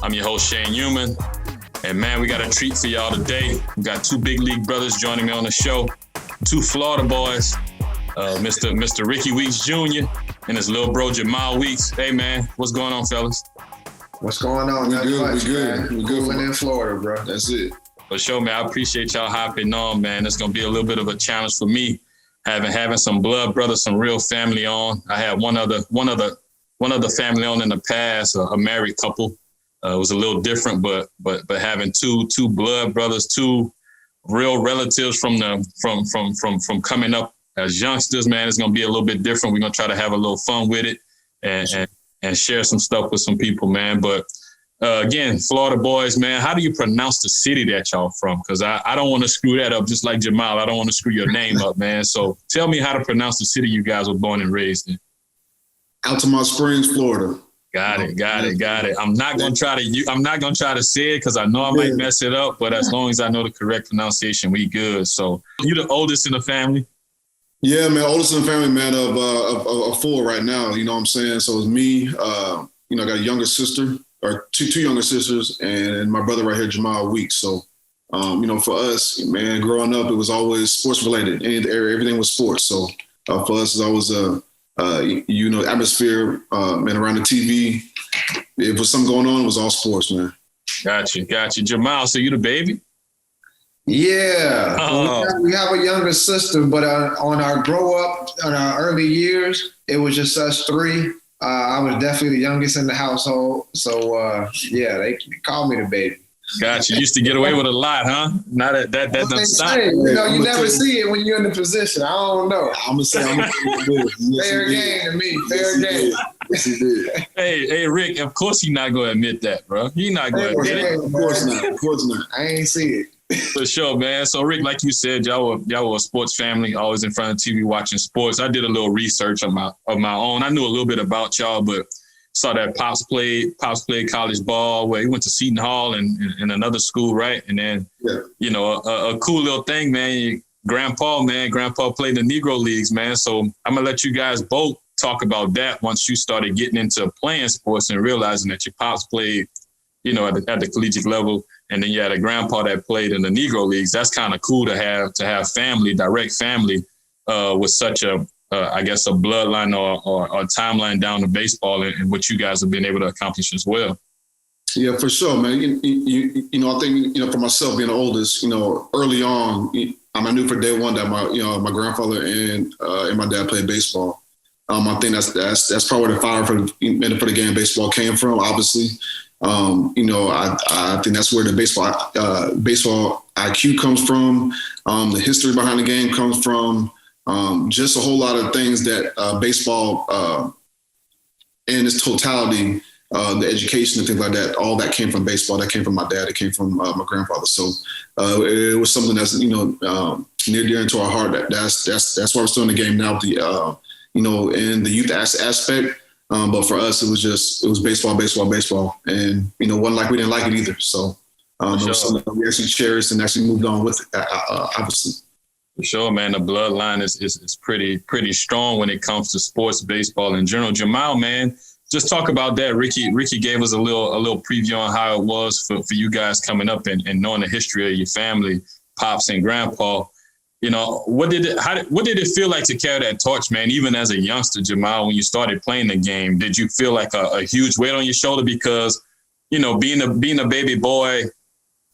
I'm your host, Youman. And man, we got a treat for y'all today. We got two big league brothers joining me on the show. Two Florida boys, Mr. Rickie Weeks Jr. and his little bro, Jemile Weeks. Hey man, what's going on, fellas? What's going on? We good. We good in Florida, bro. That's it. For sure, man. I appreciate y'all hopping on, man. It's gonna be a little bit of a challenge for me, having some blood brothers, some real family on. I had one other family on in the past, a married couple. It was a little different, but having two blood brothers, two real relatives from coming up as youngsters, man, it's gonna be a little bit different. We're gonna try to have a little fun with it and share some stuff with some people, man. But again, Florida boys, man, how do you pronounce the city that y'all from? Because I don't want to screw that up, just like Jemile. I don't want to screw your name up, man. So tell me how to pronounce the city you guys were born and raised in. Altamonte Springs, Florida. Got it. I'm not gonna try to say it because I know I might mess it up. But as long as I know the correct pronunciation, we good. So you the oldest in the family? Yeah, man, oldest in the family, man, of four right now. You know what I'm saying? So it's me. I got a younger sister, or two younger sisters, and my brother right here, Jemile Weeks. So, for us, man, growing up, it was always sports related. Everything was sports. So for us, it's always atmosphere, and around the TV. If there was something going on, it was all sports, man. Got you. Jemile, so you the baby? Yeah. We have a younger sister, but on our early years, it was just us three. I was definitely the youngest in the household. So, they called me the baby. Got you. Used to get away with a lot, huh? Now that doesn't stop. You never see it when you're in the position. I don't know. I'm gonna say fair game to me. Fair game. Yes, he did. Hey, Rick. Of course, you're not gonna admit that, bro. You're not gonna admit it. Of course not. I ain't see it. For sure, man. So, Rick, like you said, y'all were a sports family, always in front of TV watching sports. I did a little research of my own. I knew a little bit about y'all, but saw that Pops played college ball where he went to Seton Hall and another school, right? And then, a cool little thing, man. Grandpa played the Negro Leagues, man. So I'm going to let you guys both talk about that once you started getting into playing sports and realizing that your Pops played, at the collegiate level. And then you had a grandpa that played in the Negro Leagues. That's kind of cool to have family, direct family with such a bloodline or a timeline down to baseball and what you guys have been able to accomplish as well. Yeah, for sure, man. I think, for myself being the oldest, early on, I knew for day one that my grandfather and my dad played baseball. I think that's probably where the fire for the game of baseball came from, obviously. I think that's where the baseball IQ comes from. The history behind the game comes from. Just a whole lot of things that baseball in its totality, the education and things like that, all that came from baseball. That came from my dad. It came from my grandfather. So it was something that's near dear into our heart. That's why we're still in the game now. In the youth aspect. But for us, it was baseball, and wasn't like we didn't like it either. So it was something that we actually cherished and actually moved on with it, obviously. For sure, man. The bloodline is pretty strong when it comes to sports, baseball in general. Jemile, man, just talk about that. Rickie gave us a little preview on how it was for you guys coming up and knowing the history of your family, Pops and Grandpa. What did it feel like to carry that torch, man? Even as a youngster, Jemile, when you started playing the game, did you feel like a huge weight on your shoulder? Because, being a baby boy,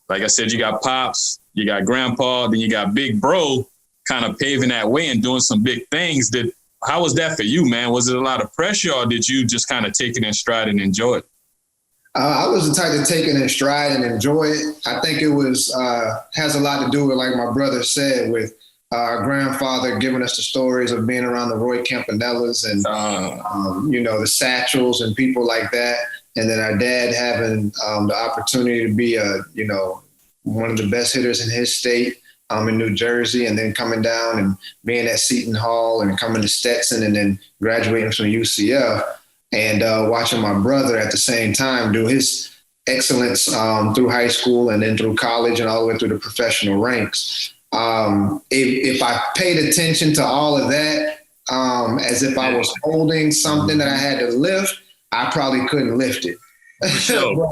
like I said, you got Pops, you got Grandpa, then you got Big Bro, kind of paving that way and doing some big things. How was that for you, man? Was it a lot of pressure, or did you just kind of take it in stride and enjoy it? I was the type to take it in stride and enjoy it. I think it was has a lot to do with, like my brother said, with our grandfather giving us the stories of being around the Roy Campanellas and the Satchels and people like that, and then our dad having the opportunity to be one of the best hitters in his state in New Jersey, and then coming down and being at Seton Hall and coming to Stetson and then graduating from UCF. And watching my brother at the same time do his excellence through high school and then through college and all the way through the professional ranks. If I paid attention to all of that as if I was holding something that I had to lift, I probably couldn't lift it.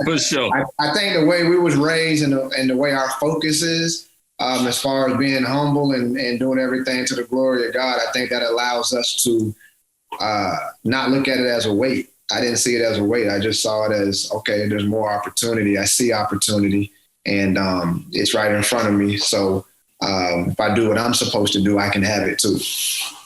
For sure. I think the way we was raised and the way our focus is, as far as being humble and doing everything to the glory of God, I think that allows us to not look at it as a weight. I didn't see it as a weight. I just saw it as, okay, there's more opportunity. I see opportunity, and it's right in front of me. So if I do what I'm supposed to do, I can have it too.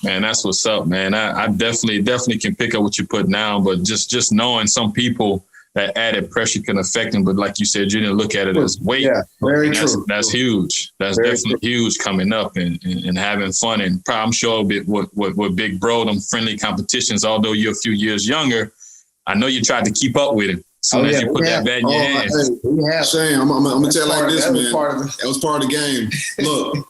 Man, that's what's up, man. I definitely can pick up what you put down, but just knowing some people, that added pressure can affect them. But like you said, you didn't look at it as weight. Yeah, very true. That's huge. That's very definitely true. Huge coming up and having fun. And probably, I'm sure with Big Bro, them friendly competitions, although you're a few years younger, I know you tried to keep up with him. As soon as you put that bat in your hands. Shane, I'm going to tell you like this, man. That was part of the game. Look,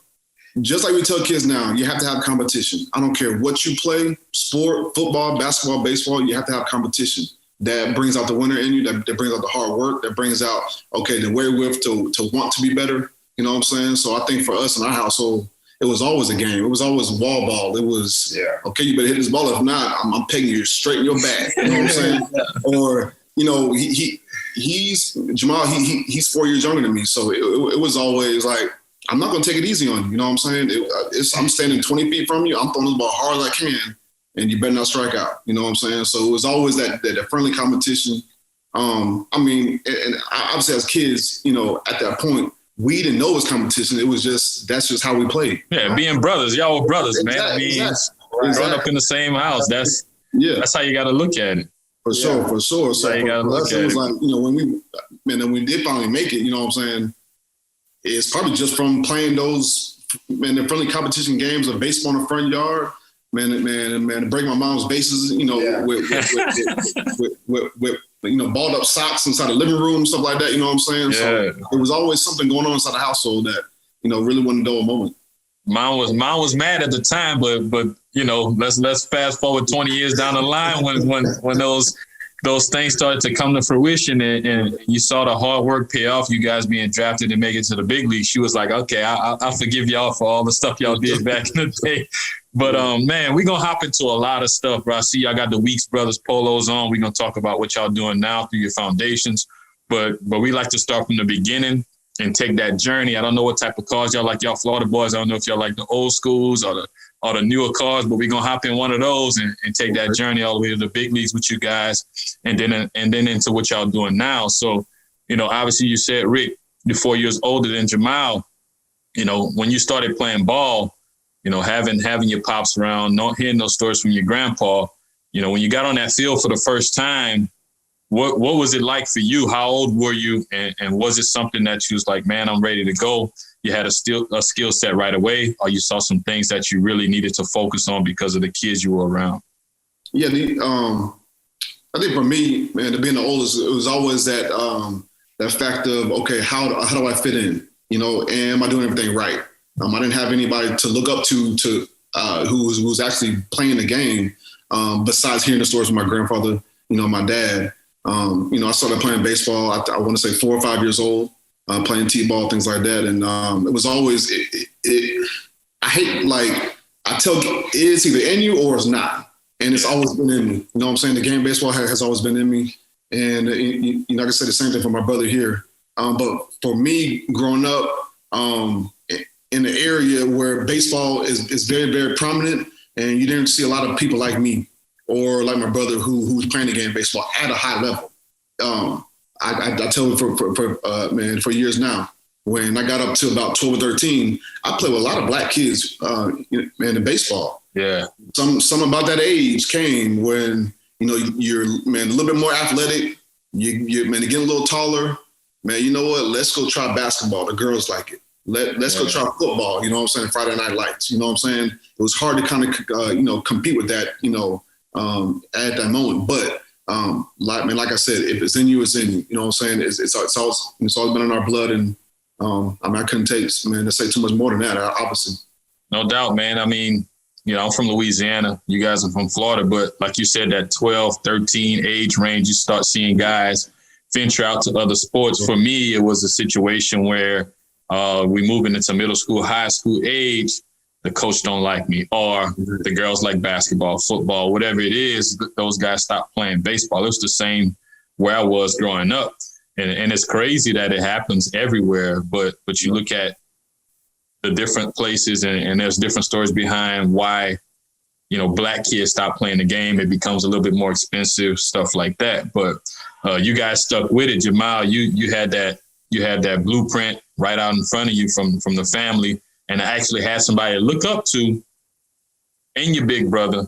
just like we tell kids now, you have to have competition. I don't care what you play, sport, football, basketball, baseball, you have to have competition. That brings out the winner in you, that brings out the hard work, that brings out, okay, the wherewith to want to be better. You know what I'm saying? So I think for us in our household, it was always a game. It was always wall ball. It was, okay, you better hit this ball. If not, I'm pegging you straight in your back. You know what I'm saying? Or, Jemile, he's 4 years younger than me. So it was always like, I'm not going to take it easy on you. You know what I'm saying? I'm standing 20 feet from you. I'm throwing this ball hard as I can. And you better not strike out. You know what I'm saying? So it was always that friendly competition. And obviously as kids, at that point, we didn't know it was competition. It was that's just how we played. Yeah, being brothers. Y'all were brothers, man. Growing up in the same house. That's how you got to look at it. For sure. So you got to look at it. It was like, when we did finally make it, you know what I'm saying? It's probably just from playing those, the friendly competition games of baseball in the front yard. Man, to break my mom's bases, with balled up socks inside the living room and stuff like that. You know what I'm saying? Yeah. So there was always something going on inside the household that, really wasn't a dull moment. Mine was mad at the time, but let's fast forward 20 years down the line when those things started to come to fruition and you saw the hard work pay off, you guys being drafted and make it to the big league. She was like, okay, I'll forgive y'all for all the stuff y'all did back in the day. But, man, we're going to hop into a lot of stuff, bro. I see y'all got the Weeks Brothers polos on. We're going to talk about what y'all doing now through your foundations. But we like to start from the beginning and take that journey. I don't know what type of cars y'all like. Y'all Florida boys, I don't know if y'all like the old schools or the newer cars, but we're going to hop in one of those and take that journey all the way to the big leagues with you guys and then into what y'all doing now. So, obviously you said, Rick, you're 4 years older than Jemile. When you started playing ball, having your pops around, not hearing those stories from your grandpa, when you got on that field for the first time, what was it like for you? How old were you? And was it something that you was like, man, I'm ready to go? You had a skill set right away, or you saw some things that you really needed to focus on because of the kids you were around? Yeah, I think for me, man, to being the oldest, it was always that fact of, okay, how do I fit in? Am I doing everything right? I didn't have anybody to look up to who was actually playing the game, besides hearing the stories from my grandfather, my dad. I started playing baseball, I want to say 4 or 5 years old, playing T-ball, things like that. And it was always, I hate, I tell it's either in you or it's not. And it's always been in me. You know what I'm saying? The game of baseball has always been in me. And, I can say the same thing for my brother here. But for me, growing up, in the area where baseball is very, very prominent, and you didn't see a lot of people like me or like my brother who was playing the game of baseball at a high level. I tell you for years now, when I got up to about 12 or 13, I played with a lot of black kids, in baseball. Yeah. Some about that age came when, you're, a little bit more athletic, man, to get a little taller, man, you know what? Let's go try basketball. The girls like it. Let's go try football. You know what I'm saying? Friday Night Lights. You know what I'm saying? It was hard to kind of, compete with that, at that moment. But like I said, if it's in you, it's in you. You know what I'm saying? It's always been in our blood. And I couldn't take, man, to say too much more than that, obviously. No doubt, man. I mean, I'm from Louisiana. You guys are from Florida. But like you said, that 12, 13 age range, you start seeing guys venture out to other sports. For me, it was a situation where we moving into middle school, high school age, the coach don't like me, or the girls like basketball, football, whatever it is, those guys stopped playing baseball. It was the same where I was growing up. And it's crazy that it happens everywhere, but you look at the different places and there's different stories behind why, Black kids stop playing the game. It becomes a little bit more expensive, stuff like that. But you guys stuck with it. Jemile, you had that blueprint right out in front of you from the family, and I actually had somebody to look up to and your big brother.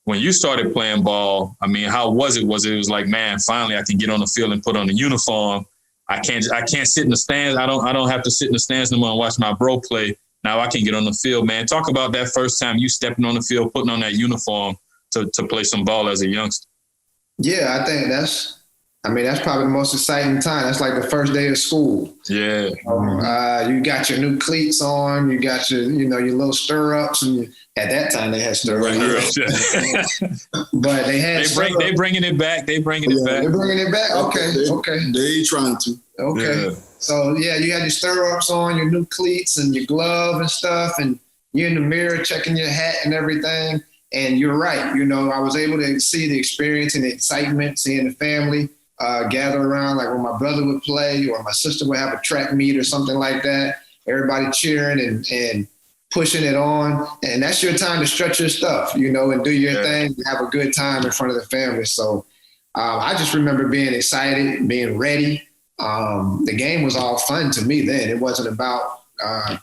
When you started playing ball, I mean, how was it? Was it like, man, finally I can get on the field and put on the uniform. I can't sit in the stands. I don't have to sit in the stands no more and watch my bro play. Now I can get on the field, man. Talk about that first time you stepping on the field, putting on that uniform to play some ball as a youngster. Yeah, I think that's probably the most exciting time. That's like the first day of school. Yeah. You got your new cleats on. You got your, your little stirrups. And at that time they had stirrups. But they had they bringing it back. They're bringing it back. Okay. They trying to. Okay. Yeah. So you had your stirrups on, your new cleats and your glove and stuff, and you're in the mirror checking your hat and everything. And you're right. I was able to see the experience and the excitement, seeing the family gather around, like when my brother would play or my sister would have a track meet or something like that. Everybody cheering and pushing it on. And that's your time to stretch your stuff, and do your thing and have a good time in front of the family. So I just remember being excited, being ready. The game was all fun to me then. It wasn't about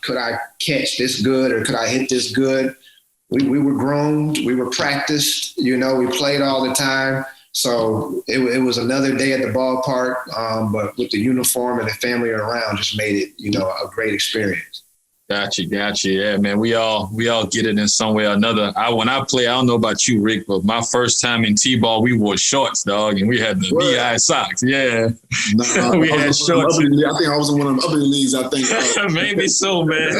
could I catch this good or could I hit this good. We were groomed, we were practiced, we played all the time. So it was another day at the ballpark, but with the uniform and the family around just made it, a great experience. Gotcha. Yeah, man. We all get it in some way or another. When I play, I don't know about you, Rick, but my first time in T-ball, we wore shorts, dog, and we had the VI socks. Yeah. We had shorts. I think I was in one of them upbringing leagues, I think. Maybe so, man.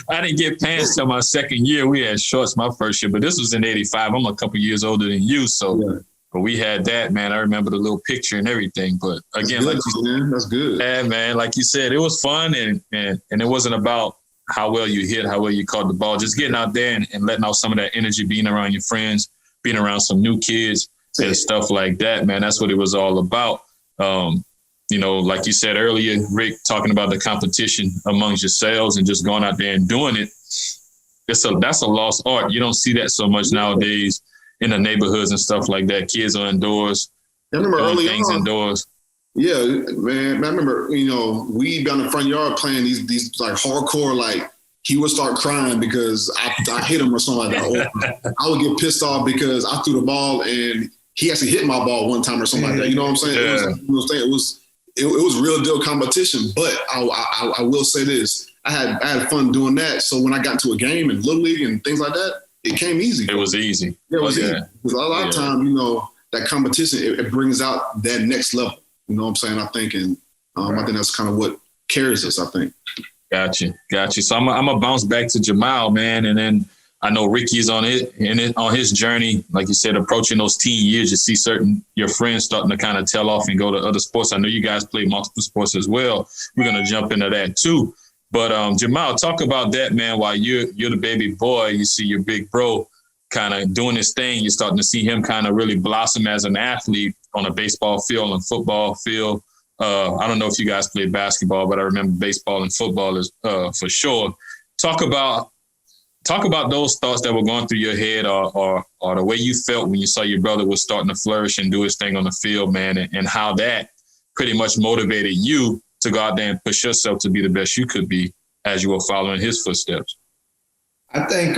I didn't get pants till my second year. We had shorts my first year, but this was in 85. I'm a couple years older than you, so. Yeah. But we had that, man. I remember the little picture and everything. But again, that's good. Yeah, man. Like you said, it was fun, and it wasn't about how well you hit, how well you caught the ball. Just getting out there and letting out some of that energy, being around your friends, being around some new kids and stuff like that, man. That's what it was all about. Like you said earlier, Rick, talking about the competition amongst yourselves and just going out there and doing it. That's a lost art. You don't see that so much nowadays. In the neighborhoods and stuff like that, kids are indoors. I remember early things on, indoors. Yeah, man. I remember, we'd be on the front yard playing these like hardcore, like he would start crying because I hit him or something like that. Or I would get pissed off because I threw the ball and he actually hit my ball one time or something like that. You know what I'm saying? Yeah. It was real deal competition. But I will say this: I had fun doing that. So when I got into a game in Little League and things like that, it came easy. It was easy. Yeah, it was easy. Because a lot of time, that competition, it brings out that next level. You know what I'm saying? I think, and I think that's kind of what carries us, I think. Gotcha. So I'm going to bounce back to Jemile, man. And then I know Rickie's on his journey, like you said, approaching those teen years. You see your friends starting to kind of tail off and go to other sports. I know you guys play multiple sports as well. We're going to jump into that too. But Jemile, talk about that, man. While you're the baby boy, you see your big bro kind of doing his thing. You're starting to see him kind of really blossom as an athlete on a baseball field and football field. I don't know if you guys play basketball, but I remember baseball and football is for sure. Talk about those thoughts that were going through your head, or the way you felt when you saw your brother was starting to flourish and do his thing on the field, man, and how that pretty much motivated you to go out there and push yourself to be the best you could be as you were following his footsteps. I think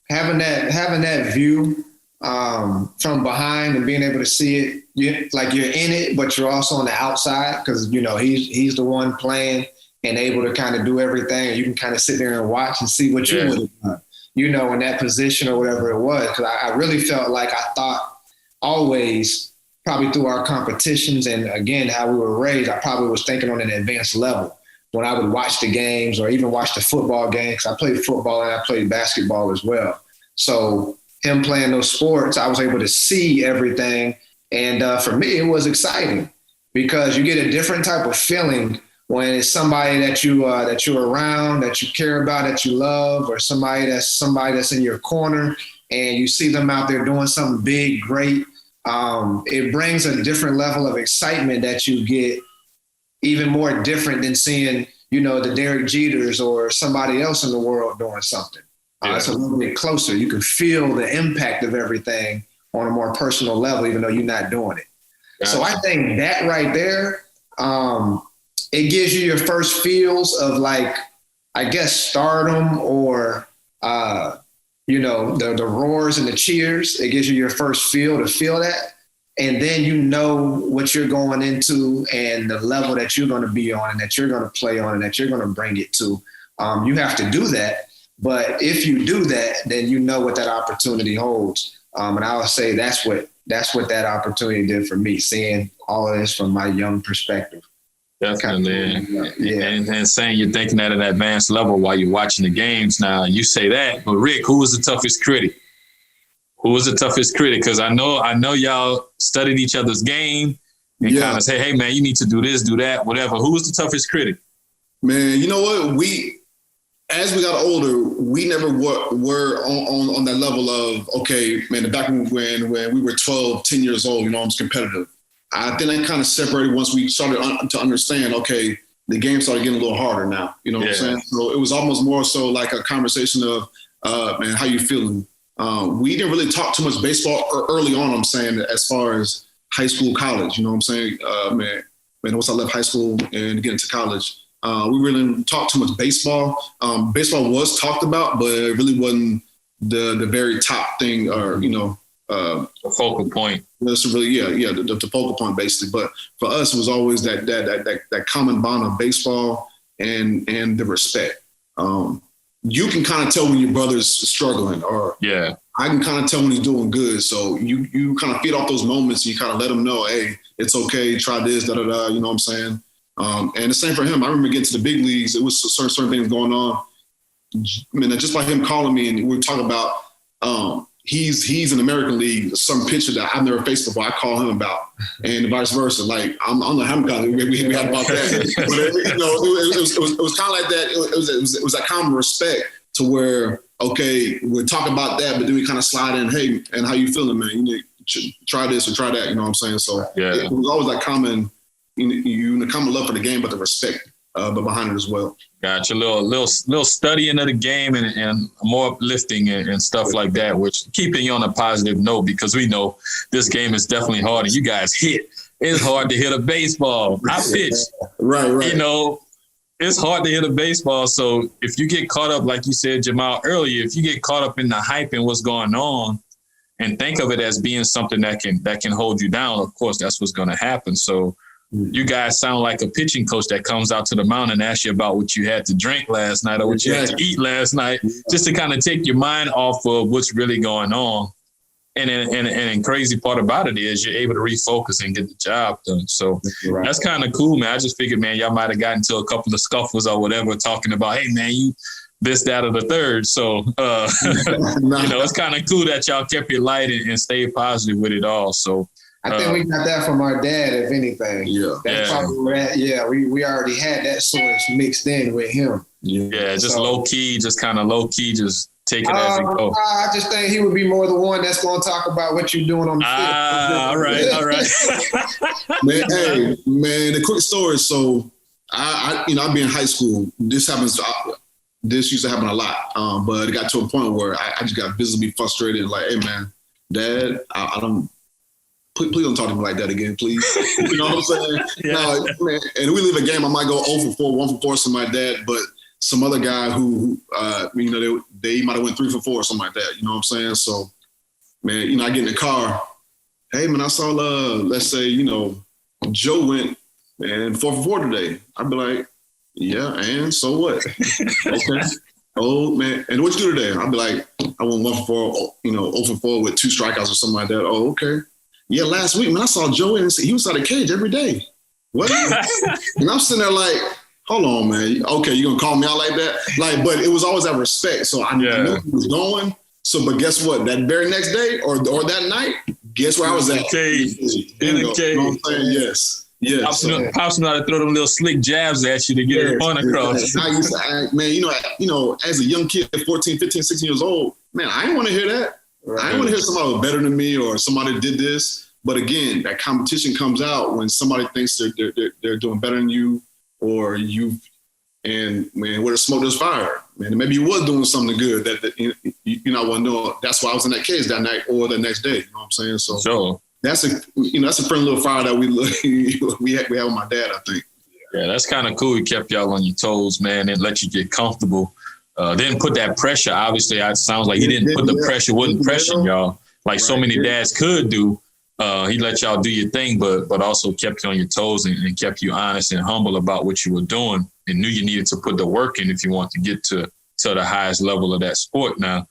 having that view from behind and being able to see it, you're in it, but you're also on the outside because, he's the one playing and able to kind of do everything. And you can kind of sit there and watch and see what you would have done, in that position or whatever it was. Because I really felt like I thought always, probably through our competitions and, again, how we were raised, I probably was thinking on an advanced level when I would watch the games or even watch the football games. I played football and I played basketball as well. So him playing those sports, I was able to see everything. And for me, it was exciting because you get a different type of feeling when it's somebody that you're around, that you care about, that you love, or somebody that's in your corner and you see them out there doing something big, great. It brings a different level of excitement that you get, even more different than seeing, the Derek Jeters or somebody else in the world doing something. It's a little bit closer. You can feel the impact of everything on a more personal level, even though you're not doing it. Gotcha. So I think that right there, it gives you your first feels of stardom or, the roars and the cheers. It gives you your first feel to feel that. And then you know what you're going into and the level that you're going to be on and that you're going to play on and that you're going to bring it to. You have to do that. But if you do that, then you know what that opportunity holds. And I would say that's what that opportunity did for me, seeing all of this from my young perspective. Definitely. Yeah. And saying you're thinking at an advanced level while you're watching the games. Now, you say that, but Rick, who was the toughest critic? Who was the toughest critic? Because I know y'all studied each other's game and kind of say, hey, man, you need to do this, do that, whatever. Who was the toughest critic? Man, you know what? As we got older, we never were on that level of, okay, man, back when we were 12, 10 years old, I was competitive. I think that kind of separated once we started to understand, okay, the game started getting a little harder now. You know what I'm saying? So it was almost more so like a conversation of, man, how you feeling? We didn't really talk too much baseball early on, I'm saying, as far as high school, college, you know what I'm saying? Man, once I left high school and get into college, we really didn't talk too much baseball. Baseball was talked about, but it really wasn't the very top thing or, the focal point. That's really, the focal point basically. But for us, it was always that common bond of baseball and the respect. You can kind of tell when your brother's struggling, or I can kind of tell when he's doing good. So you kind of feed off those moments and you kind of let him know, hey, it's okay, try this, you know what I'm saying? And the same for him. I remember getting to the big leagues, it was certain things going on. I mean, just by him calling me and we were talking about, he's in the American League, some pitcher that I've never faced before, I call him about, and vice versa. Like, I don't know how many we had about that. But it was kind of like that. It was that common respect to where, okay, we'll talk about that, but then we kind of slide in, hey, and how you feeling, man? You need to try this or try that, you know what I'm saying? So it was always that common, the common love for the game, but the respect but behind it as well. Gotcha. Little studying of the game and more uplifting and stuff like that, which keeping you on a positive note, because we know this game is definitely hard and you guys hit. It's hard to hit a baseball. I pitch. Right. It's hard to hit a baseball. So if you get caught up, like you said, Jemile, earlier, if you get caught up in the hype and what's going on and think of it as being something that can hold you down, of course, that's what's going to happen. So you guys sound like a pitching coach that comes out to the mound and asks you about what you had to drink last night or what you had to eat last night, just to kind of take your mind off of what's really going on. And crazy part about it is you're able to refocus and get the job done. So that's kind of cool, man. I just figured, man, y'all might have gotten into a couple of scuffles or whatever, talking about, hey, man, you this, that, or the third. So, it's kind of cool that y'all kept it light and stayed positive with it all. So, I think we got that from our dad, if anything. That's probably where we already had that source mixed in with him. Just low key, just take it as it goes. I just think he would be more the one that's going to talk about what you're doing on the field. All right. Man, the quick story. So I be in high school. This used to happen a lot, but it got to a point where I just got visibly frustrated. Like, hey, man, Dad, I don't. Please don't talk to me like that again, please. You know what I'm saying? No, man, and we leave a game, I might go 0 for 4, 1 for 4, something like that. But some other guy who they might have went 3 for 4 or something like that. You know what I'm saying? So man, I get in the car. Hey, man, I saw, let's say, Joe went, man, 4 for 4 today. I'd be like, yeah, and so what? Okay. Oh, man. And what you do today? I'd be like, I went 1 for 4, 0 for 4 with 2 strikeouts or something like that. Oh, okay. Yeah, last week, man, I saw Joe in, he was out of the cage every day. What? And I'm sitting there like, hold on, man. Okay, you gonna call me out like that? Like, but it was always that respect. So I knew he was going. So, but guess what? That very next day or that night, guess where I was at? In the cage. You know what I'm saying? Yes. Yes. Pops know how to throw them little slick jabs at you to get the point across. I used to act, man, as a young kid, 14, 15, 16 years old, man, I didn't want to hear that. Right. I didn't want to hear somebody was better than me or somebody did this. But again, that competition comes out when somebody thinks they're doing better than you or you. And man, where the smoke, there's fire. Man, maybe you was doing something good that you know, want to know. That's why I was in that cage that night or the next day. You know what I'm saying? So sure. That's a friendly little fire that we have with my dad, I think. Yeah, that's kind of cool. He kept y'all on your toes, man, and let you get comfortable. Didn't put that pressure. Obviously, it sounds like he didn't put the pressure, wasn't pressuring y'all like so many dads could do. He let y'all do your thing, but also kept you on your toes and kept you honest and humble about what you were doing and knew you needed to put the work in if you want to get to the highest level of that sport. Now,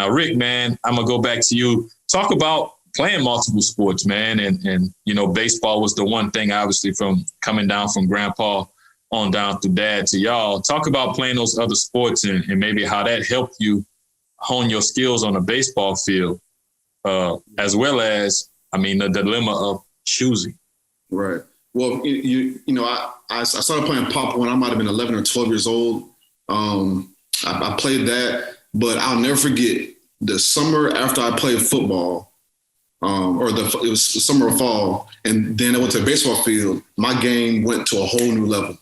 Rick, man, I'm going to go back to you. Talk about playing multiple sports, man. And baseball was the one thing, obviously, from coming down from grandpa on down through dad to y'all. Talk about playing those other sports and maybe how that helped you hone your skills on the baseball field, as well as, the dilemma of choosing. Right. Well, I started playing pop when I might have been 11 or 12 years old. I played that, but I'll never forget the summer after I played football, it was summer or fall, and then I went to the baseball field. My game went to a whole new level.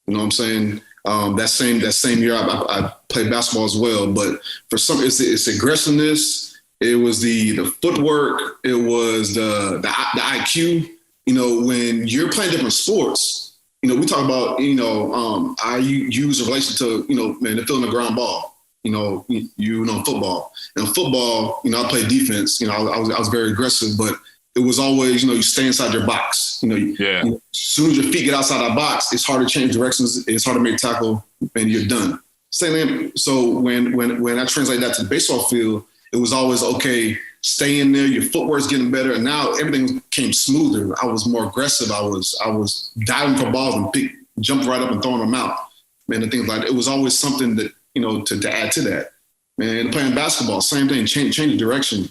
You know what I'm saying? That same year I played basketball as well, but for some, it's aggressiveness. It was the footwork. It was the IQ. When you're playing different sports, we talk about, I use a relation to, the field and the ground ball. Football. And football, I played defense. I was very aggressive, but it was always, you stay inside your box. As soon as your feet get outside that box, it's hard to change directions. It's hard to make tackle, and you're done. Same thing. So when I translate that to the baseball field, it was always, okay, stay in there. Your footwork's getting better. And now everything came smoother. I was more aggressive. I was diving for balls and jumping right up and throwing them out. Man, and things like that. It was always something that, to add to that. Man, playing basketball, same thing, change the direction.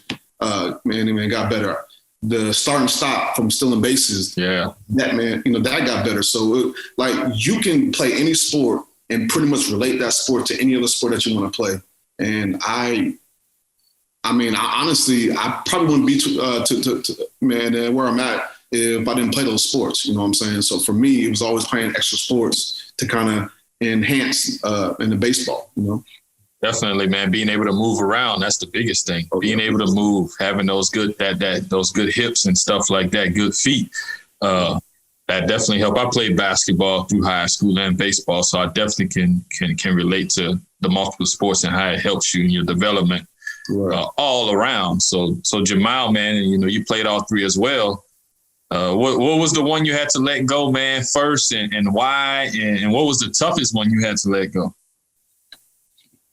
Man, got better. The start and stop from stealing bases. Yeah. That, man, that got better. So, you can play any sport and pretty much relate that sport to any other sport that you want to play. And I honestly, I probably wouldn't be to where I'm at if I didn't play those sports. You know what I'm saying? So for me, it was always playing extra sports to kind of enhance in the baseball. Definitely, man. Being able to move around, that's the biggest thing. Okay. Being able to move, having those good those good hips and stuff like that, good feet. That definitely helped. I played basketball through high school and baseball, so I definitely can relate to the multiple sports and how it helps you in your development. Right. All around. So Jemile, man, you played all three as well. What was the one you had to let go, man, first, and why? And what was the toughest one you had to let go?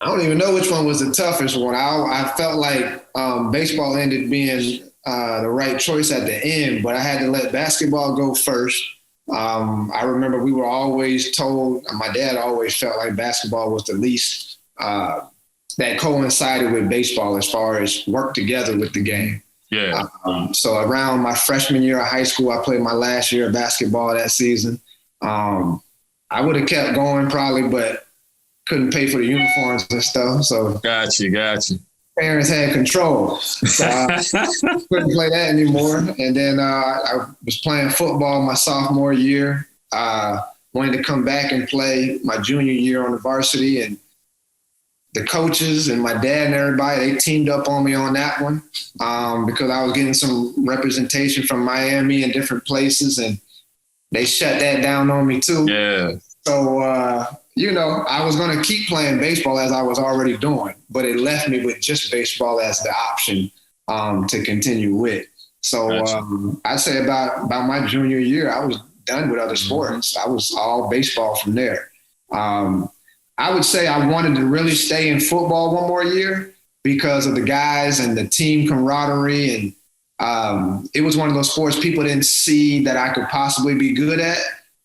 I don't even know which one was the toughest one. I felt like baseball ended being the right choice at the end, but I had to let basketball go first. I remember we were always told, my dad always felt like basketball was the least that coincided with baseball as far as work together with the game. Yeah. So around my freshman year of high school, I played my last year of basketball that season. I would have kept going probably, but couldn't pay for the uniforms and stuff. So got you. Parents had control. So I couldn't play that anymore. And then I was playing football my sophomore year. Wanted to come back and play my junior year on the varsity, and the coaches and my dad and everybody, they teamed up on me on that one because I was getting some representation from Miami and different places, and they shut that down on me too. Yeah. So, I was going to keep playing baseball as I was already doing, but it left me with just baseball as the option to continue with. So I'd say about my junior year, I was done with other sports. I was all baseball from there. I would say I wanted to really stay in football one more year because of the guys and the team camaraderie. And it was one of those sports people didn't see that I could possibly be good at,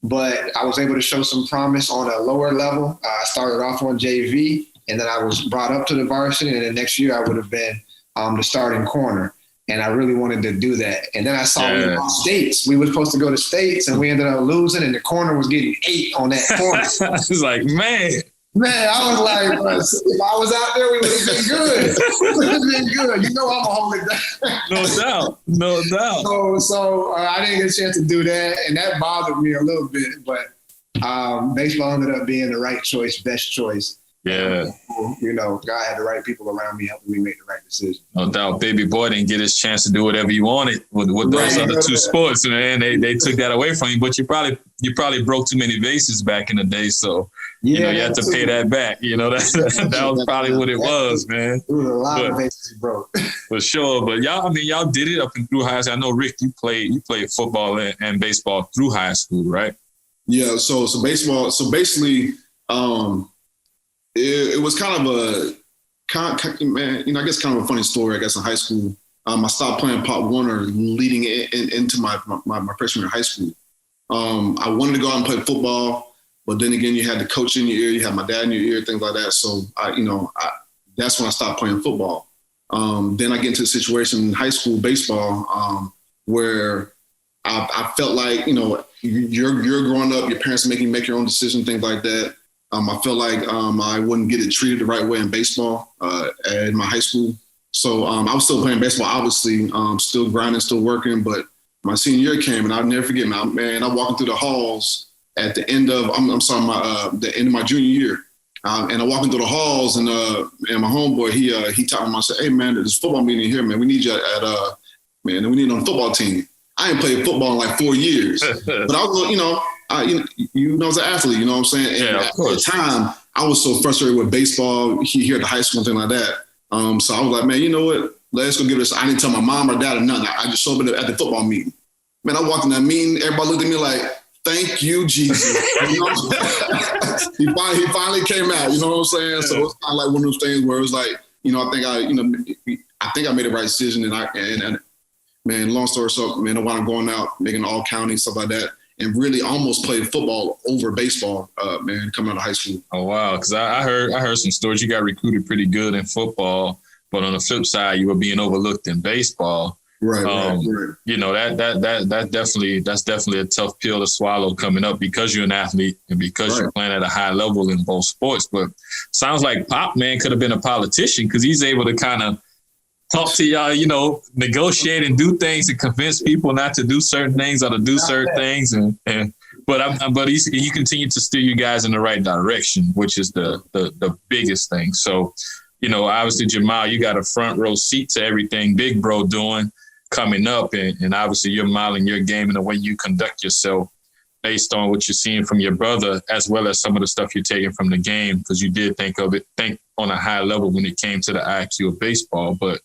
but I was able to show some promise on a lower level. I started off on JV, and then I was brought up to the varsity, and the next year I would have been the starting corner. And I really wanted to do that. And then I saw we lost states. We were supposed to go to states, and we ended up losing, and the corner was getting 8 on that corner. I was like, man, I was like, if I was out there, we would have been good. We would have been good. You know I'm going to hold it down. No doubt. So I didn't get a chance to do that, and that bothered me a little bit. But baseball ended up being the right choice, best choice. Yeah. You know, God had the right people around me helping me make the right decision. No doubt. Baby boy didn't get his chance to do whatever he wanted with those other 2 sports, and they took that away from you. But you probably broke too many bases back in the day, so you had to pay that back. You know, that was probably what it was, man. There was a lot of bases broke. For sure. But y'all did it up and through high school. I know, Rick, you played football and baseball through high school, right? Yeah. So baseball. So basically, it was kind of I guess kind of a funny story. I guess in high school, I stopped playing Pop Warner leading into my freshman year of high school. I wanted to go out and play football, but then again, you had the coach in your ear, you had my dad in your ear, things like that. So that's when I stopped playing football. Then I get into a situation in high school baseball where I felt like you're growing up, your parents make your own decision, things like that. I felt like I wouldn't get it treated the right way in baseball in my high school. So I was still playing baseball, obviously, still grinding, still working. But my senior year came, and I'll never forget, man, I'm walking through the halls at the end of, the end of my junior year. And I'm walking through the halls, and my homeboy, he taught me, I said, hey, man, there's a football meeting here, man. We need you we need you on the football team. I ain't played football in like 4 years. But I was, as an athlete, you know what I'm saying? And yeah, of course. At the time, I was so frustrated with baseball here at the high school and things like that. So I was like, man, you know what? Let's go give this. I didn't tell my mom or dad or nothing. I just showed up at the football meeting. Man, I walked in that meeting. Everybody looked at me like, thank you, Jesus. He finally came out. You know what I'm saying? Yeah. So it's kind of like one of those things where it was like, I think I made the right decision. And man, long story short, man, I wound up going out, making all county, stuff like that, and really almost played football over baseball, man, coming out of high school. Oh, wow. Because I heard some stories. You got recruited pretty good in football, but on the flip side, you were being overlooked in baseball. Right. That's definitely a tough pill to swallow coming up because you're an athlete and because you're playing at a high level in both sports. But sounds like Pop, man, could have been a politician because he's able to kind of talk to y'all, negotiate and do things and convince people not to do certain things or to do certain things. But he continued to steer you guys in the right direction, which is the biggest thing. So, obviously, Jemile, you got a front row seat to everything Big Bro doing coming up. And obviously you're modeling your game and the way you conduct yourself based on what you're seeing from your brother, as well as some of the stuff you're taking from the game, because you did think on a high level when it came to the IQ of baseball. But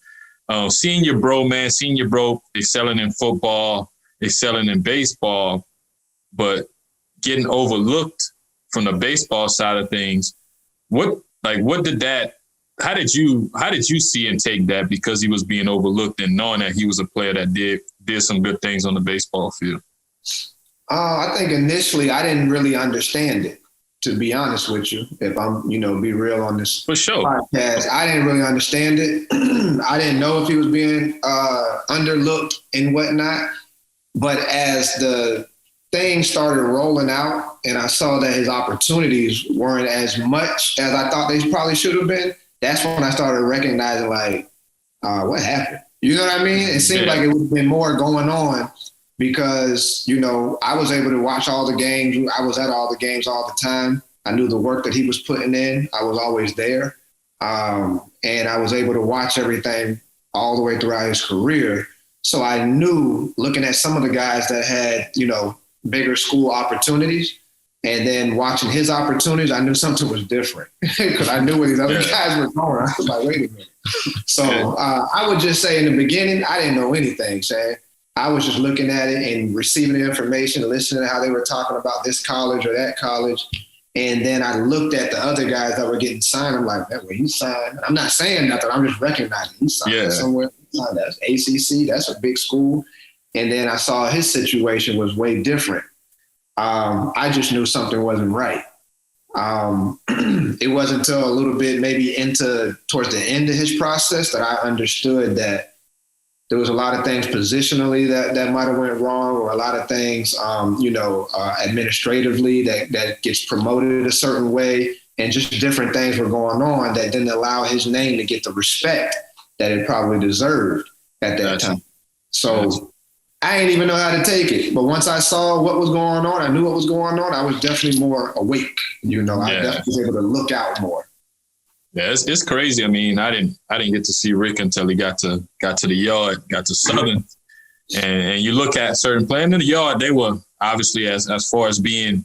seeing your bro excelling in football, excelling in baseball, but getting overlooked from the baseball side of things, how did you see and take that because he was being overlooked and knowing that he was a player that did some good things on the baseball field? I think initially I didn't really understand it, to be honest with you. If I'm, be real on this for sure podcast, I didn't really understand it. I didn't know if he was being underlooked and whatnot. But as the thing started rolling out and I saw that his opportunities weren't as much as I thought they probably should have been, that's when I started recognizing what happened? You know what I mean? It seemed like it would have been more going on because, I was able to watch all the games. I was at all the games all the time. I knew the work that he was putting in. I was always there. And I was able to watch everything all the way throughout his career. So I knew, looking at some of the guys that had, bigger school opportunities, And then watching his opportunities, I knew something was different because I knew where these other guys were going. I was like, wait a minute. So I would just say in the beginning, I didn't know anything, Shane. I was just looking at it and receiving the information, listening to how they were talking about this college or that college. And then I looked at the other guys that were getting signed. I'm like, man, well, he signed. I'm not saying nothing. I'm just recognizing he signed somewhere. That's ACC. That's a big school. And then I saw his situation was way different. I just knew something wasn't right. It wasn't until a little bit maybe towards the end of his process that I understood that there was a lot of things positionally that might have went wrong, or a lot of things, administratively that gets promoted a certain way, and just different things were going on that didn't allow his name to get the respect that it probably deserved at that time. So I didn't even know how to take it. But once I saw what was going on, I knew what was going on, I was definitely more awake. I definitely was able to look out more. Yeah, it's crazy. I mean, I didn't get to see Rick until he got to the Yard, got to Southern, and you look at certain players in the Yard. They were obviously as far as being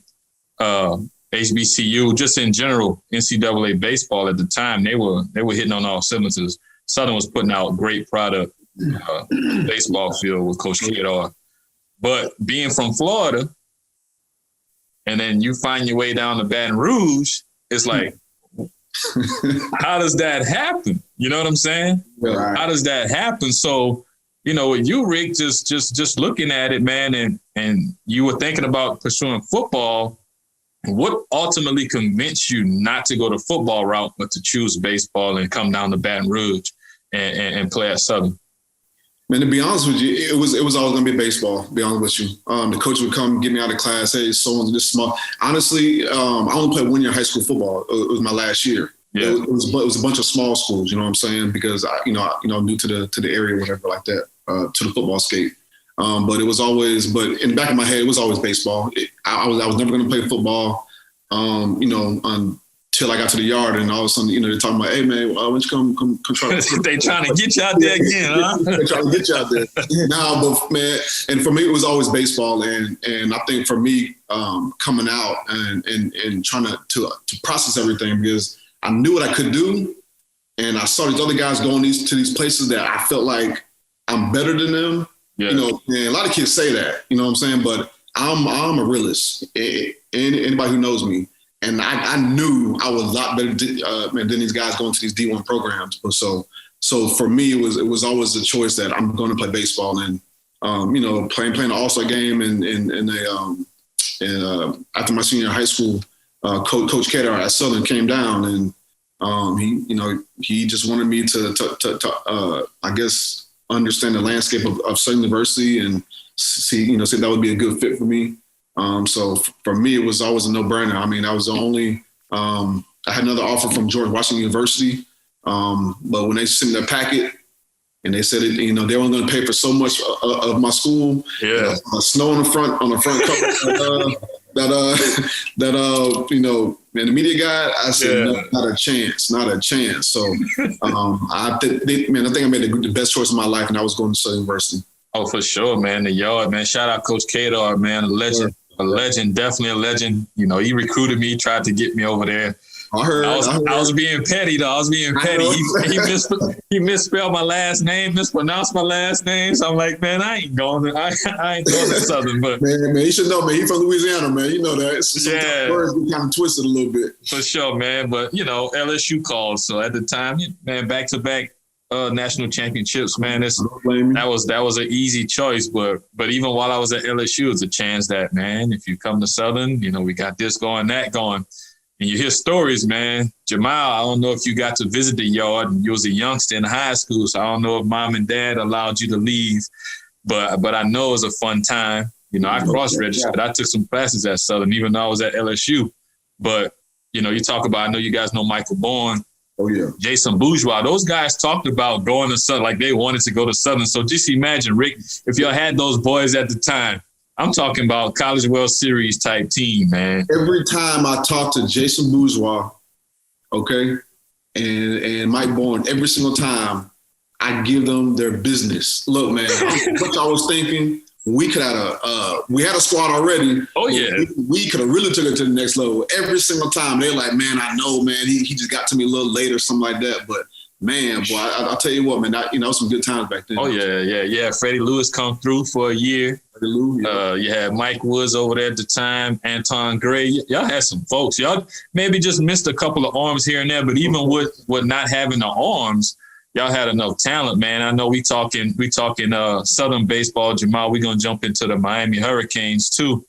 HBCU, just in general, NCAA baseball at the time. They were hitting on all cylinders. Southern was putting out great product, baseball field with Coach Kadar. But being from Florida, and then you find your way down to Baton Rouge, it's like, how does that happen? You know what I'm saying? Right. How does that happen? So, with you, Rick, just looking at it, man, and you were thinking about pursuing football, what ultimately convinced you not to go the football route, but to choose baseball and come down to Baton Rouge and play at Southern? Man, to be honest with you, it was always going to be baseball, to be honest with you. The coach would come get me out of class, hey, so this small. Honestly, I only played 1 year high school football. It was my last year. Yeah. It was a bunch of small schools, you know what I'm saying? Because I new to the area, whatever like that, to the football skate. But it was always, but in the back of my head, it was always baseball. I was never going to play football, until I got to the Yard, and all of a sudden, they're talking about, hey man, why don't you come try to they trying to get you out there again, huh? They trying to get you out there. But man, and for me, it was always baseball, and I think for me, coming out and trying to process everything, because I knew what I could do, and I saw these other guys going to these places that I felt like I'm better than them. Yeah. And a lot of kids say that, you know what I'm saying? But I'm a realist. Anybody who knows me. And I knew I was a lot better than these guys going to these D1 programs. But so for me, it was always a choice that I'm going to play baseball, and playing an All-Star game and after my senior high school, Coach Kadar at Southern came down, and he just wanted me to I guess understand the landscape of Southern University and see that would be a good fit for me. So for me, it was always a no-brainer. I mean, I was the only, I had another offer from George Washington University. But when they sent me that packet and they said, they weren't going to pay for so much of my school, snow on the front cover, and the media guy, I said, not a chance. So I think I made the best choice of my life, and I was going to Southern University. Oh, for sure, man. The Yard, man. Shout out Coach Kadar, man. A legend. A legend, definitely a legend. He recruited me, tried to get me over there. I was being petty, though. I was being petty. He misspelled my last name, mispronounced my last name. So I'm like, man, I ain't going to Southern. But man, you should know, man. He's from Louisiana, man. You know that. Sometimes words get kind of twisted a little bit. For sure, man. But LSU called. So at the time, man, back-to-back national championships, man. That was an easy choice, but even while I was at LSU, it's a chance that, man, if you come to Southern, we got this going, that going, and you hear stories, man. Jemile, I don't know if you got to visit the Yard, and you was a youngster in high school, so I don't know if mom and dad allowed you to leave, but I know it was a fun time. I cross-registered. I took some classes at Southern, even though I was at LSU. But you talk about, I know you guys know Michael Bourne. Oh, yeah. Jason Bourgeois. Those guys talked about going to Southern, like they wanted to go to Southern. So just imagine, Rick, if y'all had those boys at the time. I'm talking about College World Series type team, man. Every time I talk to Jason Bourgeois, okay, and Mike Bourne, every single time I give them their business. Look, man, what I was thinking, we could have we had a squad already. Oh yeah, we could have really took it to the next level. Every single time they're like, man, I know, man, he just got to me a little later, something like that. But man, boy, I'll tell you what, man, some good times back then. Oh yeah. Freddie Lewis come through for a year. You had Mike Woods over there at the time, Anton Gray. Y'all had some folks. Y'all maybe just missed a couple of arms here and there, but even with not having the arms, y'all had enough talent, man. I know we talking Southern baseball, Jemile. We're gonna jump into the Miami Hurricanes too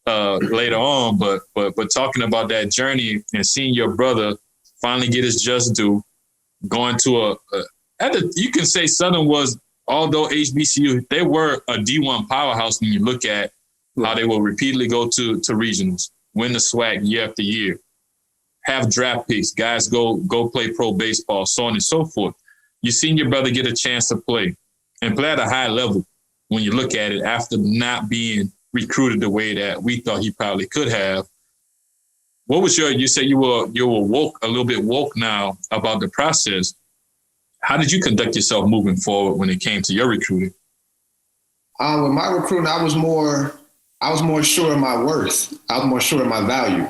later on, but talking about that journey and seeing your brother finally get his just due, going to you can say Southern was, although HBCU, they were a D1 powerhouse when you look at how they will repeatedly go to regionals, win the SWAC year after year, have draft picks, guys go play pro baseball, so on and so forth. You seen your brother get a chance to play and play at a high level when you look at it after not being recruited the way that we thought he probably could have. What was you said you were woke, a little bit woke now about the process. How did you conduct yourself moving forward when it came to your recruiting? With my recruiting, I was more sure of my worth. I was more sure of my value.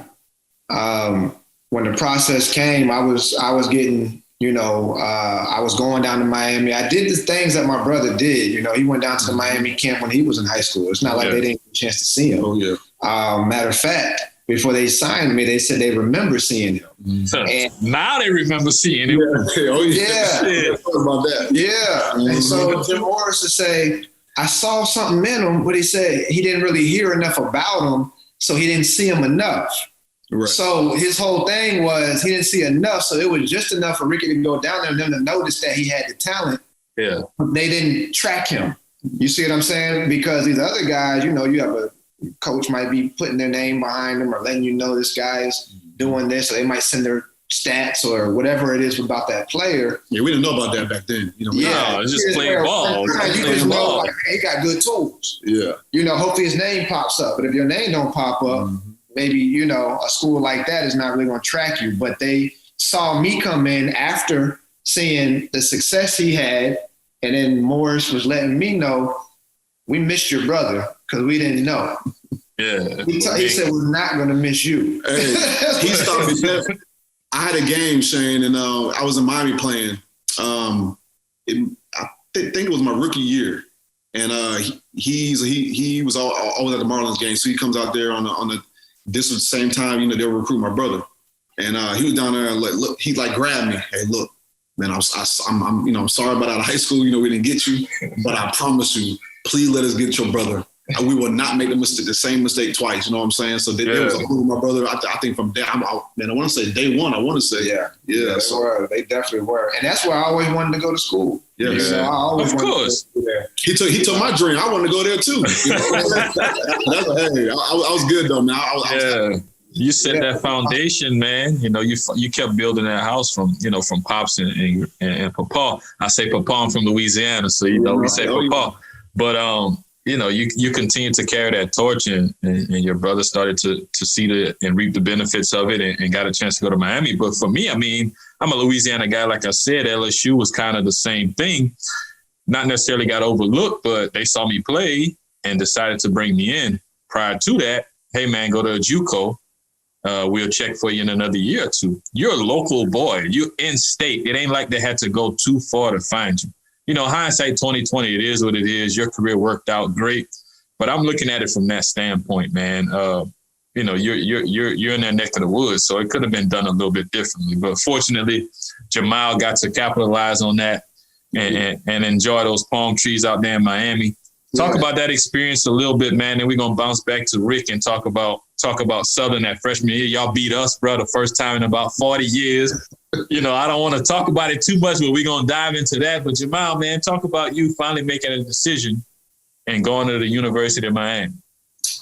When the process came, I was getting, I was going down to Miami. I did the things that my brother did. He went down to the Miami camp when he was in high school. It's not like they didn't get a chance to see him. Oh, yeah. Matter of fact, before they signed me, they said they remember seeing him. And now they remember seeing him. Yeah. Oh, yeah. About that. Yeah. And so Jim Morris would say, I saw something in him, but he said he didn't really hear enough about him, so he didn't see him enough. Right. So his whole thing was he didn't see enough, so it was just enough for Rickie to go down there and them to notice that he had the talent. Yeah. They didn't track him. You see what I'm saying? Because these other guys, you have a coach might be putting their name behind them or letting you know this guy is doing this, or they might send their stats or whatever it is about that player. Yeah, we didn't know about that back then. It's just playing ball. You just know he got good tools. Yeah. Hopefully his name pops up. But if your name don't pop up, maybe, a school like that is not really going to track you. But they saw me come in after seeing the success he had, and then Morris was letting me know, we missed your brother because we didn't know. Yeah. He said, we're not going to miss you. Hey, he started me. I had a game, Shane, and I was in Miami playing. I think it was my rookie year. And he was always at the Marlins game. So he comes out there this was the same time, they were recruiting my brother. And he was down there and look, he grabbed me. Hey, look, man, I'm sorry about out of high school. We didn't get you, but I promise you, please let us get your brother. We will not make the same mistake twice. You know what I'm saying? So there was a clue with my brother. I think from there, I want to say day one. I want to say, yeah. They definitely were, and that's where I always wanted to go to school. Yeah, I always of course. He took my dream. I wanted to go there too. Hey, I was good though, man. You set that foundation, man. You kept building that house from Pops and Papa. I say Papa, I'm from Louisiana, so we say Papa. But you continue to carry that torch, and your brother started to see and reap the benefits of it, and got a chance to go to Miami. But for me, I'm a Louisiana guy. Like I said, LSU was kind of the same thing. Not necessarily got overlooked, but they saw me play and decided to bring me in. Prior to that, hey man, go to a JUCO. We'll check for you in another year or two. You're a local boy. You're in state. It ain't like they had to go too far to find you. Hindsight 2020, it is what it is. Your career worked out great, but I'm looking at it from that standpoint, man. You're in that neck of the woods, so it could have been done a little bit differently. But fortunately, Jemile got to capitalize on that and enjoy those palm trees out there in Miami. Talk about that experience a little bit, man. Then we're gonna bounce back to Rick and talk about Southern that freshman year. Y'all beat us, bro, the first time in about 40 years. I don't want to talk about it too much, but we're gonna dive into that. But Jemile, man, talk about you finally making a decision and going to the University of Miami.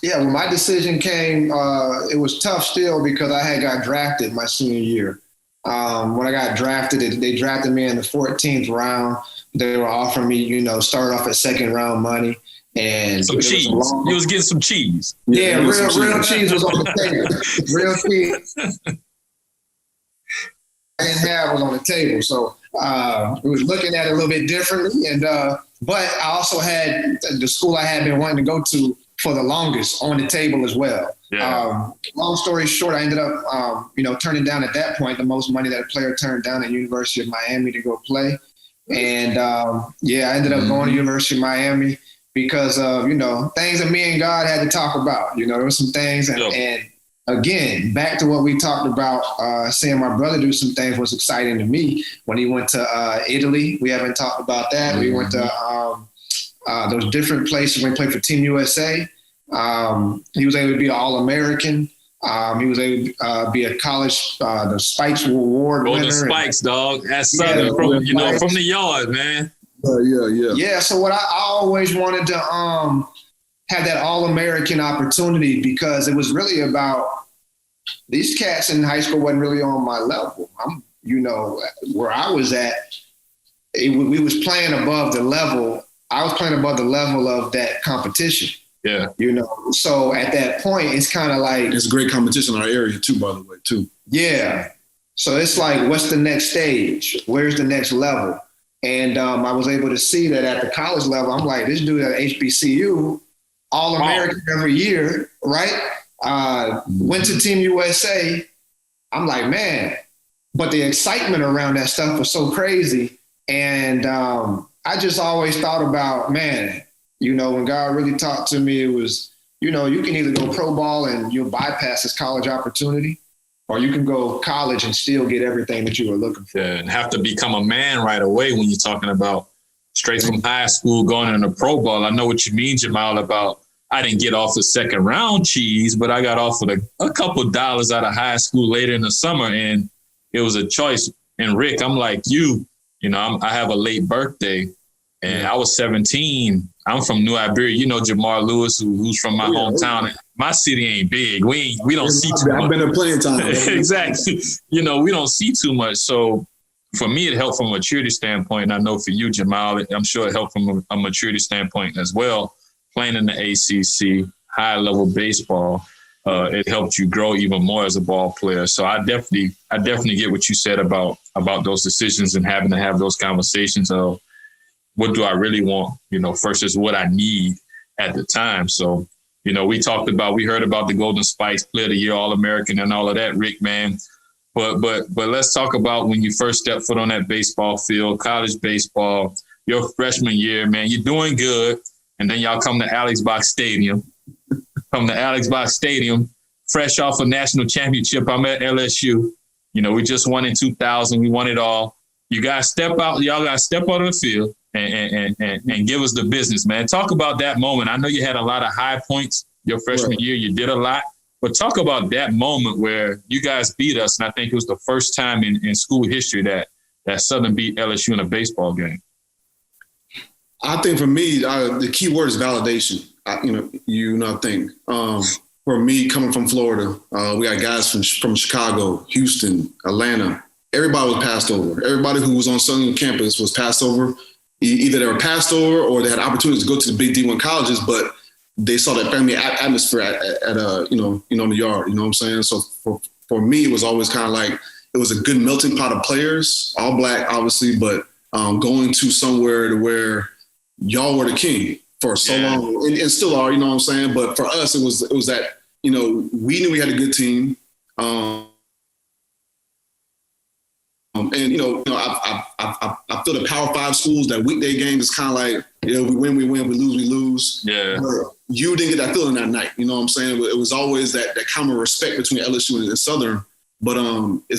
Yeah, when my decision came, it was tough still because I had got drafted my senior year. When I got drafted, they drafted me in the 14th round. They were offering me, start off at second round money. And some cheese. You was getting some cheese. Yeah, real cheese was on the table. Real cheese I didn't have was on the table. So we was looking at it a little bit differently. And But I also had the school I had been wanting to go to for the longest on the table as well. Yeah. Long story short, I ended up, turning down at that point the most money that a player turned down at University of Miami to go play. And I ended up going to University of Miami because of, things that me and God had to talk about. There were some things and again, back to what we talked about, seeing my brother do some things was exciting to me. When he went to Italy, we haven't talked about that. We went to those different places when he played for Team USA. He was able to be an All-American. He was able to be a college, the Spikes Award winner. Golden Spikes, dog. That's Southern from the yard, man. Yeah, so what I always wanted to have that All-American opportunity because it was really about these cats in high school wasn't really on my level. Where I was at, we was playing above the level. I was playing above the level of that competition. Yeah. So at that point, it's kind of like. It's great competition in our area too, by the way, too. Yeah. So it's like, what's the next stage? Where's the next level? And I was able to see that at the college level. I'm like, this dude at HBCU, All-American every year, right? Went to Team USA. I'm like, man. But the excitement around that stuff was so crazy. And I just always thought about, man, when God really talked to me, it was, you can either go pro ball and you'll bypass this college opportunity, or you can go college and still get everything that you were looking for. Yeah, and have to become a man right away when you're talking about straight from high school going into pro ball. I know what you mean, Jemile, about I didn't get off the second round cheese, but I got off with a couple dollars out of high school later in the summer, and it was a choice. And Rick, I'm like I have a late birthday, and I was 17. I'm from New Iberia. Jamar Lewis, who's from my hometown. My city ain't big. We don't see too much. I've been there plenty of times. Exactly. We don't see too much. So for me, it helped from a maturity standpoint. And I know for you, Jemile, I'm sure it helped from a maturity standpoint as well. Playing in the ACC, high level baseball, it helped you grow even more as a ball player. So I definitely get what you said about those decisions and having to have those conversations of what do I really want, versus what I need at the time. So, we heard about the Golden Spikes, Player of the Year, All-American and all of that, Rick, man. But let's talk about when you first stepped foot on that baseball field, college baseball, your freshman year, man, you're doing good. And then y'all come to Alex Box Stadium. Fresh off a national championship. I'm at LSU. We just won in 2000. We won it all. You guys step out. Y'all got to step out of the field and give us the business, man. Talk about that moment. I know you had a lot of high points your freshman year. You did a lot. But talk about that moment where you guys beat us. And I think it was the first time in school history that Southern beat LSU in a baseball game. I think for me, the key word is validation. I think for me coming from Florida, we got guys from Chicago, Houston, Atlanta. Everybody was passed over. Everybody who was on Southern campus was passed over. Either they were passed over or they had opportunities to go to the big D1 colleges, but they saw that family atmosphere at in the yard. You know what I'm saying? So for me, it was always kind of like it was a good melting pot of players, all black, obviously, but going to somewhere to where y'all were the king for so long and still are, you know what I'm saying? But for us, it was that, we knew we had a good team. I feel the Power 5 schools, that weekday game is kind of like, we win, we lose, we lose. Yeah. You didn't get that feeling that night, you know what I'm saying? It was always that common respect between LSU and Southern. But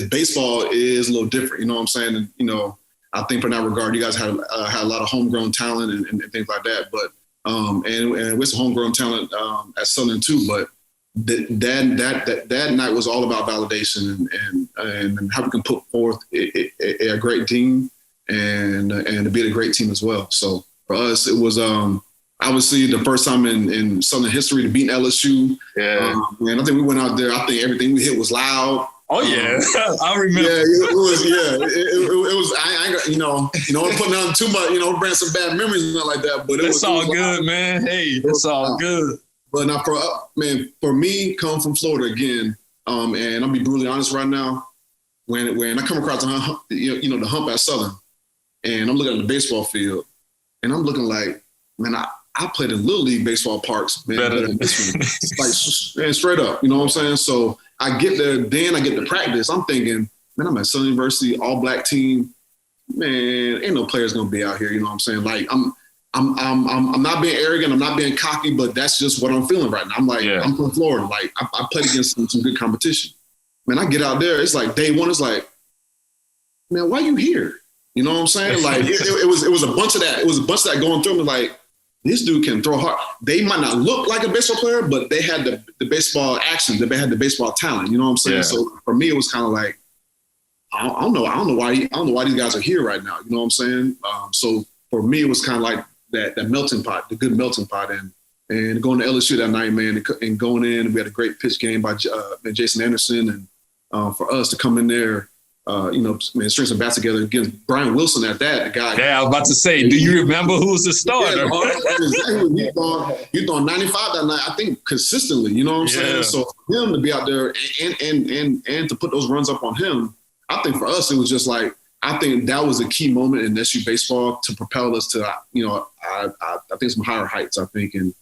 baseball is a little different, you know what I'm saying? And, I think from that regard, you guys had a lot of homegrown talent and things like that. But and with some homegrown talent at Southern too. But that night was all about validation and how we can put forth a great team and to be a great team as well. So for us, it was obviously the first time in Southern history to beat LSU. Yeah. And I think we went out there. I think everything we hit was loud. Oh yeah, I remember. Yeah, it was. Yeah, it was. I ain't don't put on too much. Bring some bad memories and nothing like that. But it's all good, man. Hey, it's all good. But now, for me, coming from Florida again, and I'll be brutally honest right now. When I come across the hump at Southern, and I'm looking at the baseball field, And I'm looking like, man, I played in Little League baseball parks, man. Better than this one. Like, man, straight up, you know what I'm saying? So I get there, then I get to practice. I'm thinking, man, I'm at Southern University, all black team. Man, ain't no players gonna be out here, you know what I'm saying? Like, I'm not being arrogant, I'm not being cocky, but that's just what I'm feeling right now. I'm like, I'm from Florida. Like, I played against some good competition. Man, I get out there, it's like day one, it's like, man, why you here? You know what I'm saying? Like, it was a bunch of that. It was a bunch of that going through me. Like, this dude can throw hard. They might not look like a baseball player, but they had the baseball action. They had the baseball talent. You know what I'm saying? Yeah. So for me, it was kind of like, I don't know why these guys are here right now. You know what I'm saying? So for me, it was kind of like that melting pot, the good melting pot, and going to LSU that night, man, and going in. We had a great pitch game by Jason Anderson, and for us to come in there. Man, string some bats together against Brian Wilson at that, the guy. Yeah, I was about to say, do you remember who was the starter? Yeah, he throwing 95 that night, I think, consistently, you know what I'm saying? So for him to be out there and to put those runs up on him, I think for us, it was just like, I think that was a key moment in SU baseball to propel us to, I think some higher heights, I think. And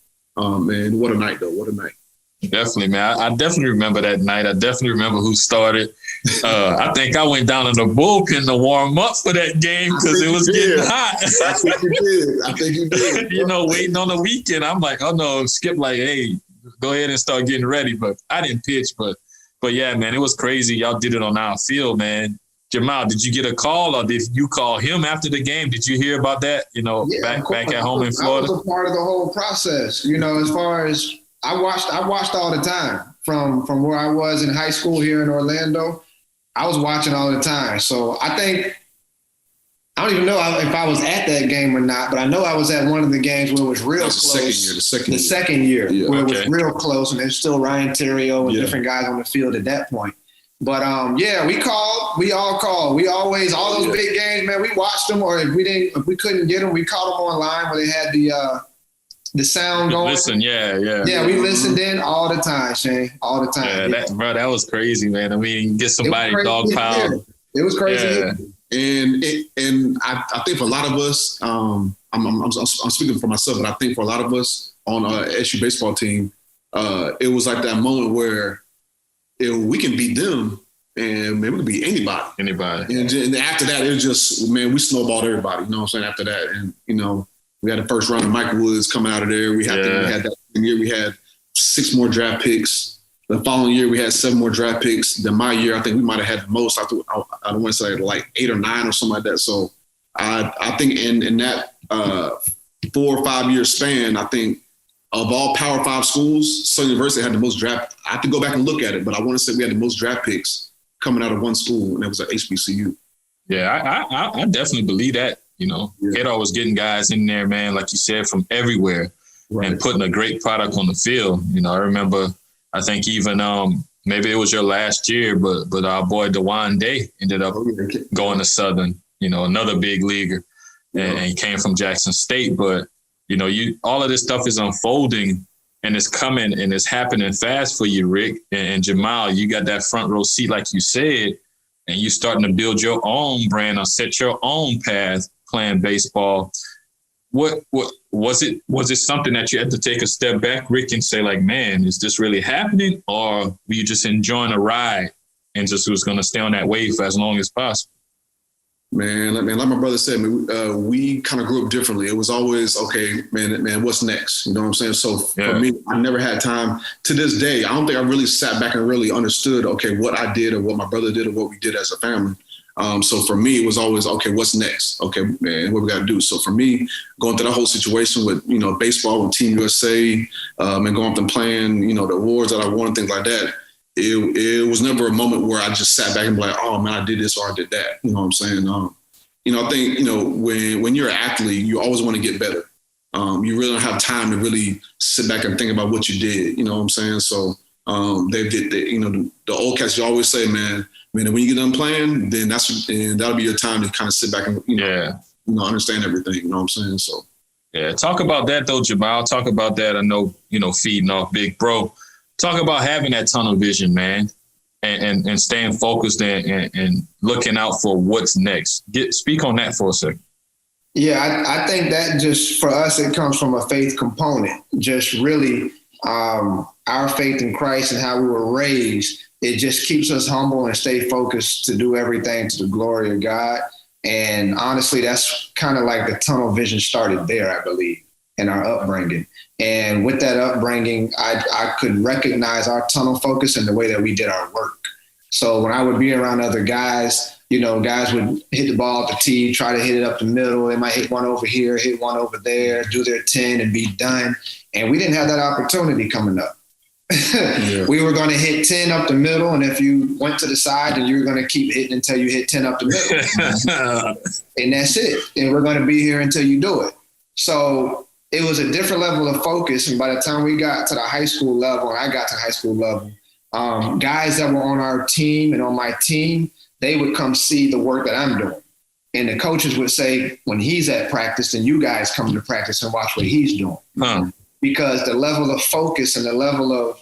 man, what a night, though. What a night. Definitely, man. I definitely remember that night. I definitely remember who started. I think I went down in the bullpen to warm up for that game because it was getting hot. I think you did. Waiting on the weekend. I'm like, oh no, Skip like, hey, go ahead and start getting ready. But I didn't pitch. But yeah, man, it was crazy. Y'all did it on our field, man. Jemile, did you get a call or did you call him after the game? Did you hear about that? Back at home in Florida? I was a part of the whole process. As far as I watched all the time from where I was in high school here in Orlando. I was watching all the time. So I think, I don't even know if I was at that game or not, but I know I was at one of the games where it was real close. The second year, where it was real close, and there's still Ryan Terrio and different guys on the field at that point. But we all called. We always, all those big games, man, we watched them, or if we couldn't get them, we caught them online where they had the sound going. Listen, yeah. Yeah, we listened in all the time, Shane, all the time. Yeah, that was crazy, man. I mean, get somebody dogpiled. It was crazy. Yeah. And I think for a lot of us, I'm speaking for myself, but I think for a lot of us on SU baseball team, it was like that moment where we can beat them, and man, we can beat anybody. And after that, it was just, man, we snowballed everybody. You know what I'm saying? After that, and we had the first round of Mike Woods coming out of there. We had that year. We had 6 more draft picks. The following year, we had 7 more draft picks. Then my year, I think we might have had the most. I don't want to say like 8 or 9 or something like that. So I think in that 4 or 5 year span, I think of all Power 5 schools, Southern University had the most draft. I have to go back and look at it, but I want to say we had the most draft picks coming out of one school, and it was at HBCU. Yeah, I definitely believe that. Head was getting guys in there, man, like you said, from everywhere, and putting a great product on the field. I remember, I think even maybe it was your last year, but our boy DeJuan Day ended up going to Southern, another big leaguer, and he came from Jackson State. But, all of this stuff is unfolding, and it's coming, and it's happening fast for you, Rick and Jemile. You got that front row seat, like you said, and you starting to build your own brand or set your own path playing baseball. What was it something that you had to take a step back, Rick, and say like, man, is this really happening? Or were you just enjoying the ride and just was going to stay on that wave for as long as possible? Man, like my brother said, we kind of grew up differently. It was always, okay, man, what's next? You know what I'm saying? So for me, I never had time. To this day, I don't think I really sat back and really understood, okay, what I did or what my brother did or what we did as a family. So for me, it was always, okay, what's next? Okay, man, what we got to do? So for me, going through that whole situation with, baseball with Team USA, and going up and playing, the awards that I won and things like that, it was never a moment where I just sat back and be like, oh man, I did this or I did that. You know what I'm saying? I think, when you're an athlete, you always want to get better. You really don't have time to really sit back and think about what you did. You know what I'm saying? So they did, the old cats, you always say, man, when you get done playing, then that'll be your time to kind of sit back and understand everything. You know what I'm saying? So talk about that though, Jemile. Talk about that. I know feeding off Big Bro. Talk about having that tunnel vision, man, and staying focused and looking out for what's next. Speak on that for a second. Yeah, I think that just for us, it comes from a faith component. Just really our faith in Christ and how we were raised. It just keeps us humble and stay focused to do everything to the glory of God. And honestly, that's kind of like the tunnel vision started there, I believe, in our upbringing. And with that upbringing, I could recognize our tunnel focus in the way that we did our work. So when I would be around other guys, guys would hit the ball at the tee, try to hit it up the middle. They might hit one over here, hit one over there, do their 10 and be done. And we didn't have that opportunity coming up. Yeah. We were going to hit 10 up the middle. And if you went to the side, then you were going to keep hitting until you hit 10 up the middle. And that's it. And we're going to be here until you do it. So it was a different level of focus. And by the time we got to the high school level, and I got to high school level, guys that were on our team and on my team, they would come see the work that I'm doing. And the coaches would say, when he's at practice, then you guys come to practice and watch what he's doing. Huh. Because the level of focus and the level of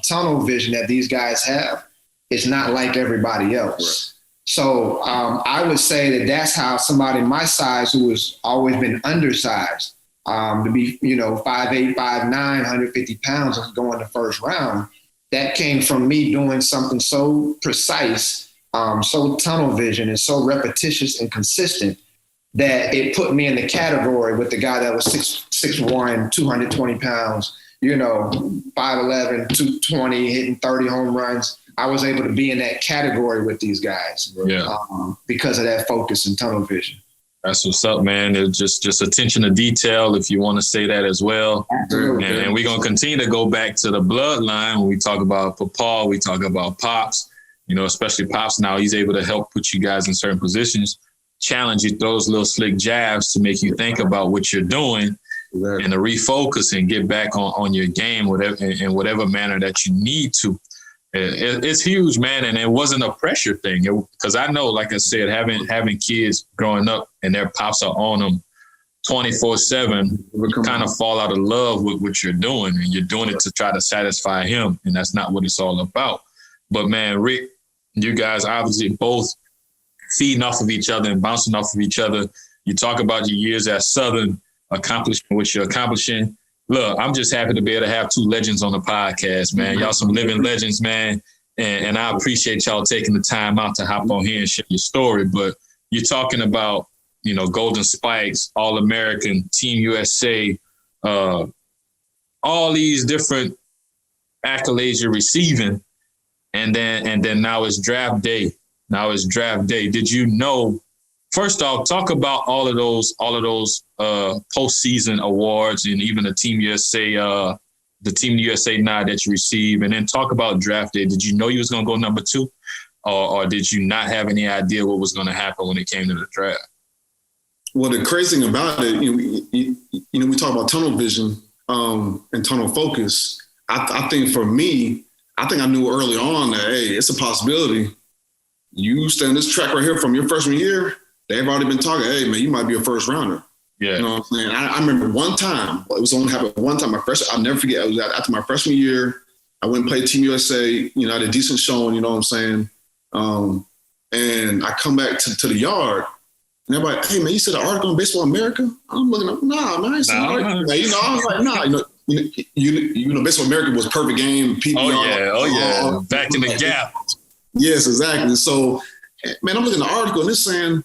tunnel vision that these guys have is not like everybody else. Right. So I would say that that's how somebody my size, who has always been undersized, to be, 5'8", 5'9", 150 pounds and go in the first round, that came from me doing something so precise, so tunnel vision and so repetitious and consistent that it put me in the category with the guy that was 6'1", 220 pounds, 5'11", 220, hitting 30 home runs. I was able to be in that category with these guys because of that focus and tunnel vision. That's what's up, man. It's just attention to detail, if you want to say that as well. Absolutely. And we're going to continue to go back to the bloodline. When we talk about Papa, we talk about Pops, especially Pops now. He's able to help put you guys in certain positions, challenge you, throw those little slick jabs to make you think about what you're doing and to refocus and get back on your game in whatever manner that you need to. It's huge, man, and it wasn't a pressure thing. Because I know, like I said, having kids growing up and their pops are on them 24/7, kind of fall out of love with what you're doing, and you're doing it to try to satisfy him, and that's not what it's all about. But man, Rick, you guys obviously both feeding off of each other and bouncing off of each other. You talk about your years at Southern, accomplishing what you're accomplishing. Look, I'm just happy to be able to have two legends on the podcast, man. Y'all some living legends, man. And I appreciate y'all taking the time out to hop on here and share your story. But you're talking about, Golden Spikes, All-American, Team USA, all these different accolades you're receiving. And then now it's draft day. Did you know? First off, talk about all of those postseason awards and even the Team USA nod that you received, and then talk about draft day. Did you know you was going to go number 2, or did you not have any idea what was going to happen when it came to the draft? Well, the crazy thing about it, we talk about tunnel vision and tunnel focus. I think for me, I knew early on that, hey, it's a possibility. You stand this track right here from your freshman year. They've already been talking, hey, man, you might be a first rounder. Yeah. You know what I'm saying? I remember one time, it was only happened one time, I'll never forget, it was after my freshman year. I went and played Team USA, I had a decent showing, you know what I'm saying? And I come back to the yard, and everybody, hey, man, you said an article on Baseball America? I'm looking up, nah, man, I ain't seen an article. I was like, nah, Baseball America was Perfect Game, PBR. Oh, yeah. Back in the gap. Yes, exactly. So, man, I'm looking at the article, and it's saying,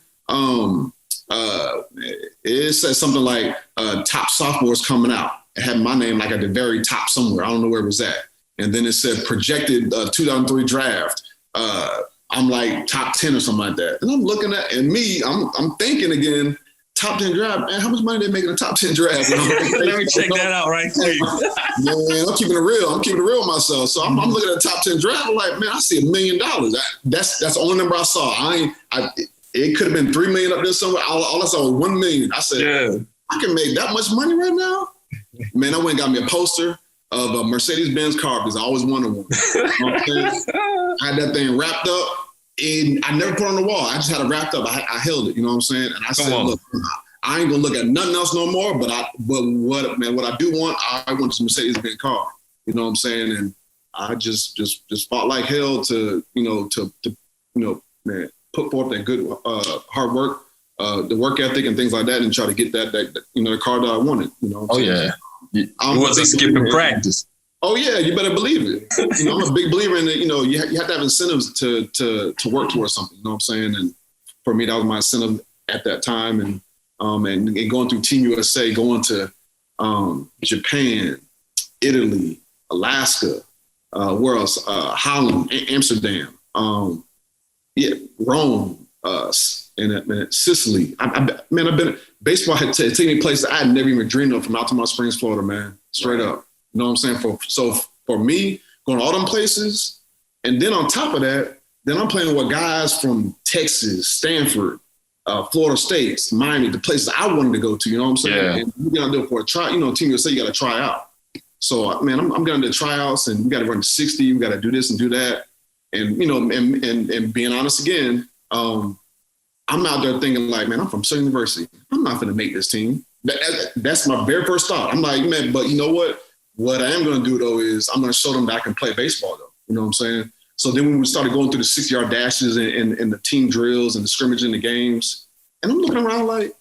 it says something like top sophomores coming out. It had my name like at the very top somewhere. I don't know where it was at. And then it said projected 2003 draft. I'm like top 10 or something like that. And I'm looking at, and me, I'm thinking again, top 10 draft, man, how much money they make in a top 10 draft? Let me check that out right quick. Man, I'm keeping it real. I'm keeping it real with myself. So I'm looking at the top 10 draft. I'm like, man, I see $1 million. That's the only number I saw. It could have been $3 million up there somewhere. All I saw was $1 million. I said, yeah, I can make that much money right now. Man, I went and got me a poster of a Mercedes-Benz car because I always wanted one. I had that thing wrapped up, and I never put it on the wall. I just had it wrapped up. I held it, you know what I'm saying? And I said, look, I ain't gonna look at nothing else no more. But what I do want, I want this Mercedes-Benz car. You know what I'm saying? And I just fought like hell to man, put forth that good hard work the work ethic and things like that, and try to get that the car that I wanted. You wasn't skipping practice. Oh yeah, you better believe it. I'm a big believer in that. You have to have incentives to work towards something. You know what I'm saying? And for me, that was my incentive at that time. And going through Team USA, going to Japan, Italy, Alaska, where else? Holland, Amsterdam, Rome, and Sicily. I've been baseball had taken me places I had never even dreamed of, from Altamonte Springs, Florida, man. Straight up. You know what I'm saying? So for me, going to all them places, and then on top of that, then I'm playing with guys from Texas, Stanford, Florida State, Miami, the places I wanted to go to. You know what I'm saying? Yeah. And you got to do it for a try. Team USA, you got to try out. So man, I'm going to the tryouts, and we got to run 60. We got to do this and do that, and and being honest again, I'm out there thinking like, man, I'm from Southern University. I'm not going to make this team. That's my very first thought. I'm like, man, but you know what? What I am going to do, though, is I'm going to show them that I can play baseball, though. You know what I'm saying? So then when we started going through the 60-yard dashes and the team drills and the scrimmage in the games, and I'm looking around like,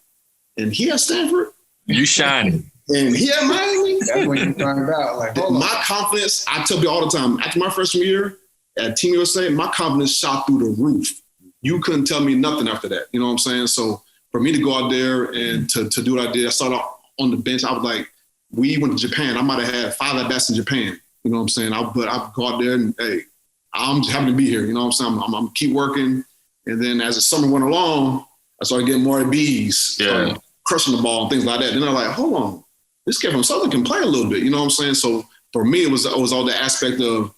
and he at Stanford? You shining. And he at Miami? That's what you're talking about. Like, my confidence, I tell people all the time, after my freshman year at Team USA, my confidence shot through the roof. You couldn't tell me nothing after that. You know what I'm saying? So for me to go out there and to do what I did, I started off on the bench. I was like, we went to Japan. I might have had 5 at-bats in Japan. You know what I'm saying? But I go out there and, hey, I'm just happy to be here. You know what I'm saying? I'm keep working. And then as the summer went along, I started getting more ABs, crushing the ball and things like that. Then I'm like, hold on, this kid from Southern can play a little bit. You know what I'm saying? So for me, it was all the aspect of,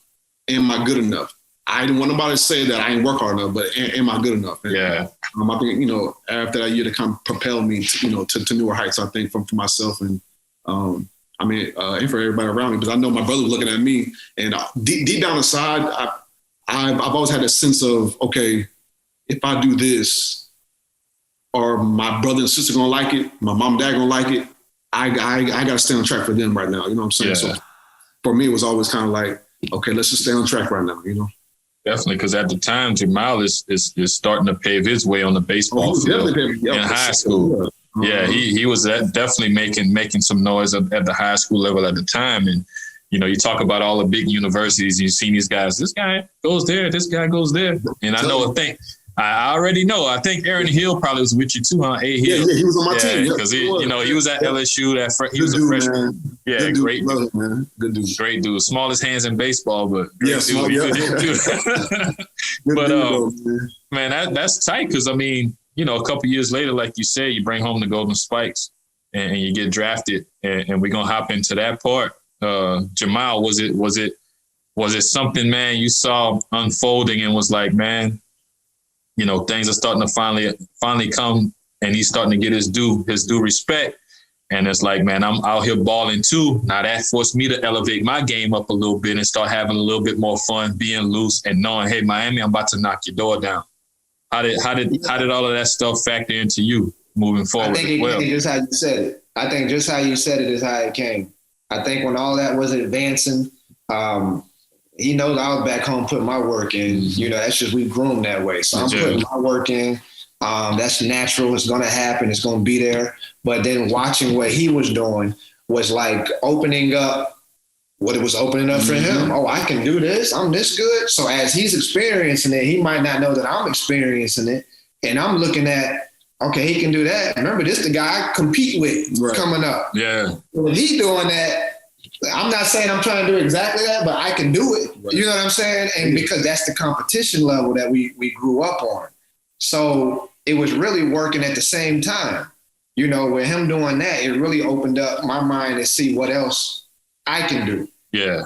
am I good enough? I didn't want nobody to say that I ain't work hard enough, but am I good enough? And, yeah. I think, after that year, to kind of propel me, to newer heights, I think, for myself. And, and for everybody around me, because I know my brother was looking at me, and deep down inside, I've always had a sense of, okay, if I do this, are my brother and sister gonna like it? My mom and dad gonna like it? I gotta stay on track for them right now. You know what I'm saying? Yeah. So for me, it was always kind of like, okay, let's just stay on track right now. Definitely, because at the time, Jemile is starting to pave his way on the baseball field in high school. Yeah, he was definitely making some noise at the high school level at the time. And, you talk about all the big universities, and you see these guys, this guy goes there, this guy goes there. And I already know. I think Aaron Hill probably was with you too, huh? A Hill. Yeah, he was on my team. Because he was at LSU. He was a freshman. Man. Yeah, good dude, great dude. Man. Good dude. Great dude. Smallest hands in baseball, but great dude. Man, that's tight because, a couple years later, like you said, you bring home the Golden Spikes and you get drafted, and we're going to hop into that part. Jemile, was it something, man, you saw unfolding and was like, man, things are starting to finally come, and he's starting to get his due respect. And it's like, man, I'm out here balling too. Now that forced me to elevate my game up a little bit and start having a little bit more fun, being loose and knowing, hey, Miami, I'm about to knock your door down. How did all of that stuff factor into you moving forward? I think just how you said it. I think just how you said it is how it came. I think when all that was advancing, he knows I was back home putting my work in. That's just, we groomed that way. So I'm putting my work in. That's natural. It's going to happen. It's going to be there. But then watching what he was doing was like opening up what it was opening up for him. Oh, I can do this. I'm this good. So as he's experiencing it, he might not know that I'm experiencing it. And I'm looking at, okay, he can do that. Remember, this is the guy I compete with coming up. Yeah. When he doing that, I'm not saying I'm trying to do exactly that, but I can do it. Right. You know what I'm saying? And because that's the competition level that we grew up on. So it was really working at the same time. With him doing that, it really opened up my mind to see what else I can do. Yeah.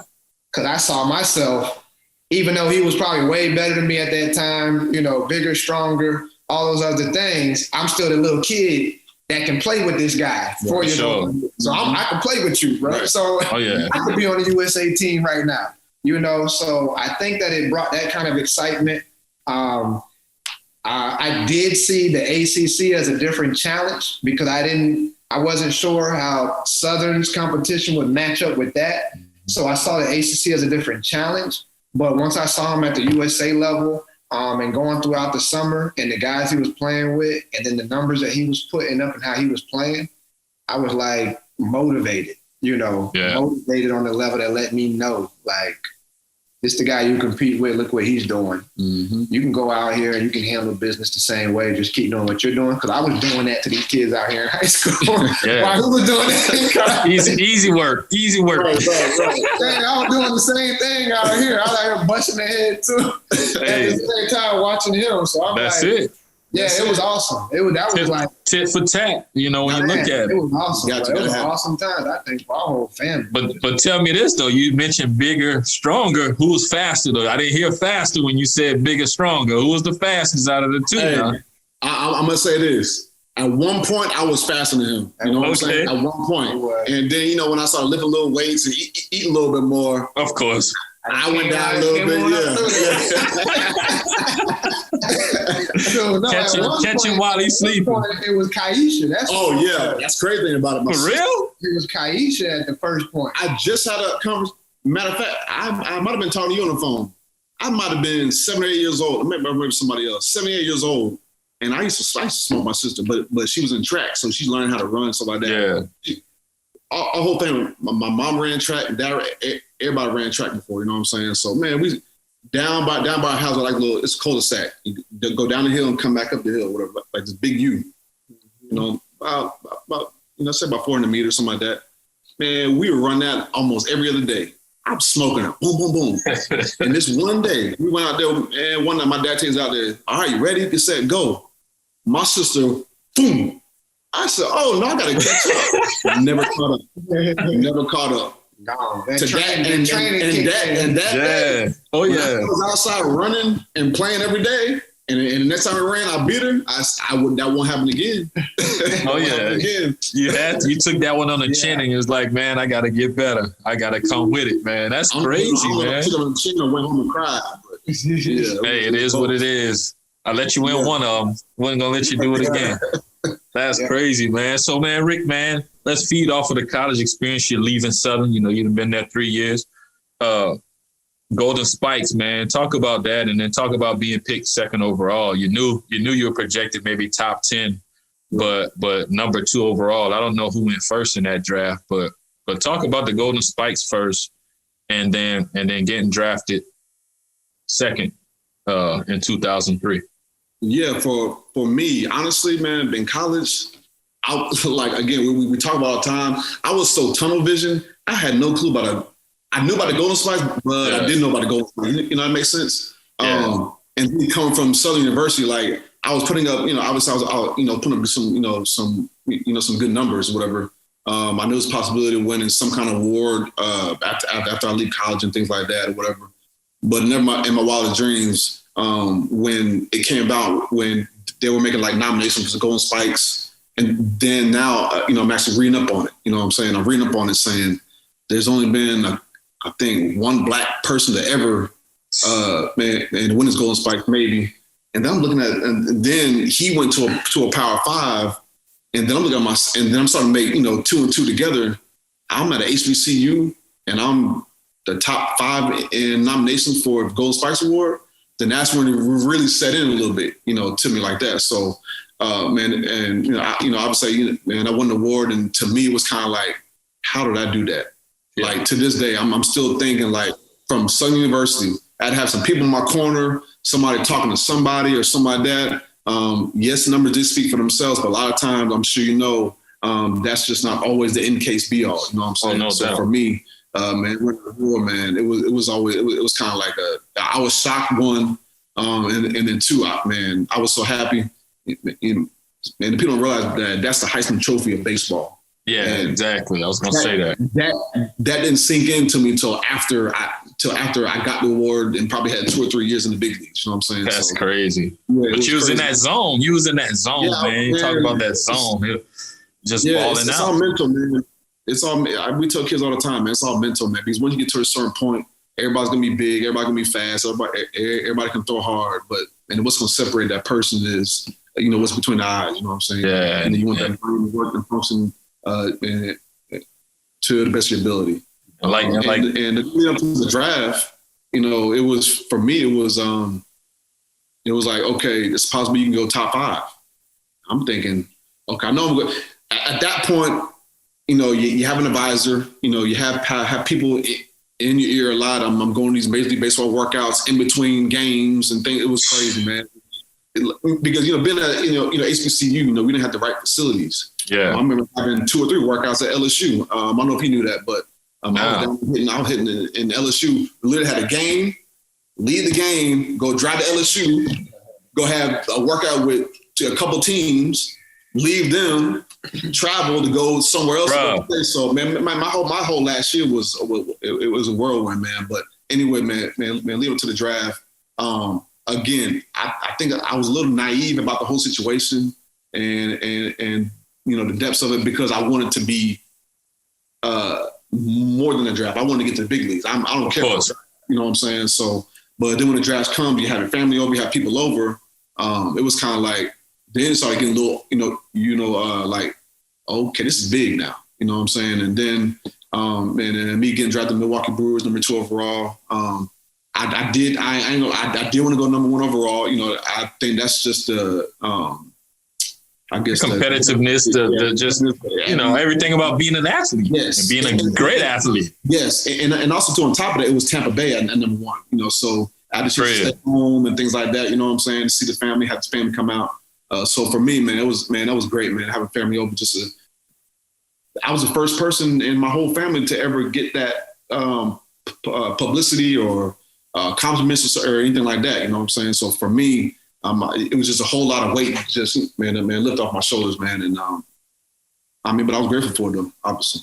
Because I saw myself, even though he was probably way better than me at that time, bigger, stronger, all those other things, I'm still the little kid that can play with this guy. Sure. So I can play with you, right? So I could be on the USA team right now, So I think that it brought that kind of excitement. I did see the ACC as a different challenge because I wasn't sure how Southern's competition would match up with that. So I saw the ACC as a different challenge. But once I saw him at the USA level, and going throughout the summer and the guys he was playing with and then the numbers that he was putting up and how he was playing, I was like motivated, motivated on the level that let me know, like, this the guy you compete with. Look what he's doing. Mm-hmm. You can go out here and you can handle business the same way. Just keep doing what you're doing. Because I was doing that to these kids out here in high school. While who was doing that? Easy work. Right. Dang, I was doing the same thing out here. I was out here busting their head too. At the same time watching him. So I'm That's it. Yeah, it was awesome. That was like tit for tat. When you look at it, it was awesome. It was an awesome time. I think for our whole family. But tell me this though. You mentioned bigger, stronger. Who's faster though? I didn't hear faster when you said bigger, stronger. Who was the fastest out of the two? Hey, I'm gonna say this. At one point, I was faster than him. You know what I'm saying? At one point, and then when I started lifting little weights and eat a little bit more, of course. I went down a little bit, catch him while he's sleeping. It was Kaisha. That's crazy thing about it. For real? It was Kaisha at the first point. I just had a conversation. Matter of fact, I might have been talking to you on the phone. I might have been 7 or 8 years old. Maybe somebody else. 7 or 8 years old. And I used to smoke my sister, but she was in track, so she learned how to run and stuff like that. Yeah. Our whole thing, my mom ran track, everybody ran track before, you know what I'm saying? So, man, we down by our house, it's a cul-de-sac. You go down the hill and come back up the hill, whatever, like this big U. About say about 400 meters, something like that. Man, we would run that almost every other day. I'm smoking it, boom, boom, boom. And this one day, we went out there, and one night my dad takes us out there, all right, you ready? He said, go. My sister, boom. I said, oh, no, I got to catch up. Never caught up. No, that day. Oh, yeah. I was outside running and playing every day. And the next time I ran, I beat her. That won't happen again. Oh, yeah. Again. You took that one on the chin and it was like, man, I got to get better. I got to come with it, man. That's crazy, man. I took her on the chin and went home and cried. But, hey, it is what it is. I let you win one of them. Wasn't going to let you do it again. That's crazy, man. So, man, Rick, man, let's feed off of the college experience. You're leaving Southern. You've been there 3 years. Golden Spikes, man. Talk about that, and then talk about being picked second overall. You knew you were projected maybe top 10, but number 2 overall. I don't know who went first in that draft, but talk about the Golden Spikes first, and then getting drafted second in 2003. Yeah, for me, honestly, man, in college, we talk about all the time. I was so tunnel vision. I had no clue I knew about the Golden Spikes, but I didn't know about the Golden Spikes. You know, that makes sense. Yeah. And me coming from Southern University, like I was putting up, I was putting up some good numbers or whatever. I knew there's a possibility of winning some kind of award after I leave college and things like that or whatever. But never in my wildest dreams, when it came about, when they were making like nominations for the Golden Spikes, and then now, I'm actually reading up on it. You know what I'm saying? I'm reading up on it saying there's only been, I think, one black person to ever, and win his Golden Spikes maybe. And then I'm looking at, and then he went to a Power 5, and then I'm looking at and then I'm starting to make, 2 and 2 together. I'm at an HBCU, and I'm the top 5 in nominations for Golden Spikes Award. Then that's when it really set in a little bit, to me like that. So, man, and I would say, man, I won the award, and to me it was kind of like, how did I do that? Yeah. Like to this day, I'm still thinking like from Southern University, I'd have some people in my corner, somebody talking to somebody or something like that. Yes, numbers did speak for themselves, but a lot of times, I'm sure that's just not always the end case be all. You know what I'm saying? No so doubt. For me, man, man, it was kind of like I was shocked, one, and then 2, man, I was so happy. And the people don't realize that that's the Heisman Trophy of baseball. Yeah, and exactly. I was gonna say that. That didn't sink into me till after I got the award and probably had 2 or 3 years in the big leagues. You know what I'm saying? That's crazy. Yeah, but you was crazy. In that zone. You was in that zone, man. You talk about that zone. Just balling out. It's all mental, man. It's all. We tell kids all the time, man. It's all mental, man. Because when you get to a certain point, everybody's gonna be big. Everybody's gonna be fast. Everybody can throw hard. And what's gonna separate that person is, what's between the eyes. You know what I'm saying? Yeah. And then you want that brain to work and function to the best of your ability. And leading up to the draft, it was, for me, it was it was like, okay, it's possible you can go top 5. I'm thinking, okay, I know I'm good. At that point, you have an advisor, you have people in your ear a lot. I'm going to these Major League Baseball workouts in between games and things. It was crazy, man. Because, being at, HBCU, we didn't have the right facilities. Yeah. I remember having 2 or 3 workouts at LSU. I don't know if he knew that, but I was hitting in LSU. We literally had a game, leave the game, go drive to LSU, go have a workout with a couple teams, leave them, travel to go somewhere else. So, man, my whole last year was a whirlwind, man. But anyway, man, leave it to the draft. Again, I think I was a little naive about the whole situation and the depths of it, because I wanted to be more than a draft. I wanted to get to the big leagues. I don't care. You know what I'm saying? So, but then when the drafts come, you have your family over, you have people over. It was kind of like, then it started getting a little, like, okay, this is big now. You know what I'm saying? And then, and me getting drafted to Milwaukee Brewers, number 2 overall. I did want to go number 1 overall. I think that's just I guess competitiveness, everything about being an athlete, yes, and being a great athlete. Yes, and also on top of that, it was Tampa Bay at number 1. So I just used to stay home and things like that. You know what I'm saying? To see the family, have the family come out. So for me, that was great, man. Having family over, I was the first person in my whole family to ever get that publicity or compliments or anything like that. You know what I'm saying? So for me, it was just a whole lot of weight, just lift off my shoulders, man. And but I was grateful for them, obviously.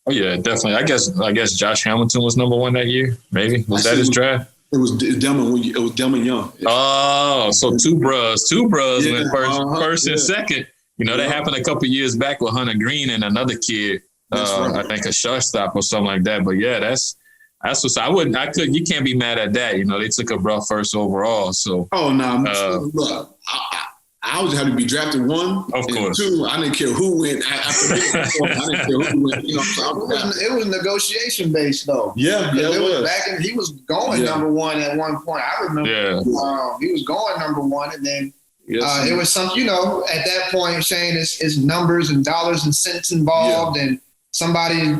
Oh yeah, definitely. I guess Josh Hamilton was number 1 that year. Maybe was that his draft? It was Delman Young. Oh, so two bros went first and second. That happened a couple of years back with Hunter Green and another kid. Right. I think a shortstop or something like that. But yeah, that's what you can't be mad at that. They took a bro first overall. So look, I was happy to be drafted 1. Of course. 2, I didn't care who went after me. I didn't care who went. It was negotiation based though. Yeah, it was. He was going number 1 at one point. I remember. Yeah. He was going number 1, and then it was some. At that point, Shane, is numbers and dollars and cents involved, and somebody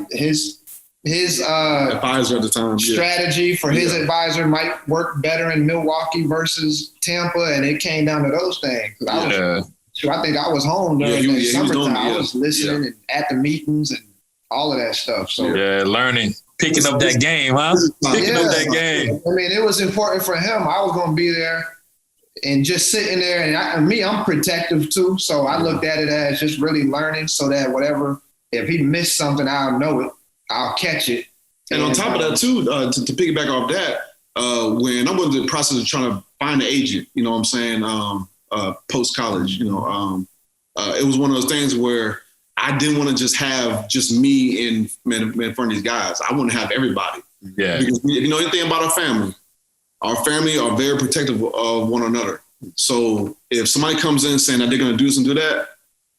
his advisor at the time strategy for his advisor might work better in Milwaukee versus Tampa, and it came down to those things. I think I was home during the summertime. I was listening and at the meetings and all of that stuff. So learning, picking up that game, huh? Picking up that game. It was important for him. I was going to be there and just sitting there. And I'm protective too, so I looked at it as just really learning, so that if he missed something, I'll know it. I'll catch it. And on top of that too, to piggyback off that, when I went through the process of trying to find an agent, you know what I'm saying, post-college, it was one of those things where I didn't want to just have just me in front of these guys. I want to have everybody. Yeah. Because if you know anything about our family are very protective of one another. So if somebody comes in saying that they're going to do this and do that,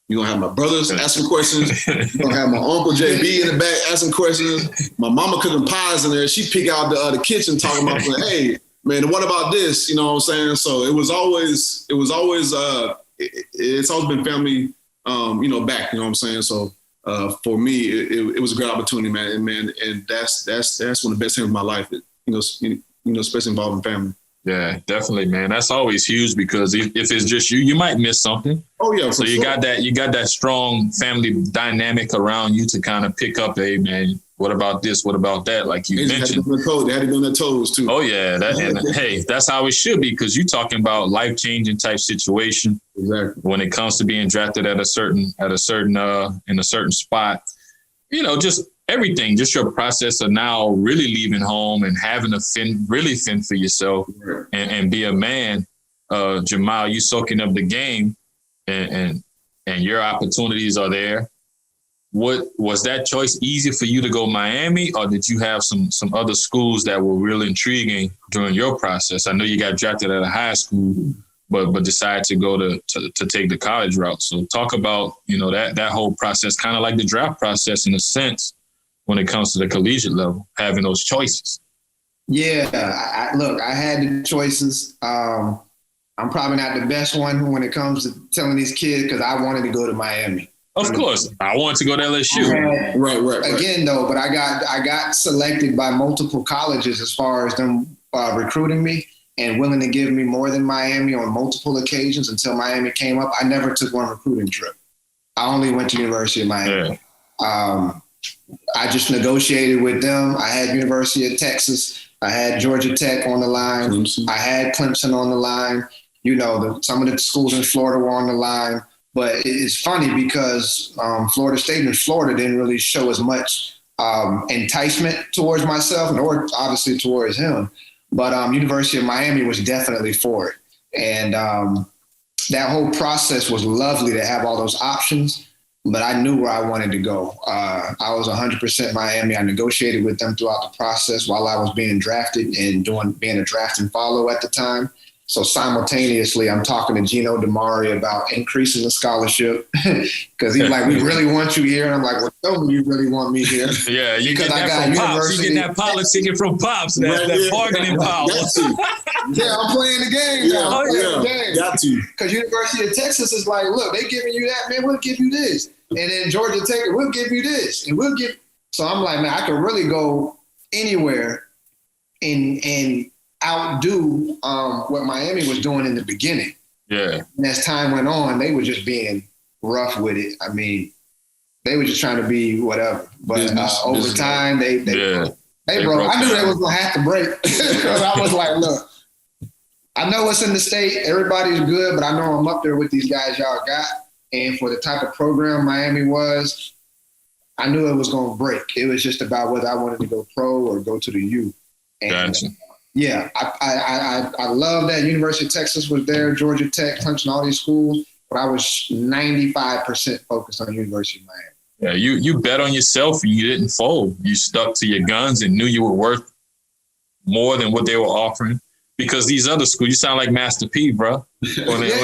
you're going to have my brothers asking questions. You're going to have my Uncle JB in the back asking questions. My mama cooking pies in there. She peek out the kitchen talking about, hey, man, what about this? You know what I'm saying? So it's always been family, back, you know what I'm saying? So for me, it was a great opportunity, man. And that's one of the best things of my life, especially involving family. Yeah, definitely, man. That's always huge, because if it's just you might miss something. Oh yeah. So you got that strong family dynamic around you to kind of pick up, hey man, what about this? What about that? Like you mentioned. They had to be on their toes too. Oh yeah. Hey, that's how it should be, because you're talking about life-changing type situation. Exactly. When it comes to being drafted in a certain spot, just everything, just your process of now really leaving home and having to fend for yourself and be a man. Jemile, you soaking up the game and your opportunities are there. What was that choice easy for you to go Miami, or did you have some other schools that were real intriguing during your process? I know you got drafted at a high school, but decided to go to take the college route. So talk about, that whole process, kind of like the draft process in a sense, when it comes to the collegiate level, having those choices. Yeah, I had the choices. I'm probably not the best one when it comes to telling these kids because I wanted to go to Miami. Of course, I wanted to go to LSU. Right. Again, though, but I got selected by multiple colleges as far as them recruiting me and willing to give me more than Miami on multiple occasions until Miami came up. I never took one recruiting trip. I only went to University of Miami. Yeah. I just negotiated with them. I had University of Texas. I had Georgia Tech on the line. Clemson. I had Clemson on the line. You know, some of the schools in Florida were on the line. But it's funny because Florida State and Florida didn't really show as much enticement towards myself, nor obviously towards him. But University of Miami was definitely for it. And that whole process was lovely to have all those options. But I knew where I wanted to go. I was 100% Miami. I negotiated with them throughout the process while I was being drafted and being a draft and follow at the time. So simultaneously, I'm talking to Gino DeMari about increasing the scholarship because he's like, we really want you here. And I'm like, well, show me you really want me here. Yeah, you get that from Pops. You get that politicking from Pops, that bargaining power. Yeah, I'm playing the game now. Got to. Because University of Texas is like, look, they giving you that, man, we'll give you this. And then Georgia Tech, we'll give you this. And we'll give. So I'm like, man, I could really go anywhere and outdo what Miami was doing in the beginning. Yeah. And as time went on, they were just being rough with it. I mean, they were just trying to be whatever. But over time, they broke. I knew they was going to have to break because I was like, look, I know what's in the state. Everybody's good, but I know I'm up there with these guys y'all got. And for the type of program Miami was, I knew it was going to break. It was just about whether I wanted to go pro or go to the U. And, gotcha. Yeah, I love that University of Texas was there, Georgia Tech, Clemson, all these schools, but I was 95% focused on University of Miami. Yeah, you bet on yourself and you didn't fold. You stuck to your guns and knew you were worth more than what they were offering. Because these other schools, you sound like Master P, bro. Hey, that's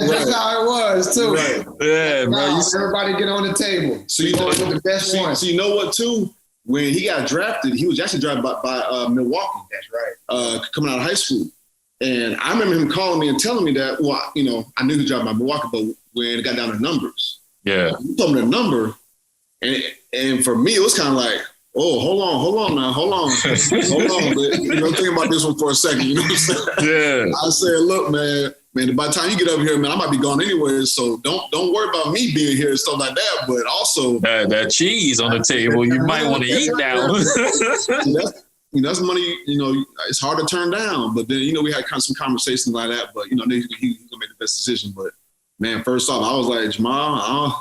just how it was too. Right. Yeah, bro. Everybody get on the table. So you know with the best one. So you know what too? When he got drafted, he was actually drafted by Milwaukee. That's right. Coming out of high school. And I remember him calling me and telling me that, well, you know, I knew he was drafted by Milwaukee, but when it got down to numbers. Yeah. He told me the number. And for me, it was kind of like, oh, hold on now. Hold on. But, you know, think about this one for a second. You know what I'm saying? Yeah. I said, look, man, by the time you get up here, man, I might be gone anyway. So don't worry about me being here and stuff like that. But also that cheese on the table, you might want to eat now. That's money. You know, it's hard to turn down. But then, you know, we had some conversations like that. But you know, he's gonna make the best decision. But man, first off, I was like, Jemile,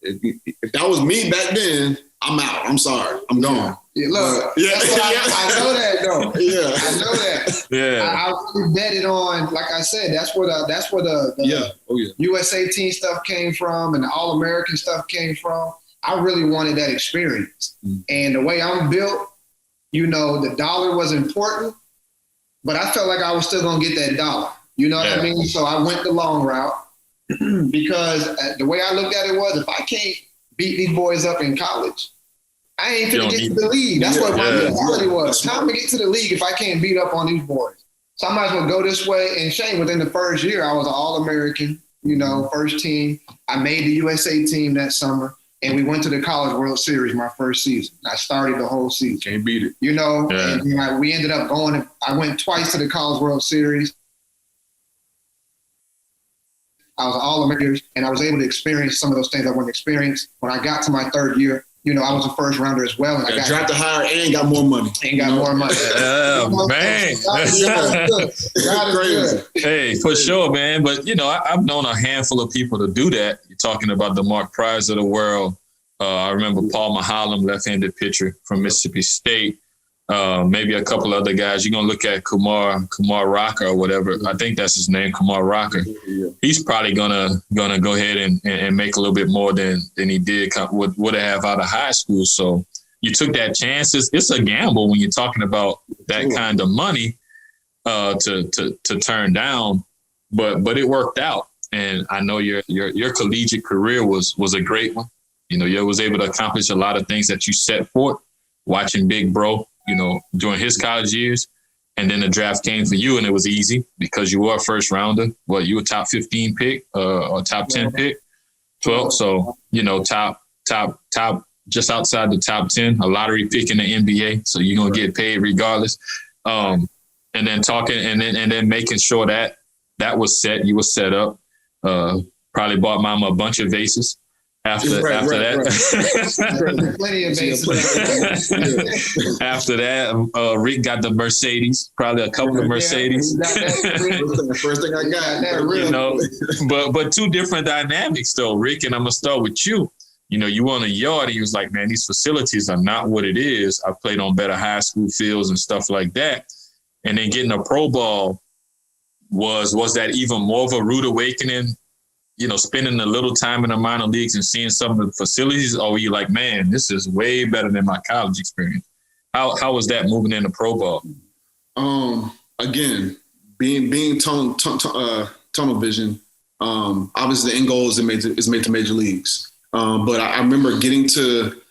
if that was me back then, I'm out. I'm sorry. I'm gone. Yeah, look, I know that though. Yeah, I know that. Yeah, I really betted on. Like I said, that's where the USA team stuff came from, and the All-American stuff came from. I really wanted that experience, and the way I'm built, you know, the dollar was important, but I felt like I was still gonna get that dollar. You know what I mean? So I went the long route because the way I looked at it was, if I can't beat these boys up in college, I ain't finna get to the league. That's what my mentality was. How am I gonna get to the league if I can't beat up on these boys? So I might as well go this way. And Shane, within the first year, I was an All-American, you know, first team. I made the USA team that summer, and we went to the College World Series my first season. I started the whole season. Can't beat it. You know, and we ended up going. I went twice to the College World Series. I was an All-American, and I was able to experience some of those things I wanted to experience. When I got to my third year, you know, I was a first rounder as well. And I got drafted higher and got more money. More money. Oh, man. God is good. Hey, for sure, man. But, you know, I've known a handful of people to do that. You're talking about the Mark Price of the world. I remember Paul Mahalam, left-handed pitcher from Mississippi State. Maybe a couple other guys. You're going to look at Kumar Rocker or whatever. I think that's his name, Kumar Rocker. Yeah. He's probably gonna go ahead and make a little bit more than he would have out of high school. So you took that chance. It's a gamble when you're talking about that kind of money to turn down, but it worked out. And I know your collegiate career was a great one. You know, you was able to accomplish a lot of things that you set forth. Watching Big Bro, you know, during his college years, And then the draft came for you, and it was easy because you were a first rounder. Well, you were top 15 pick or top 10 pick, 12. So, top, just outside the top 10, a lottery pick in the NBA. So you're going to get paid regardless. And then and then making sure that was set. You were set up. Probably bought mama a bunch of vases. After that, plenty of vases. After that, Rick got the Mercedes, probably a couple of Mercedes. The first thing I got, but two different dynamics though, Rick. And I'm gonna start with you. You on a yard, and he was like, "Man, these facilities are not what it is. I played on better high school fields and stuff like that." And then getting a pro ball was that even more of a rude awakening? Spending a little time in the minor leagues and seeing some of the facilities, or were you like, man, this is way better than my college experience? How was that moving into pro ball? Again, being tunnel vision. Obviously, the end goal is made to major leagues. But I remember getting to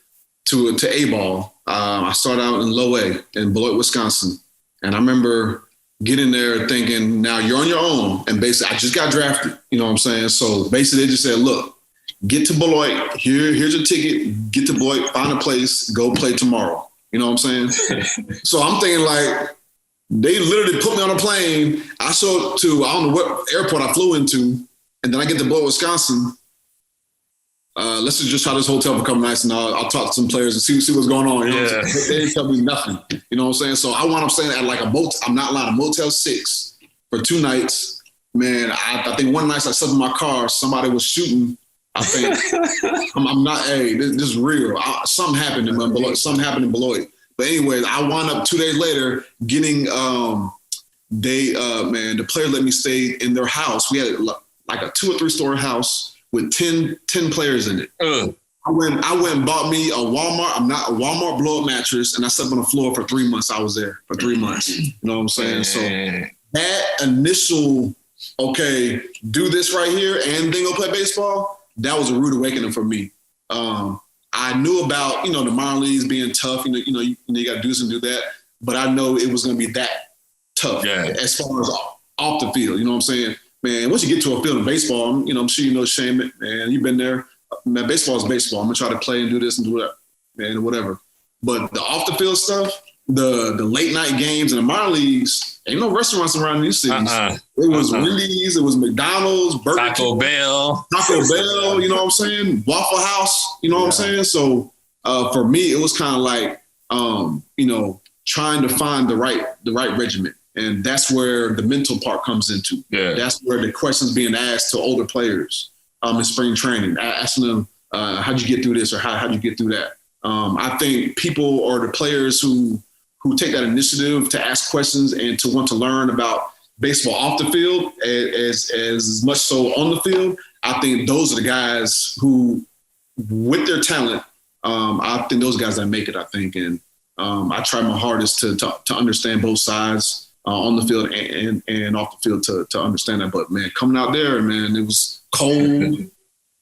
A ball. I started out in low A in Beloit, Wisconsin, and I remember getting there thinking, now you're on your own. And basically, I just got drafted. You know what I'm saying? So basically, they just said, look, get to Beloit. Here's your ticket. Get to Beloit, find a place, go play tomorrow. You know what I'm saying? So I'm thinking like, they literally put me on a plane. I showed to, I don't know what airport I flew into. And then I get to Beloit, Wisconsin. Let's just try this hotel become nice, and I'll talk to some players and see what's going on. You know what I'm saying? They didn't tell me nothing. You know what I'm saying? So I wound up staying at like I'm not lying, a Motel 6 for 2 nights. Man, I think one night I slept in my car, somebody was shooting. I think I'm not. Hey, this is real. Something happened in Beloit. Something happened in Beloit. But anyways, I wound up 2 days later getting. The player let me stay in their house. We had like a 2 or 3 story house with 10 players in it. I went and bought me a Walmart blow-up mattress, and I slept on the floor for 3 months. I was there for 3 months. You know what I'm saying? So that initial, okay, do this right here and then go play baseball, that was a rude awakening for me. I knew about, the minor leagues being tough, you got to do this and do that, but I know it was going to be that tough as far as off the field. You know what I'm saying? Man, once you get to a field of baseball, I'm sure you know Shane, man, you've been there. Man, baseball is baseball. I'm going to try to play and do this and do that, man, whatever. But the off the field stuff, the late night games in the minor leagues, ain't no restaurants around these cities. It was Wendy's, it was McDonald's, Burger King, Taco Bell, you know what I'm saying? Waffle House, you know what I'm saying? So for me, it was kind of like, trying to find the right regiment. And that's where the mental part comes into. Yeah. That's where the questions being asked to older players in spring training, asking them, how'd you get through this or how'd you get through that? I think people or the players who take that initiative to ask questions and to want to learn about baseball off the field as much so on the field, I think those are the guys who, with their talent, I think those guys that make it, I think. And I try my hardest to understand both sides. On the field and off the field to understand that. But, man, coming out there, man, it was cold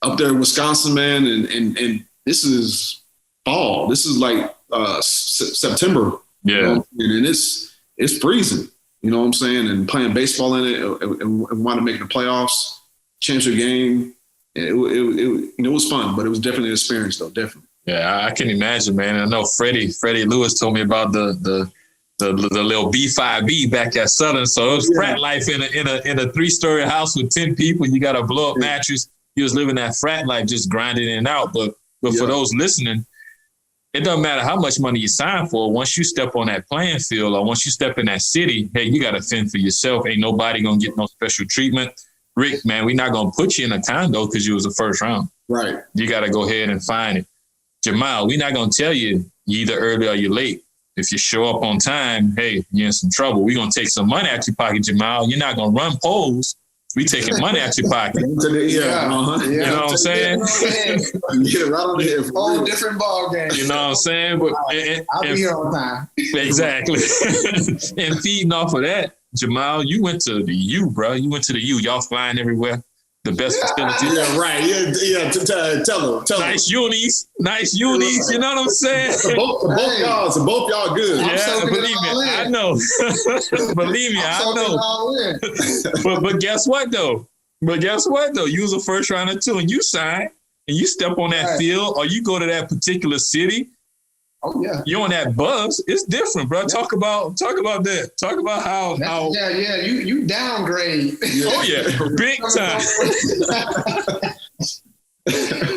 up there in Wisconsin, man, and this is fall. This is like September. Yeah. And it's freezing, you know what I'm saying? And playing baseball in it and wanting to make the playoffs, championship game, it was fun, but it was definitely an experience, though, definitely. Yeah, I can imagine, man. I know Freddie Lewis told me about the little B5B back at Southern. So it was frat life in a 3-story house with 10 people. You got a blow up mattress. He was living that frat life, just grinding it out. But for those listening, it doesn't matter how much money you sign for. Once you step on that playing field or once you step in that city, hey, you got to fend for yourself. Ain't nobody going to get no special treatment. Rick, man, we're not going to put you in a condo because you was the first round. Right. You got to go ahead and find it. Jemile, we're not going to tell you either early or you're late. If you show up on time, hey, you're in some trouble. We're going to take some money out your pocket, Jemile. You're not going to run polls. We taking money out your pocket. You know what I'm saying? Yeah, right on the head. Whole different ball game. You know what I'm saying? But I'll be here on time. Exactly. And feeding off of that, Jemile, you went to the U, bro. You went to the U. Y'all flying everywhere. the best facilities. Yeah, right. Yeah. Tell them. Nice unis. You know what I'm saying? So both y'all good. Yeah, believe me, I know. Believe me, I know. But guess what though? You was a first rounder too, and you sign and you step on that field, or you go to that particular city. Oh yeah, you're on that bus. It's different, bro. Yeah. Talk about that. Talk about how. You downgrade. Yeah. Oh yeah, big time.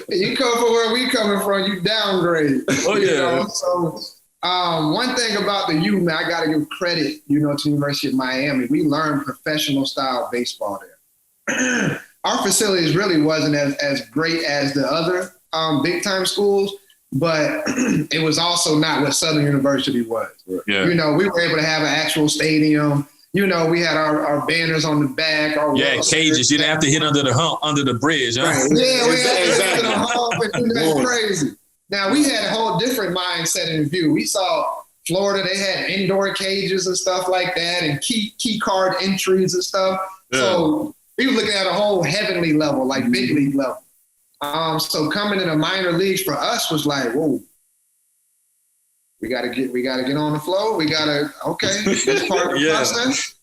You come from where we coming from, you downgrade. Oh yeah. You know? So one thing about the Youman, I got to give credit, to the University of Miami. We learned professional style baseball there. Our facilities really wasn't as great as the other big time schools. But it was also not what Southern University was. Yeah. We were able to have an actual stadium. We had our banners on the back. Cages. You didn't have to hit under the bridge, huh? Right. Yeah, we had to hit the hump, and that's crazy. Now, we had a whole different mindset in view. We saw Florida, they had indoor cages and stuff like that, and key card entries and stuff. Yeah. So we were looking at a whole heavenly level, like big league level. So coming in the minor leagues for us was like, whoa, we gotta get on the flow. This part of the process.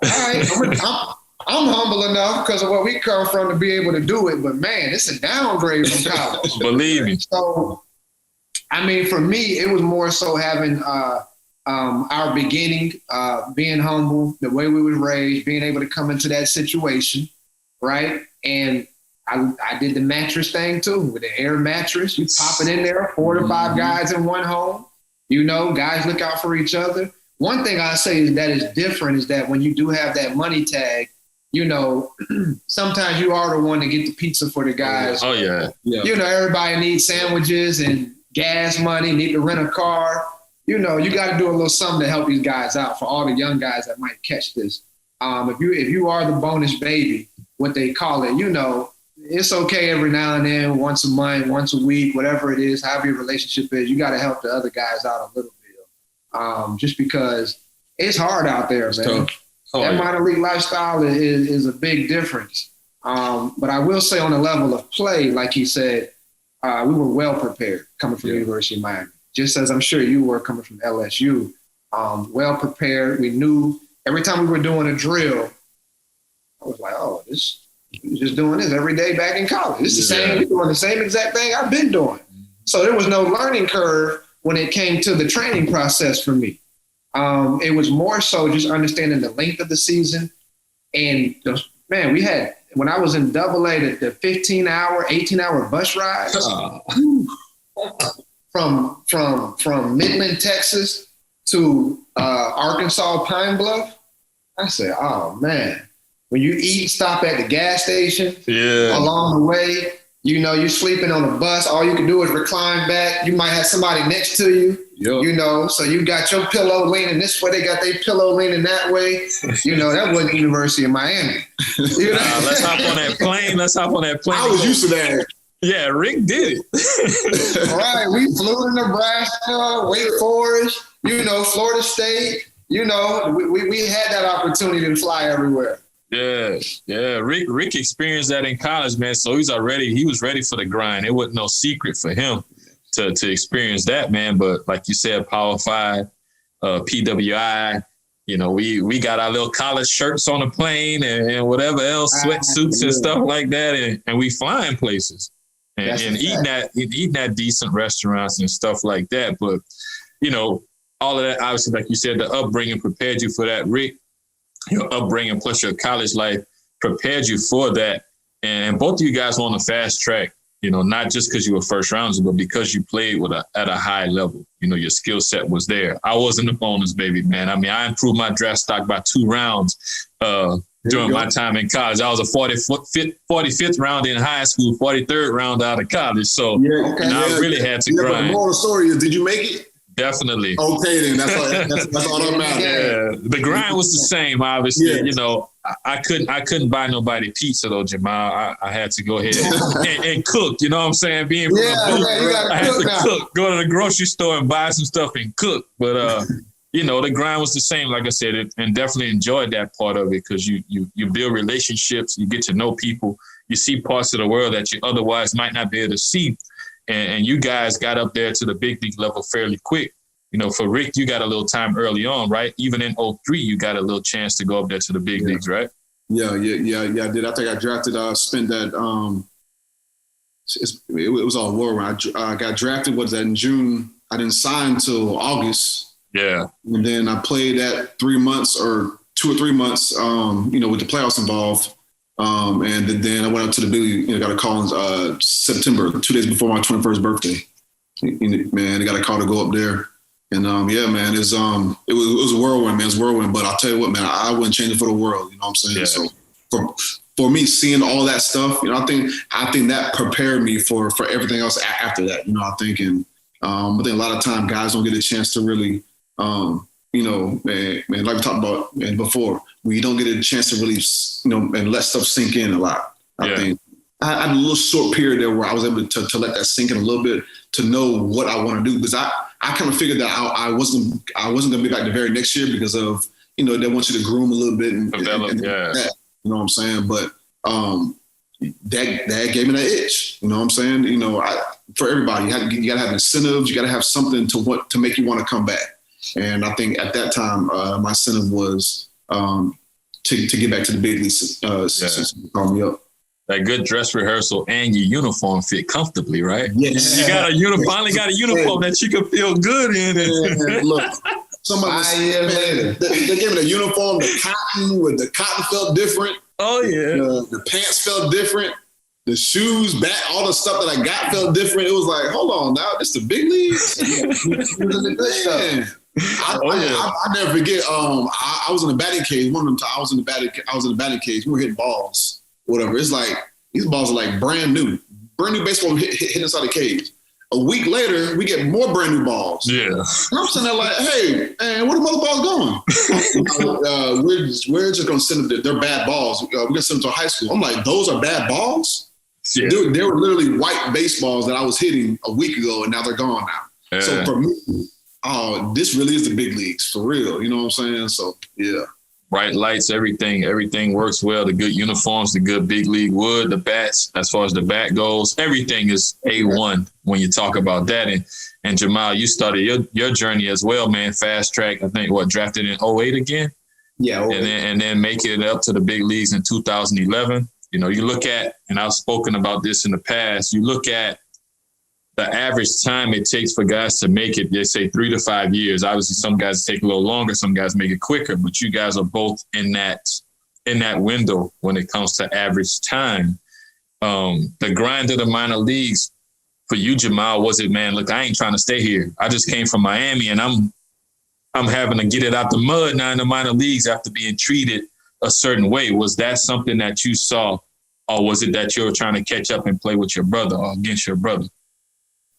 All right, I'm humble enough because of where we come from to be able to do it, but man, it's a downgrade from college. Believe me. So, I mean, for me, it was more so having our beginning, being humble, the way we were raised, being able to come into that situation, right? And I did the mattress thing too, with the air mattress. You pop it in there, 4 to 5 guys in one home. Guys look out for each other. One thing I say that is different is that when you do have that money tag, sometimes you are the one to get the pizza for the guys. Oh yeah. Everybody needs sandwiches and gas money, need to rent a car. You got to do a little something to help these guys out for all the young guys that might catch this. If you are the bonus baby, what they call it, it's okay every now and then, once a month, once a week, whatever it is, however your relationship is, you got to help the other guys out a little bit. Just because it's hard out there, man. That minor league lifestyle is a big difference. But I will say on the level of play, like he said, we were well prepared coming from the University of Miami, just as I'm sure you were coming from LSU. Well prepared. We knew every time we were doing a drill, I was like, oh, we're just doing this every day back in college. It's the same. We're doing the same exact thing I've been doing. So there was no learning curve when it came to the training process for me. It was more so just understanding the length of the season. And we had, when I was in AA, the 15-hour, 18-hour bus rides from Midland, Texas to Arkansas, Pine Bluff. I said, oh man. When you eat, stop at the gas station. Yeah. Along the way, you're sleeping on the bus. All you can do is recline back. You might have somebody next to you. Yep. So you got your pillow leaning this way. They got their pillow leaning that way. That wasn't the University of Miami. Let's hop on that plane. I was used to that. Yeah, Rick did it. All right, we flew to Nebraska, Wake Forest, Florida State. We had that opportunity to fly everywhere. Yeah. Rick experienced that in college, man. So he was ready for the grind. It wasn't no secret for him to experience that, man. But like you said, Power 5, PWI, we got our little college shirts on the plane and whatever else, sweatsuits and stuff like that. And we flying places and eating at decent restaurants and stuff like that. But, all of that, obviously, like you said, the upbringing prepared you for that, Rick. Your upbringing plus your college life prepared you for that. And both of you guys were on the fast track, not just because you were first rounders, but because you played at a high level. Your skill set was there. I wasn't a bonus baby, man. I mean, I improved my draft stock by 2 rounds during my time in college. I was a 45th round in high school, 43rd round out of college. So I really had to grind. But the moral story is, did you make it? Definitely. Okay, then that's all that matters. Yeah, the grind was the same. Obviously, I couldn't buy nobody pizza though, Jemile. I had to go ahead and cook. You know what I'm saying? Being from the booth, I had to cook. Go to the grocery store and buy some stuff and cook. But the grind was the same. Like I said, and definitely enjoyed that part of it because you build relationships, you get to know people, you see parts of the world that you otherwise might not be able to see. And you guys got up there to the big league level fairly quick. You know, for Rick, you got a little time early on, right? Even in 2003, you got a little chance to go up there to the big leagues, right? Yeah, I did. I think I drafted, spent that, it was all whirlwind. I got drafted, in June? I didn't sign until August. Yeah. And then I played that 3 months or 2 or 3 months, with the playoffs involved. And then I went up to the big league, got a call in September, 2 days before my 21st birthday. Man, I got a call to go up there. And man, it was a whirlwind, man. It was a whirlwind. But I'll tell you what, man, I wouldn't change it for the world. You know what I'm saying? Yeah. So for me, seeing all that stuff, I think that prepared me for everything else after that. I think I think a lot of time guys don't get a chance to really, man, like we talked about before, when you don't get a chance to really, and let stuff sink in a lot. I think I had a little short period there where I was able to let that sink in a little bit, to know what I want to do, because I kind of figured that I wasn't going to be back the very next year because of, they want you to groom a little bit and develop, and that, you know what I'm saying? But that gave me that itch, you know what I'm saying? For everybody, you got to have incentives, you got to have something to make you want to come back. And I think at that time, my incentive was to get back to the big leagues since you called me up. That good dress rehearsal and your uniform fit comfortably, right? Yes. You got finally got a uniform that you can feel good in. Look, they gave me the uniform, the cotton felt different. Oh yeah. The pants felt different. The shoes, all the stuff that I got felt different. It was like, hold on now, this the big leagues. I never forget. I was in the batting cage. One of them times I was in the batting cage. We were hitting balls. Whatever. It's like these balls are like brand new baseball hit inside the cage. A week later, we get more brand new balls. Yeah. And I'm sitting there like, hey, man, where the mother balls going? We're just gonna send them. They're bad balls. We're gonna send them to high school. I'm like, those are bad balls. Yeah. They were literally white baseballs that I was hitting a week ago, and now they're gone now. Yeah. So for me, this really is the big leagues for real. You know what I'm saying? So yeah. Bright lights, everything works well. The good uniforms, the good big league wood, the bats, as far as the bat goes, everything is A1 when you talk about that. And Jemile, you started your journey as well, man. Fast track, I think, drafted in 2008 again? Yeah. And then making it up to the big leagues in 2011. You look at, and I've spoken about this in the past, you look at the average time it takes for guys to make it, they say 3 to 5 years. Obviously, some guys take a little longer, some guys make it quicker, but you guys are both in that window when it comes to average time. The grind of the minor leagues for you, Jemile, was it, man, look, I ain't trying to stay here. I just came from Miami and I'm having to get it out the mud now in the minor leagues after being treated a certain way. Was that something that you saw, or was it that you were trying to catch up and play with your brother or against your brother?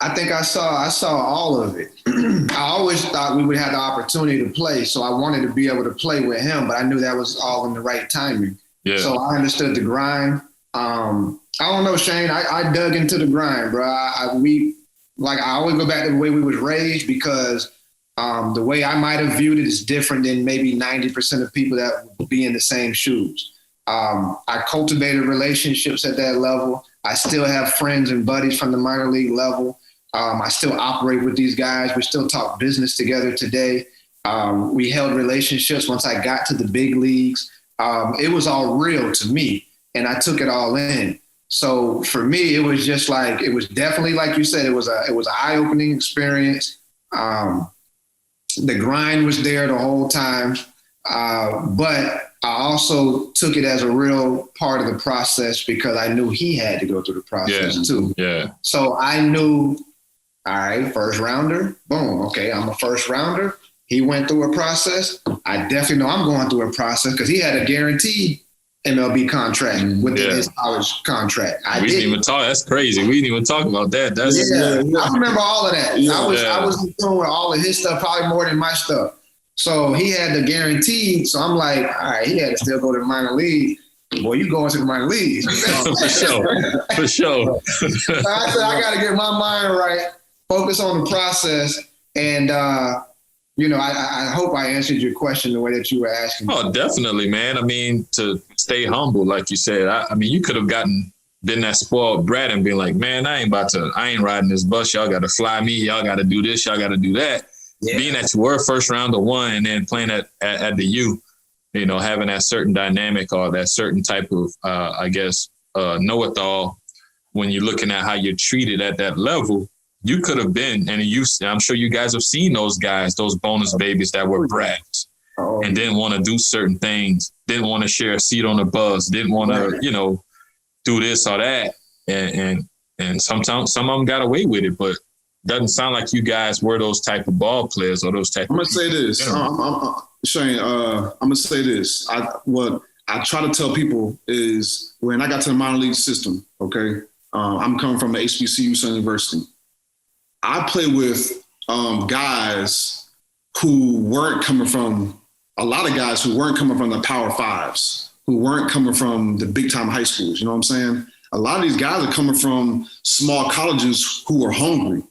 I think I saw all of it. I always thought we would have the opportunity to play, so I wanted to be able to play with him, but I knew that was all in the right timing. Yeah. So I understood the grind. I don't know, Shane. I dug into the grind, bro. I always go back to the way we was raised, because the way I might have viewed it is different than maybe 90% of people that would be in the same shoes. I cultivated relationships at that level. I still have friends and buddies from the minor league level. I still operate with these guys. We still talk business together today. We held relationships once I got to the big leagues. It was all real to me, and I took it all in. So for me, it was just like, it was definitely, like you said, it was an eye-opening experience. The grind was there the whole time, but I also took it as a real part of the process, because I knew he had to go through the process too. Yeah. So I knew, all right, first rounder, boom. Okay, I'm a first rounder. He went through a process. I definitely know I'm going through a process, because he had a guaranteed MLB contract within his college contract. We didn't even talk. That's crazy. We didn't even talk about that. I remember all of that. I was in tune with all of his stuff, probably more than my stuff. So he had the guaranteed. So I'm like, all right, he had to still go to the minor league. Boy, you going to the minor leagues. For sure. So I said, I got to get my mind right, focus on the process. And, I hope I answered your question the way that you were asking. Oh, definitely, man. I mean, to stay humble, like you said, I mean, you could have gotten been that spoiled brat and been like, man, I ain't riding this bus. Y'all got to fly me. Y'all got to do this. Y'all got to do that. Yeah. Being that you were first round of one and then playing at the U, you know, having that certain dynamic or that certain type of, know-it-all when you're looking at how you're treated at that level, you could have been, and I'm sure you guys have seen those guys, those bonus babies that were brats and didn't want to do certain things, didn't want to share a seat on the bus, didn't want to, you know, do this or that. And sometimes some of them got away with it, but doesn't sound like you guys were those type of ball players or those type I'm of going to say this. Shane, I'm going to say this. What I try to tell people is when I got to the minor league system, okay, I'm coming from the HBCU University. I play with guys who weren't coming from, a lot of guys who weren't coming from the Power Fives, who weren't coming from the big time high schools. You know what I'm saying? A lot of these guys are coming from small colleges who are hungry.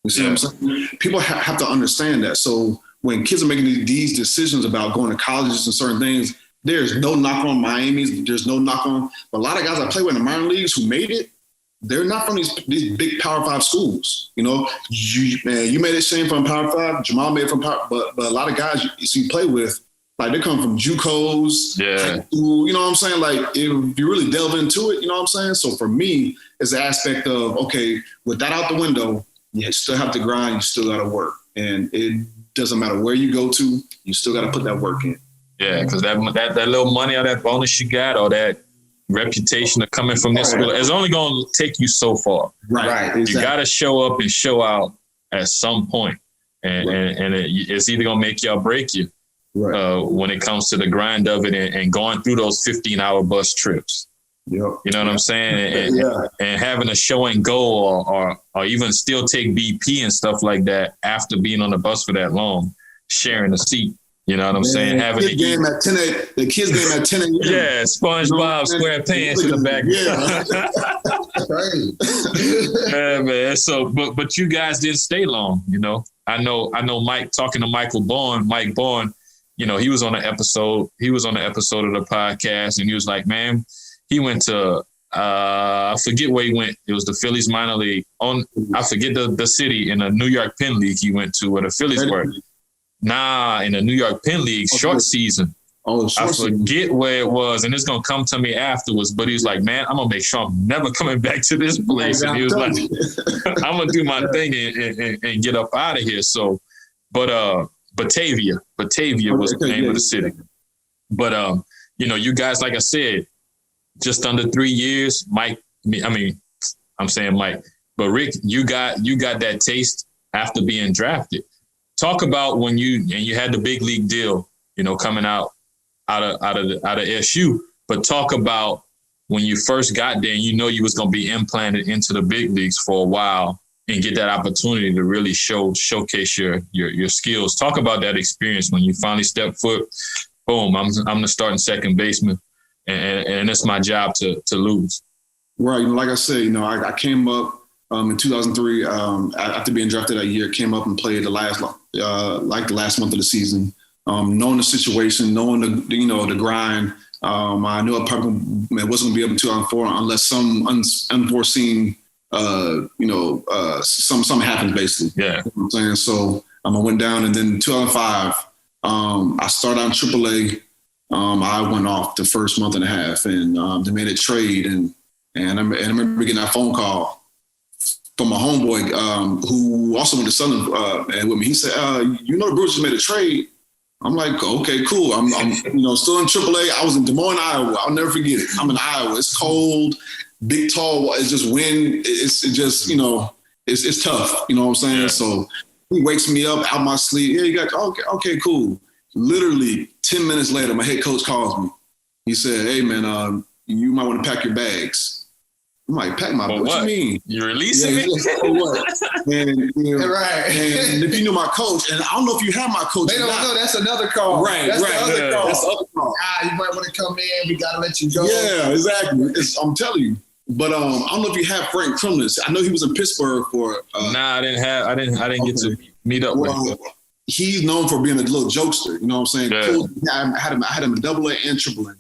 You see what I'm saying? People have to understand that. So when kids are making these decisions about going to colleges and certain things, there's no knock on Miami's. There's no knock on. But a lot of guys I play with in the minor leagues who made it, they're not from these big Power Five schools. You know, you made it, Shane, from Power Five. Jemile made it from Power, but a lot of guys you play with, like they come from JUCOs, high school, you know what I'm saying? Like if you really delve into it, you know what I'm saying? So for me, it's the aspect of, okay, with that out the window, you still have to grind, you still got to work. And it doesn't matter where you go to, you still got to put that work in. Yeah, because that little money or that bonus you got or that reputation of coming from this school is only going to take you so far. Right. Exactly. You got to show up and show out at some point. And it's either going to make you or break you when it comes to the grind of it and going through those 15-hour bus trips. Yep. You know what I'm saying? And having a show and go or even still take BP and stuff like that after being on the bus for that long, sharing a seat. You know what I'm saying? Having the game at 10 the kids game at 10 a.m. Yeah, SpongeBob SquarePants in the back. Yeah, man. So, but you guys didn't stay long. You know, I know. Mike, talking to Mike Bourne. You know, he was on an episode. He was on the episode of the podcast, and he was like, man, he went to I forget where he went. It was the Phillies minor league. I forget the city in the New York Penn League he went to where the Phillies were. Nah, in the New York Penn League, short season. I forget where it was, and it's going to come to me afterwards. But he's like, man, I'm going to make sure I'm never coming back to this place. And he was like, I'm going to do my thing and get up out of here. So, but Batavia was the name of the city. But, you know, you guys, like I said, just under 3 years, Mike, I'm saying Mike, but Rick, you got that taste after being drafted. Talk about when you had the big league deal, you know, coming out of SU, but talk about when you first got there and you know you was going to be implanted into the big leagues for a while and get that opportunity to really showcase your skills. Talk about that experience when you finally stepped foot. Boom, I'm the starting second baseman, and it's my job to lose. Right, you know, like I said, you know, I came up in 2003 after being drafted that year. Came up and played the last month of the season. Knowing the situation, knowing the grind, I knew I probably wasn't going to be able to 2004 unless some unforeseen, something happens basically. Yeah. You know what I'm saying? So I went down, and then 2005, I started out in AAA. I went off the first month and a half, and they made a trade, and I remember getting that phone call from my homeboy who also went to Southern with me. He said, "You know, the Brewers made a trade." I'm like, "Okay, cool." I'm still in AAA. I was in Des Moines, Iowa. I'll never forget it. I'm in Iowa. It's cold, big, tall. It's just wind. It's tough. You know what I'm saying? Yeah. So he wakes me up out my sleep. Yeah, you got okay, cool. Literally 10 minutes later, my head coach calls me. He said, "Hey man, you might want to pack your bags." I'm like, pack my, what you mean? You're releasing me? What? And, right. And if you knew my coach, and I don't know if you have my coach. They don't know. That's another call. Right. That's the other call. That's the other call. You might want to come in. We got to let you go. Yeah, exactly. I'm telling you. But I don't know if you have Frank Krumlis. I know he was in Pittsburgh for. I didn't get to meet up with him. He's known for being a little jokester. You know what I'm saying? Yeah. Cool. I had him in AA and AAA.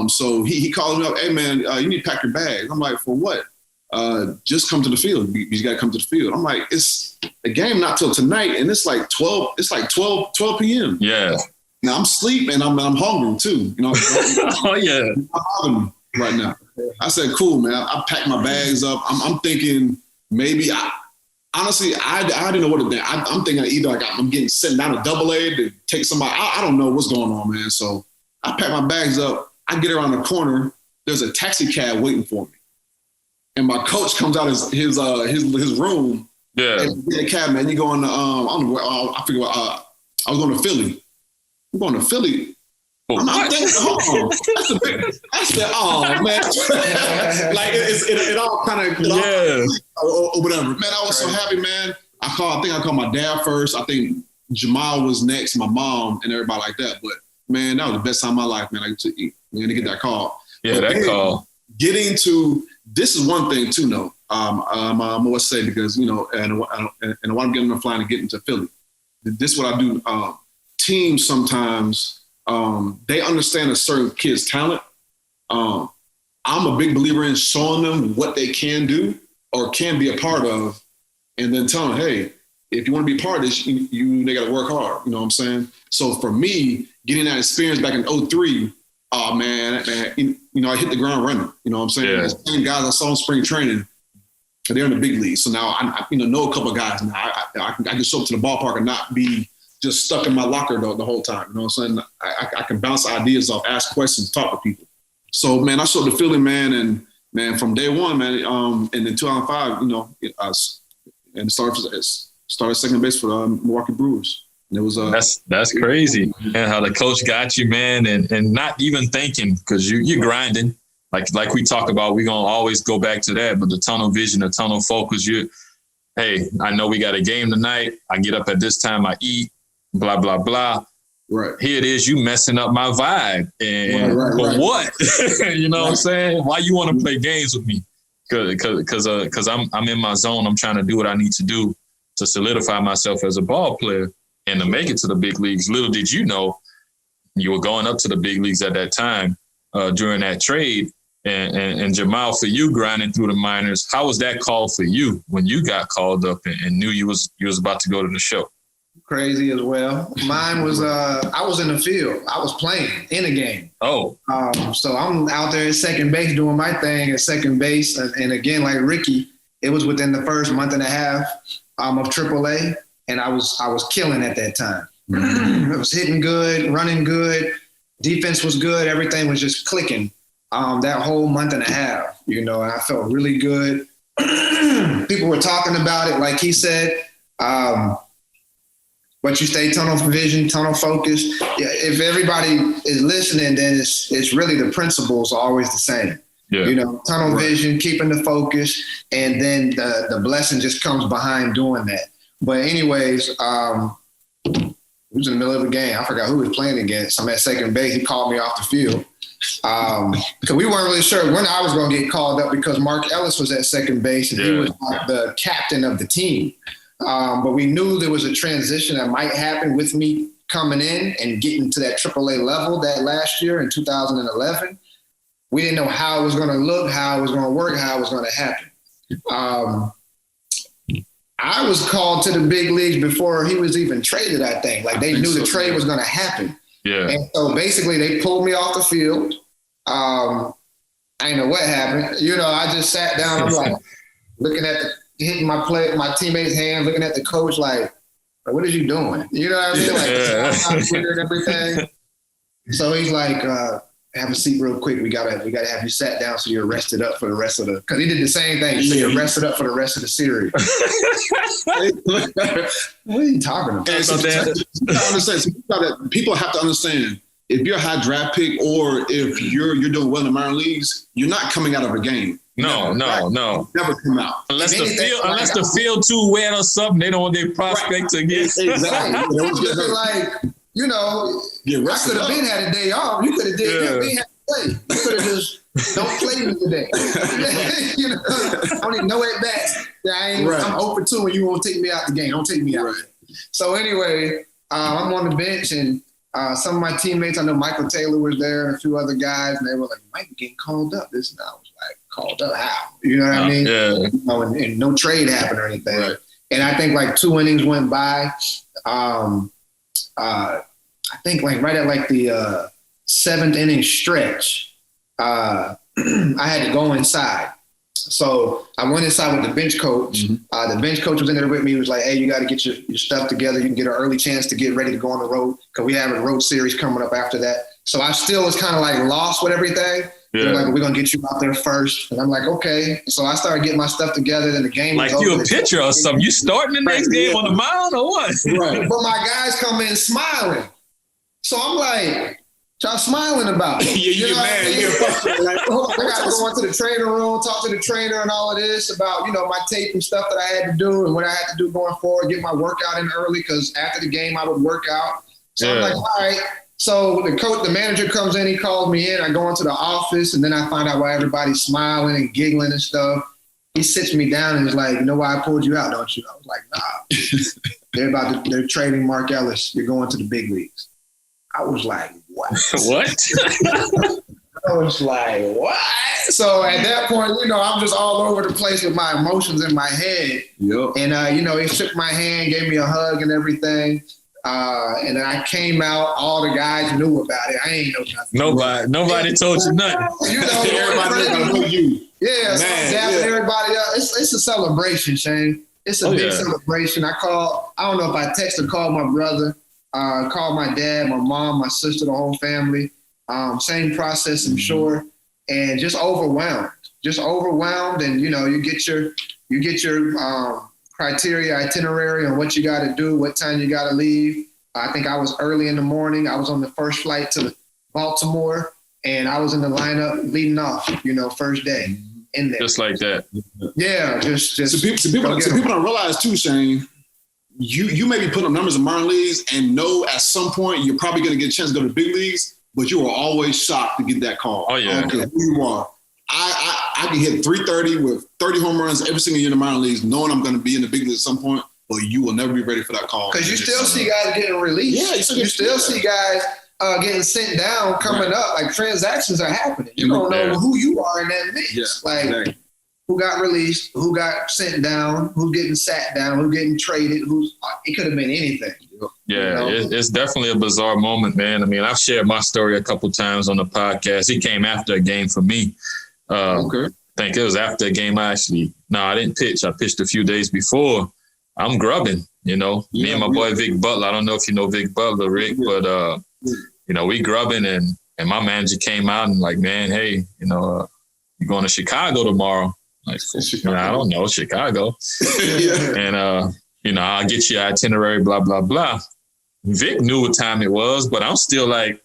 So he calls me up, hey man, you need to pack your bags. I'm like, for what? Just come to the field. You got to come to the field. I'm like, it's a game not till tonight, and it's like 12 p.m. Yeah. Now I'm sleeping and I'm hungry too. You know. Oh yeah. I'm hungry right now. I said, cool, man. I packed my bags up. I'm thinking maybe honestly, I didn't know what to think. I'm thinking either like I'm getting sent down to AA to take somebody. I don't know what's going on, man. So I pack my bags up. I get around the corner. There's a taxi cab waiting for me, and my coach comes out his room. Yeah. And get a cab, man. You going to I don't know where, I forget what. I was going to Philly. I'm going to Philly. I'm thinking, hold on. I said, oh man, like it all kind of or whatever. Man, I was so happy, man. I think I called my dad first. I think Jemile was next, my mom, and everybody like that. But man, that was the best time of my life, man. To get that call. Yeah, but that call. Getting to this is one thing too, though. I'm gonna say because and while I'm getting on the fly and getting to Philly, this is what I do. Teams sometimes. They understand a certain kid's talent. I'm a big believer in showing them what they can do or can be a part of, and then telling them, hey, if you want to be part of this, they got to work hard. You know what I'm saying? So for me, getting that experience back in 2003, man, I hit the ground running. You know what I'm saying? Yeah. The same guys I saw in spring training, they're in the big leagues. So now I know a couple of guys now. I can show up to the ballpark and not be just stuck in my locker the whole time. You know what I'm saying? I can bounce ideas off, ask questions, talk to people. So, man, I showed the feeling, man, and, man, from day one, man, and in 2005, and started second base for the Milwaukee Brewers. And it was that's crazy, man, how the coach got you, man, and not even thinking because you're grinding. Like we talk about, we're going to always go back to that, but the tunnel vision, the tunnel focus, hey, I know we got a game tonight. I get up at this time, I eat. Blah, blah, blah. Right. Here it is, you messing up my vibe. And for what? You know what I'm saying? Why you want to play games with me? Because I'm in my zone. I'm trying to do what I need to do to solidify myself as a ball player and to make it to the big leagues. Little did you know, you were going up to the big leagues at that time during that trade. And Jemile, for you grinding through the minors, how was that call for you when you got called up and knew you was about to go to the show? Crazy as well. Mine was I was in the field. I was playing in a game. Oh. So I'm out there at second base doing my thing at second base. And again, like Rickie, it was within the first month and a half of AAA, and I was killing at that time. I was hitting good, running good, defense was good, everything was just clicking that whole month and a half, and I felt really good. People were talking about it, like he said. But you stay tunnel vision, tunnel focus. Yeah, if everybody is listening, then it's really the principles are always the same. Yeah. Tunnel vision, keeping the focus, and then the blessing just comes behind doing that. But anyways, it was in the middle of the game. I forgot who was playing against. I'm at second base. He called me off the field. Because we weren't really sure when I was going to get called up because Mark Ellis was at second base and he was like the captain of the team. But we knew there was a transition that might happen with me coming in and getting to that AAA level that last year in 2011. We didn't know how it was going to look, how it was going to work, how it was going to happen. I was called to the big leagues before he was even traded, I think. Like they knew the trade was going to happen. Yeah. And so basically they pulled me off the field. I didn't know what happened. I just sat down. I'm like looking at hitting my teammate's hand, looking at the coach like, what are you doing? You know what I mean? Like, weird and everything. So he's like, have a seat real quick. We gotta have you sat down so you're rested up for the rest of because he did the same thing. So you're rested up for the rest of the series. What are you talking about? People have to understand, if you're a high draft pick or if you're doing well in the minor leagues, you're not coming out of a game. No. Never come out. Unless the field too wet or something, they don't want their prospect to get. Exactly. I could have been had a day off. You could have been had a play. You could have just don't play me today. I don't even know at bats. I'm 0 for 2 and you won't take me out the game. Don't take me out. Right. So anyway, I'm on the bench and some of my teammates, I know Michael Taylor was there and a few other guys, and they were like, Mike getting called up. This and I was like, called up how? You know what I mean? Yeah. You know, and no trade happened or anything. Right. And I think like 2 innings went by. I think like right at like the 7th inning stretch, I had to go inside. So I went inside with the bench coach. The bench coach was in there with me. He was like, hey, you got to get your stuff together. You can get an early chance to get ready to go on the road because we have a road series coming up after that. So I still was kind of like lost with everything. Yeah. They're like, we're going to get you out there first. And I'm like, okay. So I started getting my stuff together. Then the game like was you over. A pitcher or something. You starting the next game on the mound or what? Right. But my guys come in smiling. So I'm like, y'all smiling about it. You get mad. You get frustrated. Like, I got to go into the trainer room, talk to the trainer and all of this about, you know, my tape and stuff that I had to do and what I had to do going forward, get my workout in early because after the game I would work out. So I'm like, all right. So the manager comes in, he calls me in. I go into the office and then I find out why everybody's smiling and giggling and stuff. He sits me down and is like, you know why I pulled you out, don't you? I was like, nah. They're trading Mark Ellis. You're going to the big leagues. I was like, what? What? I was like, what? So at that point, you know, I'm just all over the place with my emotions in my head. Yep. And, you know, he shook my hand, gave me a hug and everything. And then I came out, all the guys knew about it. I ain't know nothing. Nobody told you nothing. You know, everybody knew you. Yeah, so dapping everybody up. It's a celebration, Shane. It's a big celebration. I don't know if I texted or called my brother, called my dad, my mom, my sister, the whole family. Same process, I'm sure. And just overwhelmed. And, you know, you get your criteria, itinerary on what you got to do, what time you got to leave. I think I was early in the morning. I was on the first flight to Baltimore, and I was in the lineup leading off, you know, first day in there. Just like that. Yeah, just. So people don't realize too, Shane, you may be putting up numbers in minor leagues and know at some point you're probably going to get a chance to go to the big leagues, but you are always shocked to get that call. Oh, yeah. I don't care who you are. I can hit 330 with 30 home runs every single year in the minor leagues, knowing I'm going to be in the big leagues at some point, but you will never be ready for that call. Because you still see guys getting released. Yeah, you still see guys getting sent down, coming up. Like transactions are happening. You don't know who you are in that mix. Yeah, who got released, who got sent down, who's getting sat down, who's getting traded, it could have been anything. Yeah, you know? It's definitely a bizarre moment, man. I mean, I've shared my story a couple times on the podcast. He came after a game for me. Okay. I think it was after a game I didn't pitch. I pitched a few days before. I'm grubbing, you know. Me and my boy Vic Butler. I don't know if you know Vic Butler, Rick, but you know, we grubbing and my manager came out and like, man, hey, you know, you're going to Chicago tomorrow. Like, I don't know, Chicago. And you know, I'll get you an itinerary, blah, blah, blah. Vic knew what time it was, but I'm still like,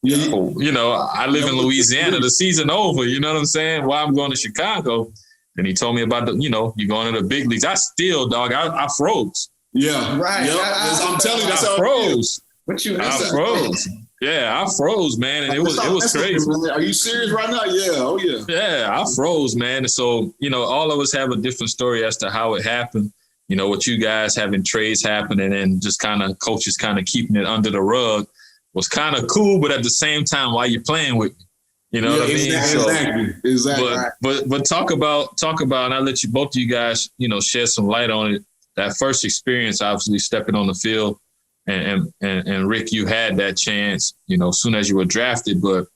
you know, I live in Louisiana. The season over. You know what I'm saying? Why I'm going to Chicago? And he told me about you're going to the big leagues. I still, dog, I froze. Yeah. Right. Yep. I'm telling you, that's how I froze. I froze. Yeah, I froze, man. And it was crazy. Are you serious right now? Yeah. Oh, yeah. Yeah, I froze, man. And so, you know, all of us have a different story as to how it happened. You know, with you guys having trades happening and just kind of coaches kind of keeping it under the rug was kind of cool, but at the same time, why you playing with me? You know what I mean? Exactly. But talk about, and I'll let you, both of you guys, you know, shed some light on it. That first experience, obviously stepping on the field, and Rick, you had that chance, you know, as soon as you were drafted, but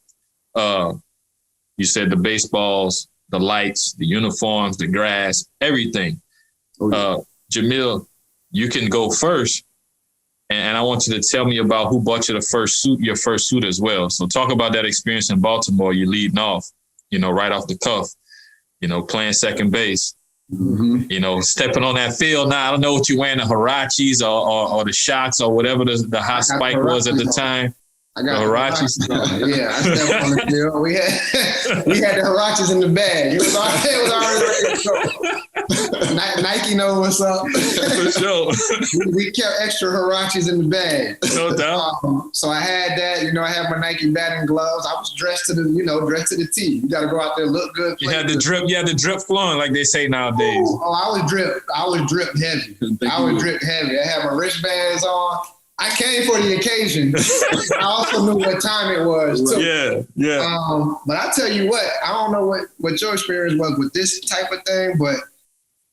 you said the baseballs, the lights, the uniforms, the grass, everything. Jemile, you can go first. And I want you to tell me about who bought you your first suit as well. So talk about that experience in Baltimore. You're leading off, you know, right off the cuff, you know, playing second base, you know, stepping on that field. Now, I don't know what you're wearing, the Huaraches or the shots or whatever the hot spike was at the time. I got the Huaraches. Yeah, I stepped on the field. We had the Huaraches in the bag. It was already ready to go. Nike know what's up. For sure. We kept extra Huaraches in the bag. No doubt. So I had that. You know, I had my Nike batting gloves. I was dressed to the T. You got to go out there, look good. You had the drip. You had the drip flowing, like they say nowadays. Oh, I was drip heavy. I had my wristbands on. I came for the occasion. I also knew what time it was too. Yeah. But I tell you what, I don't know what your experience was with this type of thing, but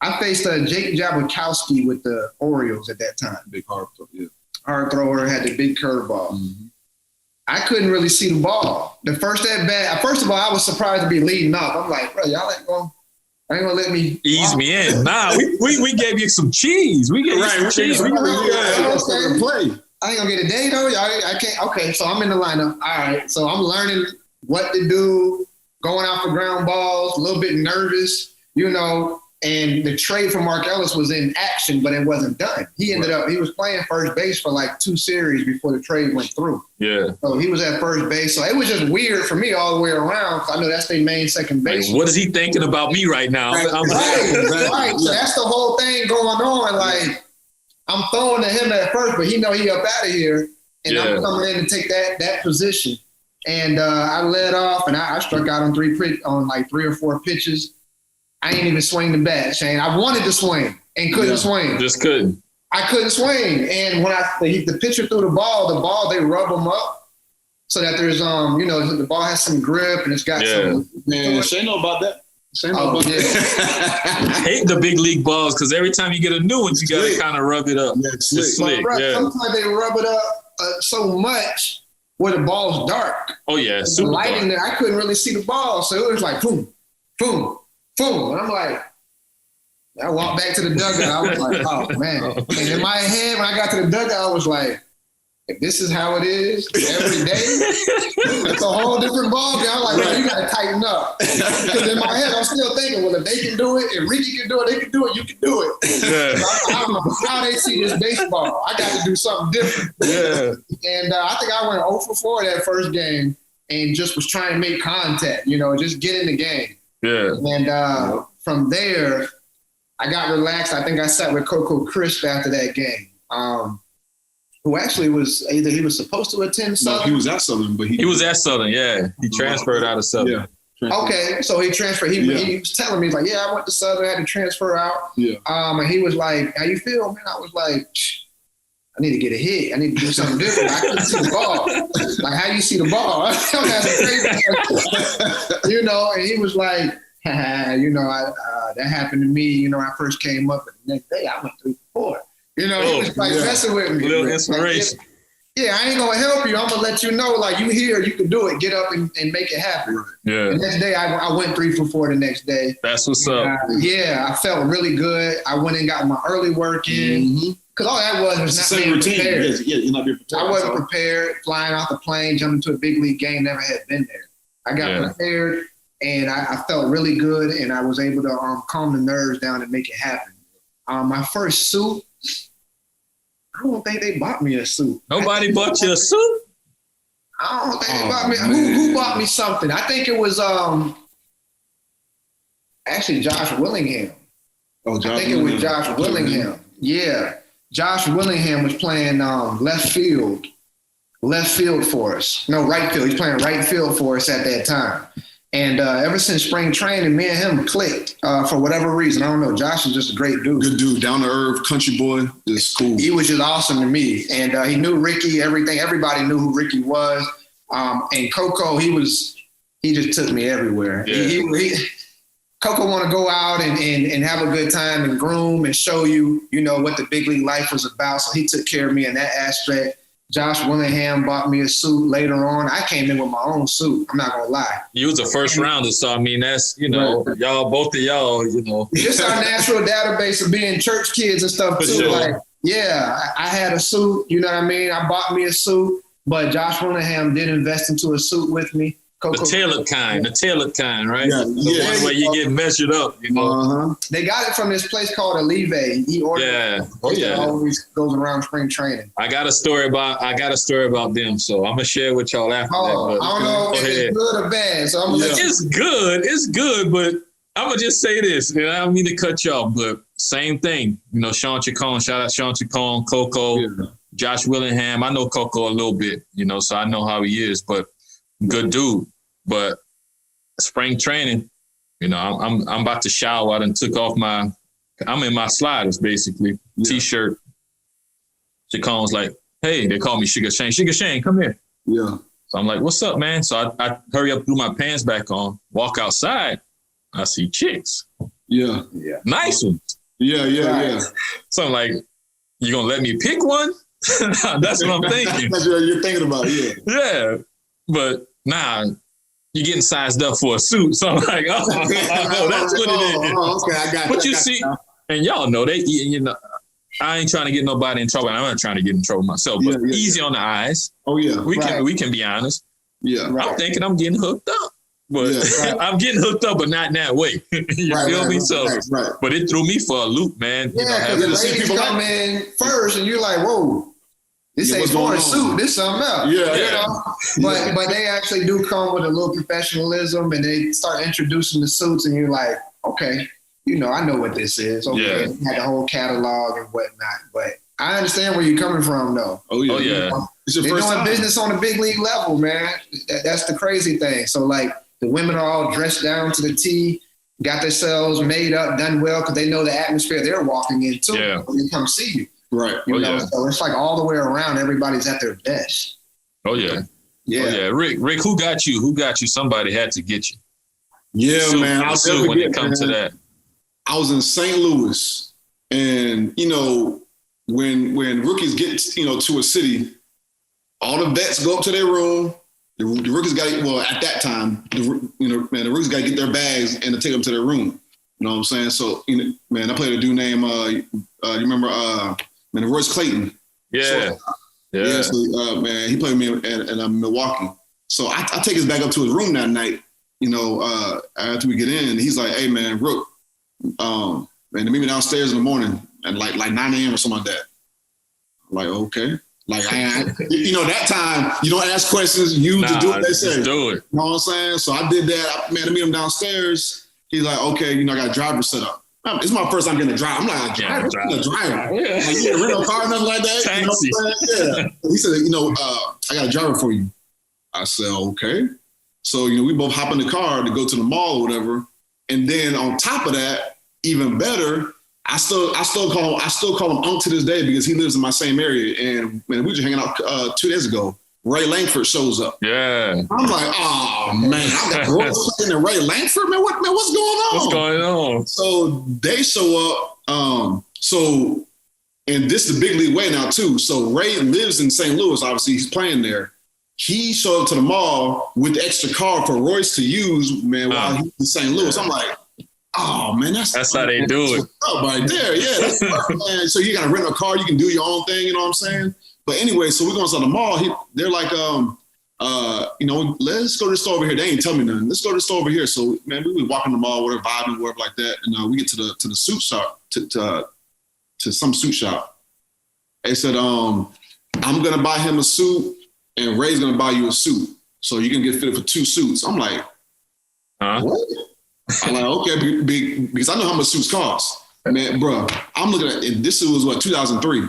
I faced Jake Jabukowski with the Orioles at that time. Big hard throw, yeah. Hard thrower, had the big curveball. Mm-hmm. I couldn't really see the ball. The first at bat, first of all, I was surprised to be leading off. I'm like, bro, y'all ain't gonna let me ease me in. Nah, we gave you some cheese. We gave you some cheese. Play. I ain't gonna get a day though. I can't. Okay, so I'm in the lineup. All right, so I'm learning what to do, going out for ground balls, a little bit nervous, And the trade for Mark Ellis was in action, but it wasn't done. He was playing first base for like 2 series before the trade went through. Yeah. So he was at first base. So it was just weird for me all the way around. I know that's their main second base. Like, what is he thinking about me right now? Right. So that's the whole thing going on. Like, I'm throwing to him at first, but he up out of here. And I'm coming in to take that position. And I led off, and I struck out on 3 or 4 pitches. I ain't even swing the bat, Shane. I wanted to swing and couldn't swing. Just couldn't. I couldn't swing. And when the pitcher threw the ball, they rub them up so that there's, the ball has some grip and it's got some. Man, Shane know about that. I hate the big league balls because every time you get a new one, you got to kind of rub it up. Yeah, it's slick. Sometimes they rub it up so much where the ball's dark. Oh, yeah. The lighting there, I couldn't really see the ball. So it was like, boom, boom. Boom. And I'm like, I walked back to the dugout. I was like, oh, man. And in my head, when I got to the dugout, I was like, if this is how it is every day, it's a whole different ball game. I'm like, man, you got to tighten up. Because in my head, I'm still thinking, well, if they can do it, if Rickie can do it, they can do it, you can do it. Yeah. I don't know how they see this baseball. I got to do something different. Yeah. And I think I went 0 for 4 that first game and just was trying to make contact, just get in the game. Yeah. And from there, I got relaxed. I think I sat with Coco Crisp after that game, who actually was either he was supposed to attend Southern. No, he was at Southern, but he was at Southern. Yeah, he transferred out of Southern. Yeah. Okay, so he transferred. He was telling me, he's like, yeah, I went to Southern, I had to transfer out. Yeah. And he was like, how you feel, man? I was like, I need to get a hit. I need to do something different. I couldn't see the ball. Like, how do you see the ball? And he was like, that happened to me. I first came up, and the next day I went 3 for 4. He was like messing with me. Little inspiration. Like, I ain't gonna help you. I'm gonna let you know, like, you here, you can do it. Get up and make it happen. Yeah. The next day, I went 3 for 4 the next day. That's what's up. I felt really good. I went and got my early work in. Because all that was not being prepared. You're not being prepared. I wasn't prepared. Flying off the plane, jumping to a big league game, never had been there. I got prepared, and I felt really good, and I was able to calm the nerves down and make it happen. My first suit, I don't think they bought me a suit. Nobody bought you a suit? I don't think they bought me. Who bought me something? I think it was actually Josh Willingham. Oh, Josh. I think it was Josh Willingham. Yeah. Josh Willingham was playing left field for us. No, right field. He's playing right field for us at that time. And ever since spring training, me and him clicked for whatever reason. I don't know. Josh is just a great dude. Good dude, down to earth, country boy. It's cool. He was just awesome to me. And he knew Rickie, everything. Everybody knew who Rickie was. And Coco, he just took me everywhere. Yeah. Coco want to go out and have a good time and groom and show you, what the big league life was about. So he took care of me in that aspect. Josh Willingham bought me a suit later on. I came in with my own suit. I'm not going to lie. You was a first rounder, so I mean, that's, y'all, both of y'all, Just our natural database of being church kids and stuff too. Sure. Like, I had a suit, you know what I mean? I bought me a suit, but Josh Willingham did invest into a suit with me. Coco. The tailored kind, right? Yeah. The one where you get measured up, They got it from this place called Alive. He ordered it. Oh, yeah. Always goes around spring training. I got a story about them, so I'm gonna share with y'all after that. I don't know if it's good or bad, so I'm gonna let you. It's good, but I'm gonna just say this, and I don't mean to cut you off, but same thing. Sean Chacon, shout out Sean Chacon, Coco, Josh Willingham. I know Coco a little bit, so I know how he is, but good dude. But spring training, I'm about to shower. I done took off I'm in my sliders basically, t-shirt. Chacon's like, hey, they call me Sugar Shane. Sugar Shane, come here. Yeah. So I'm like, what's up, man? So I hurry up, threw my pants back on, walk outside. I see chicks. Yeah. Nice ones. Yeah. So I'm like, you gonna let me pick one? That's what I'm thinking. That's what you're thinking about, yeah. Yeah. But nah, you're getting sized up for a suit. So I'm like, that's what it is. Okay, I got you. But you see, and y'all know I ain't trying to get nobody in trouble. I'm not trying to get in trouble myself, but easy on the eyes. Oh yeah. We can be honest. Yeah. I'm thinking I'm getting hooked up. But I'm getting hooked up, but not in that way. You feel me? But it threw me for a loop, man. Yeah, because the ladies come in first, and you're like, "Whoa, this ain't for a suit. This something else." Yeah. But they actually do come with a little professionalism, and they start introducing the suits, and you're like, "Okay, I know what this is." Okay, you got the whole catalog and whatnot. But I understand where you're coming from, though. Oh yeah. They're doing business on a big league level, man. That's the crazy thing. So like. The women are all dressed down to the T, got themselves made up, done well, because they know the atmosphere they're walking into when they come see you. Right. So it's like all the way around, everybody's at their best. Oh, yeah. Yeah. Rick, who got you? Somebody had to get you. Yeah, man. I'll see when it comes to that. I was in St. Louis, and, when rookies get, to a city, all the vets go up to their room. The rookies got at that time, the rookies got to get their bags and to take them to their room. You know what I'm saying? So, I played a dude named, you remember, Royce Clayton. Yeah. So, he played with me in Milwaukee. So I take his bag up to his room that night, after we get in. He's like, hey, man, Rook, meet me downstairs in the morning at like 9 a.m. or something like that. I'm like, okay. Like, that time, you don't ask questions. You just do what they say. Just do it. You know what I'm saying? So I did that. I meet him downstairs. He's like, okay, I got a driver set up. It's my first time getting a driver. I'm like, a driver? Yeah. Like, you rent a car or nothing like that? Taxi. You know what I'm saying? Yeah. He said, I got a driver for you. I said, okay. So, we both hop in the car to go to the mall or whatever. And then on top of that, even better, I still call him Unc to this day because he lives in my same area. And we were just hanging out 2 days ago. Ray Langford shows up. Yeah. I'm like, oh man, I got Royce and Ray Langford, man. What's going on? What's going on? So they show up. And this is the big league way now too. So Ray lives in St. Louis. Obviously, he's playing there. He showed up to the mall with the extra car for Royce to use, man, while he's in St. Louis. I'm like, oh man, that's how they do it. Right there, yeah. That's man. So you got to rent a car, you can do your own thing. You know what I'm saying? But anyway, so we're going to the mall. They're like, let's go to the store over here. They ain't tell me nothing. Let's go to the store over here. So man, we were walking the mall, whatever, vibing, whatever like that, and we get to the suit shop, to some suit shop. They said, I'm gonna buy him a suit, and Ray's gonna buy you a suit, so you can get fitted for 2 suits. I'm like, what? I'm like, okay, because I know how much suits cost. Man, bro, I'm looking at it. This was 2003.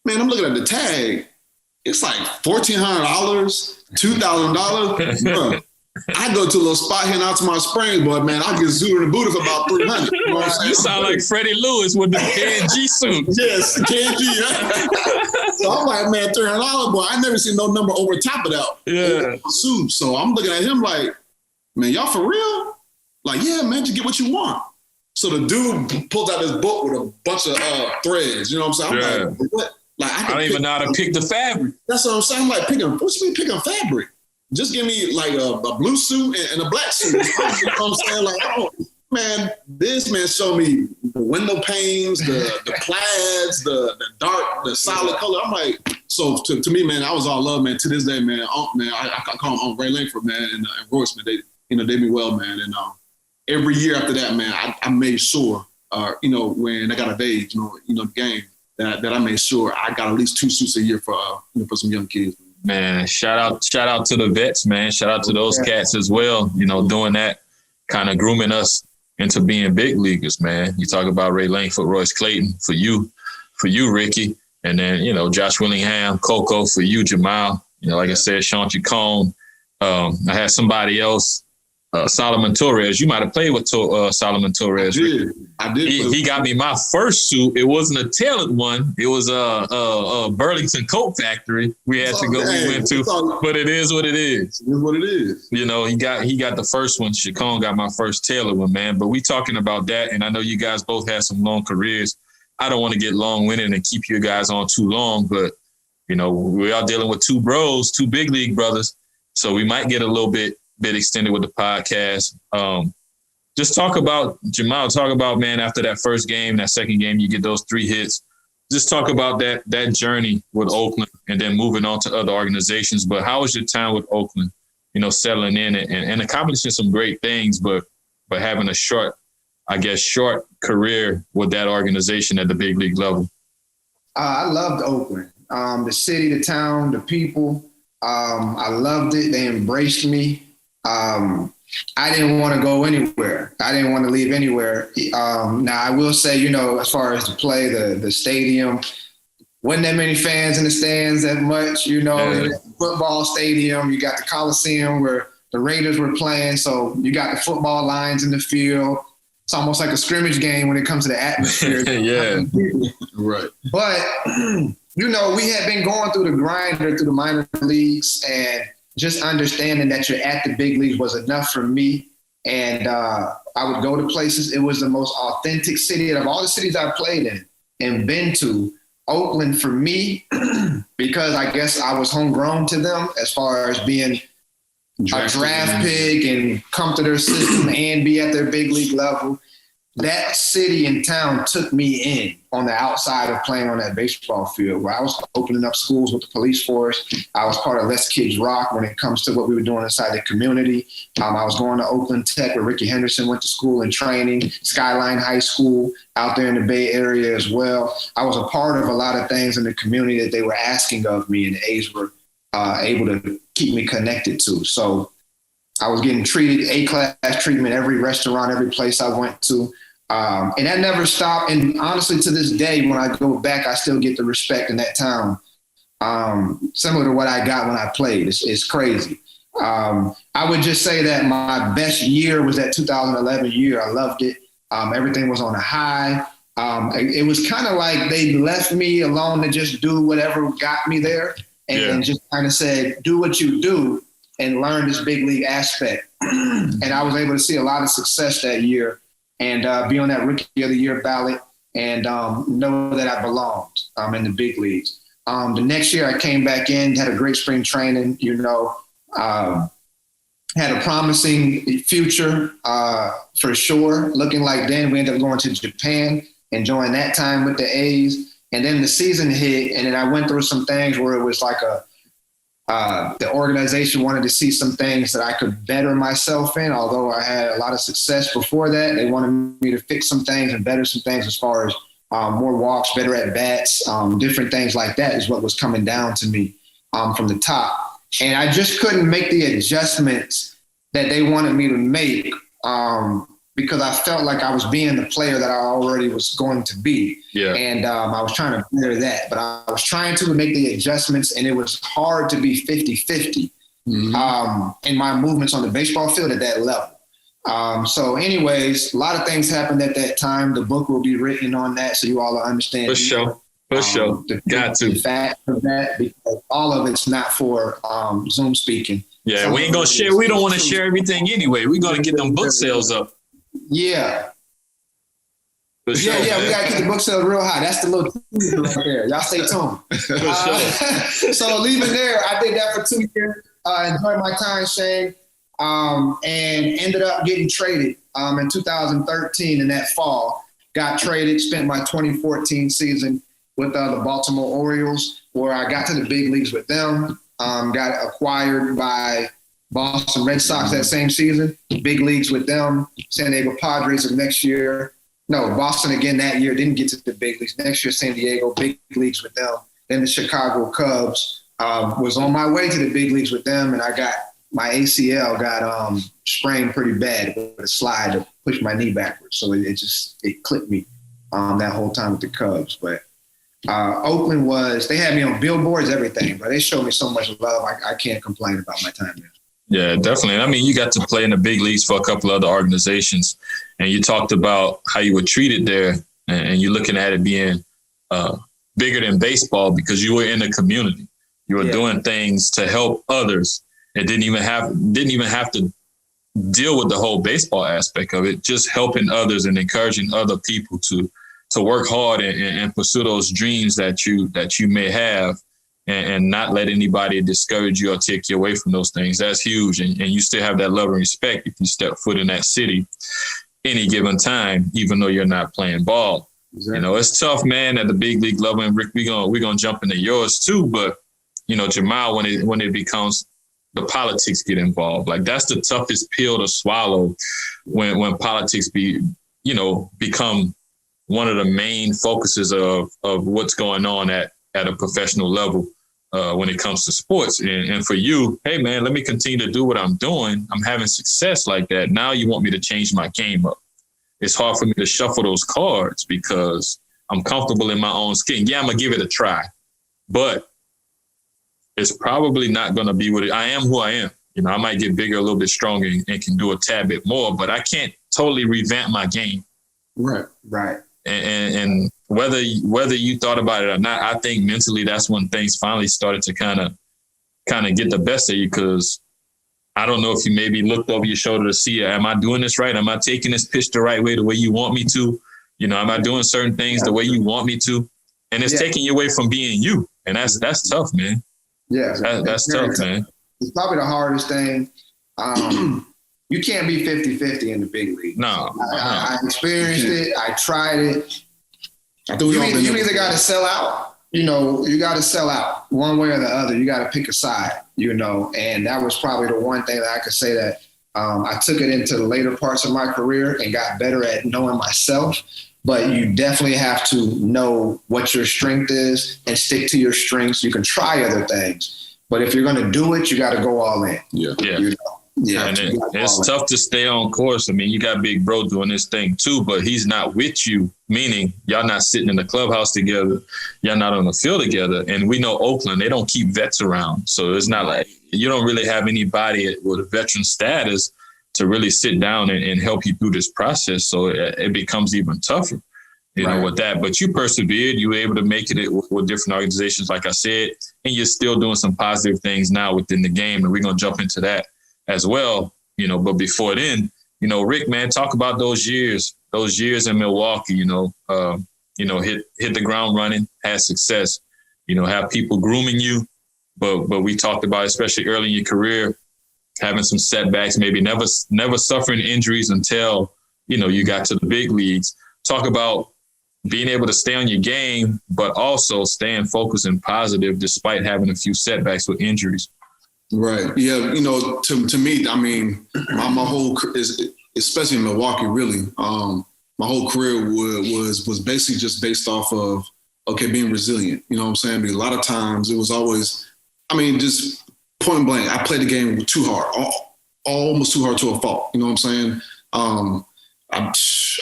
Man, I'm looking at the tag. It's like $1,400, $2,000. Bro, I go to a little spot here in Altamonte Springs, but man, I get zooted in the booty for about $300. You know what I'm saying? You sound like Freddie Lewis with the KG suit. Yes, KG. So I'm like, man, $300, boy. I never seen no number over top of that. Yeah. Suit. So I'm looking at him like, man, y'all for real? Like, yeah, man, just get what you want. So the dude pulls out his book with a bunch of threads. You know what I'm saying? I'm like, what? Like, I don't even know how to pick the fabric. That's what I'm saying. I'm like, what you mean picking fabric? Just give me like a blue suit and a black suit. You know what I'm saying? Like, man, this man showed me the window panes, the plaids, the dark, the solid color. I'm like, so to me, man, I was all love, man. To this day, man, I call him Ray Langford, man, and Royce, man. They did me well, man. And every year after that, man, I made sure, when I got of age, the game, that I made sure I got at least 2 suits a year for some young kids. Man, shout out to the vets, man. Shout out to those cats as well. Doing that, kind of grooming us into being big leaguers, man. You talk about Ray Langford, Royce Clayton for you, Ricky, and then Josh Willingham, Coco for you, Jemile. Like I said, Sean Chacon. I had somebody else. Solomon Torres. You might have played with Solomon Torres. I did. He got me my first suit. It wasn't a tailored one. It was a Burlington Coat Factory. We had to go. We went to, but it is what it is. It is what it is. You know, he got the first one. Chacon got my first tailored one, man. But we talking about that, and I know you guys both had some long careers. I don't want to get long-winded and keep you guys on too long, but you know, we are dealing with two bros, two big league brothers, so we might get a little bit extended with the podcast. Just talk about, Jemile, man, after that first game, that second game, you get those 3 hits. Just talk about that journey with Oakland and then moving on to other organizations. But how was your time with Oakland, you know, settling in and accomplishing some great things, but having a short career with that organization at the big league level? I loved Oakland. The city, the town, the people. I loved it. They embraced me. I didn't want to go anywhere. I didn't want to leave anywhere. Now, I will say, you know, as far as the play, the stadium, wasn't that many fans in the stands that much, you know. Yeah. Football stadium, you got the Coliseum where the Raiders were playing, so you got the football lines in the field. It's almost like a scrimmage game when it comes to the atmosphere. Yeah, right. But, you know, we had been going through the grinder through the minor leagues, and just understanding that you're at the big leagues was enough for me. And I would go to places. It was the most authentic city out of all the cities I've played in and been to. Oakland for me, because I guess I was homegrown to them as far as being a draft pick and come to their system and be at their big league level. That city and town took me in on the outside of playing on that baseball field, where I was opening up schools with the police force. I was part of Let's Kids Rock when it comes to what we were doing inside the community. I was going to Oakland Tech, where Ricky Henderson went to school and training, Skyline High School out there in the Bay Area as well. I was a part of a lot of things in the community that they were asking of me, and the A's were able to keep me connected to. So I was getting treated, A-class treatment, every restaurant, every place I went to. And that never stopped. And honestly, to this day, when I go back, I still get the respect in that town. Similar to what I got when I played. It's crazy. I would just say that my best year was that 2011 year. I loved it. Everything was on a high. It was kind of like they left me alone to just do whatever got me there, and just kind of said, do what you do and learn this big league aspect. And I was able to see a lot of success that year and be on that Rookie of the Year ballot and know that I belonged in the big leagues. The next year I came back in, had a great spring training, had a promising future for sure. Looking like then we ended up going to Japan, enjoying that time with the A's. And then the season hit, and then I went through some things where it was like the organization wanted to see some things that I could better myself in. Although I had a lot of success before that, they wanted me to fix some things and better some things as far as more walks, better at bats, different things like that is what was coming down to me from the top. And I just couldn't make the adjustments that they wanted me to make because I felt like I was being the player that I already was going to be. Yeah. And I was trying to better that. But I was trying to make the adjustments, and it was hard to be 50-50 in my movements on the baseball field at that level. So anyways, a lot of things happened at that time. The book will be written on that, so you all understand. For sure. For sure. Got to. The fact of that, because all of it's not for Zoom speaking. Yeah, we ain't going to share. We don't want to share everything anyway. We're going to get them book sales up. Yeah. For sure, yeah, we got to keep the book sales real high. That's the little teaser right there. Y'all stay tuned. So leaving there, I did that for 2 years. Enjoyed my time, Shane, and ended up getting traded in 2013 in that fall. Got traded, spent my 2014 season with the Baltimore Orioles, where I got to the big leagues with them. Got acquired by Boston Red Sox that same season, big leagues with them. San Diego Padres of next year. No, Boston again that year, didn't get to the big leagues. Next year, San Diego, big leagues with them. Then the Chicago Cubs, was on my way to the big leagues with them, and I got my ACL got sprained pretty bad with a slide to push my knee backwards. So it clipped me that whole time with the Cubs. But Oakland they had me on billboards, everything, but they showed me so much love. I can't complain about my time there. Yeah, definitely. I mean, you got to play in the big leagues for a couple other organizations, and you talked about how you were treated there, and you're looking at it being bigger than baseball because you were in the community. You were doing things to help others. It didn't even have to deal with the whole baseball aspect of it. Just helping others and encouraging other people to work hard and pursue those dreams that you may have. And not let anybody discourage you or take you away from those things. That's huge. And you still have that love and respect if you step foot in that city any given time, even though you're not playing ball. Exactly. You know, it's tough, man, at the big league level. And Rick, we're gonna jump into yours too. But, you know, Jemile, when it becomes the politics get involved, like that's the toughest pill to swallow when politics become one of the main focuses of what's going on at a professional level. When it comes to sports. And for you, hey, man, let me continue to do what I'm doing. I'm having success like that. Now you want me to change my game up. It's hard for me to shuffle those cards because I'm comfortable in my own skin. Yeah, I'm going to give it a try. But it's probably not going to be what I am who I am. You know, I might get bigger, a little bit stronger, and can do a tad bit more, but I can't totally revamp my game. Right. And whether you thought about it or not, I think mentally that's when things finally started to kind of get the best of you, because I don't know if you maybe looked over your shoulder to see, am I doing this right? Am I taking this pitch the right way, the way you want me to? You know, am I doing certain things the way you want me to? And it's taking you away from being you. And that's tough, man. Yeah. That's tough, man. It's probably the hardest thing. You can't be 50-50 in the big league. No. I experienced it. I tried it. You either got to sell out. You know, you got to sell out one way or the other. You got to pick a side, you know, and that was probably the one thing that I could say that I took it into the later parts of my career and got better at knowing myself. But you definitely have to know what your strength is and stick to your strengths. You can try other things, but if you're going to do it, you got to go all in. Yeah. You know? Yeah, and it's tough to stay on course. I mean, you got Big Bro doing this thing too, but he's not with you, meaning y'all not sitting in the clubhouse together. Y'all not on the field together. And we know Oakland, they don't keep vets around. So it's not like you don't really have anybody with a veteran status to really sit down and help you through this process. So it becomes even tougher, you know, with that. But you persevered. You were able to make it with different organizations, like I said, and you're still doing some positive things now within the game. And we're going to jump into that as well, you know. But before then, you know, Rick, man, talk about those years in Milwaukee, you know, hit the ground running, had success, you know, have people grooming you. But we talked about, especially early in your career, having some setbacks, maybe never suffering injuries until, you know, you got to the big leagues. Talk about being able to stay on your game, but also staying focused and positive despite having a few setbacks with injuries. Right. Yeah. You know, to me, I mean, my whole, especially in Milwaukee, really, my whole career was basically just based off of, okay, being resilient. You know what I'm saying? Because a lot of times it was always, I mean, just point blank, I played the game too hard, almost too hard to a fault. You know what I'm saying? I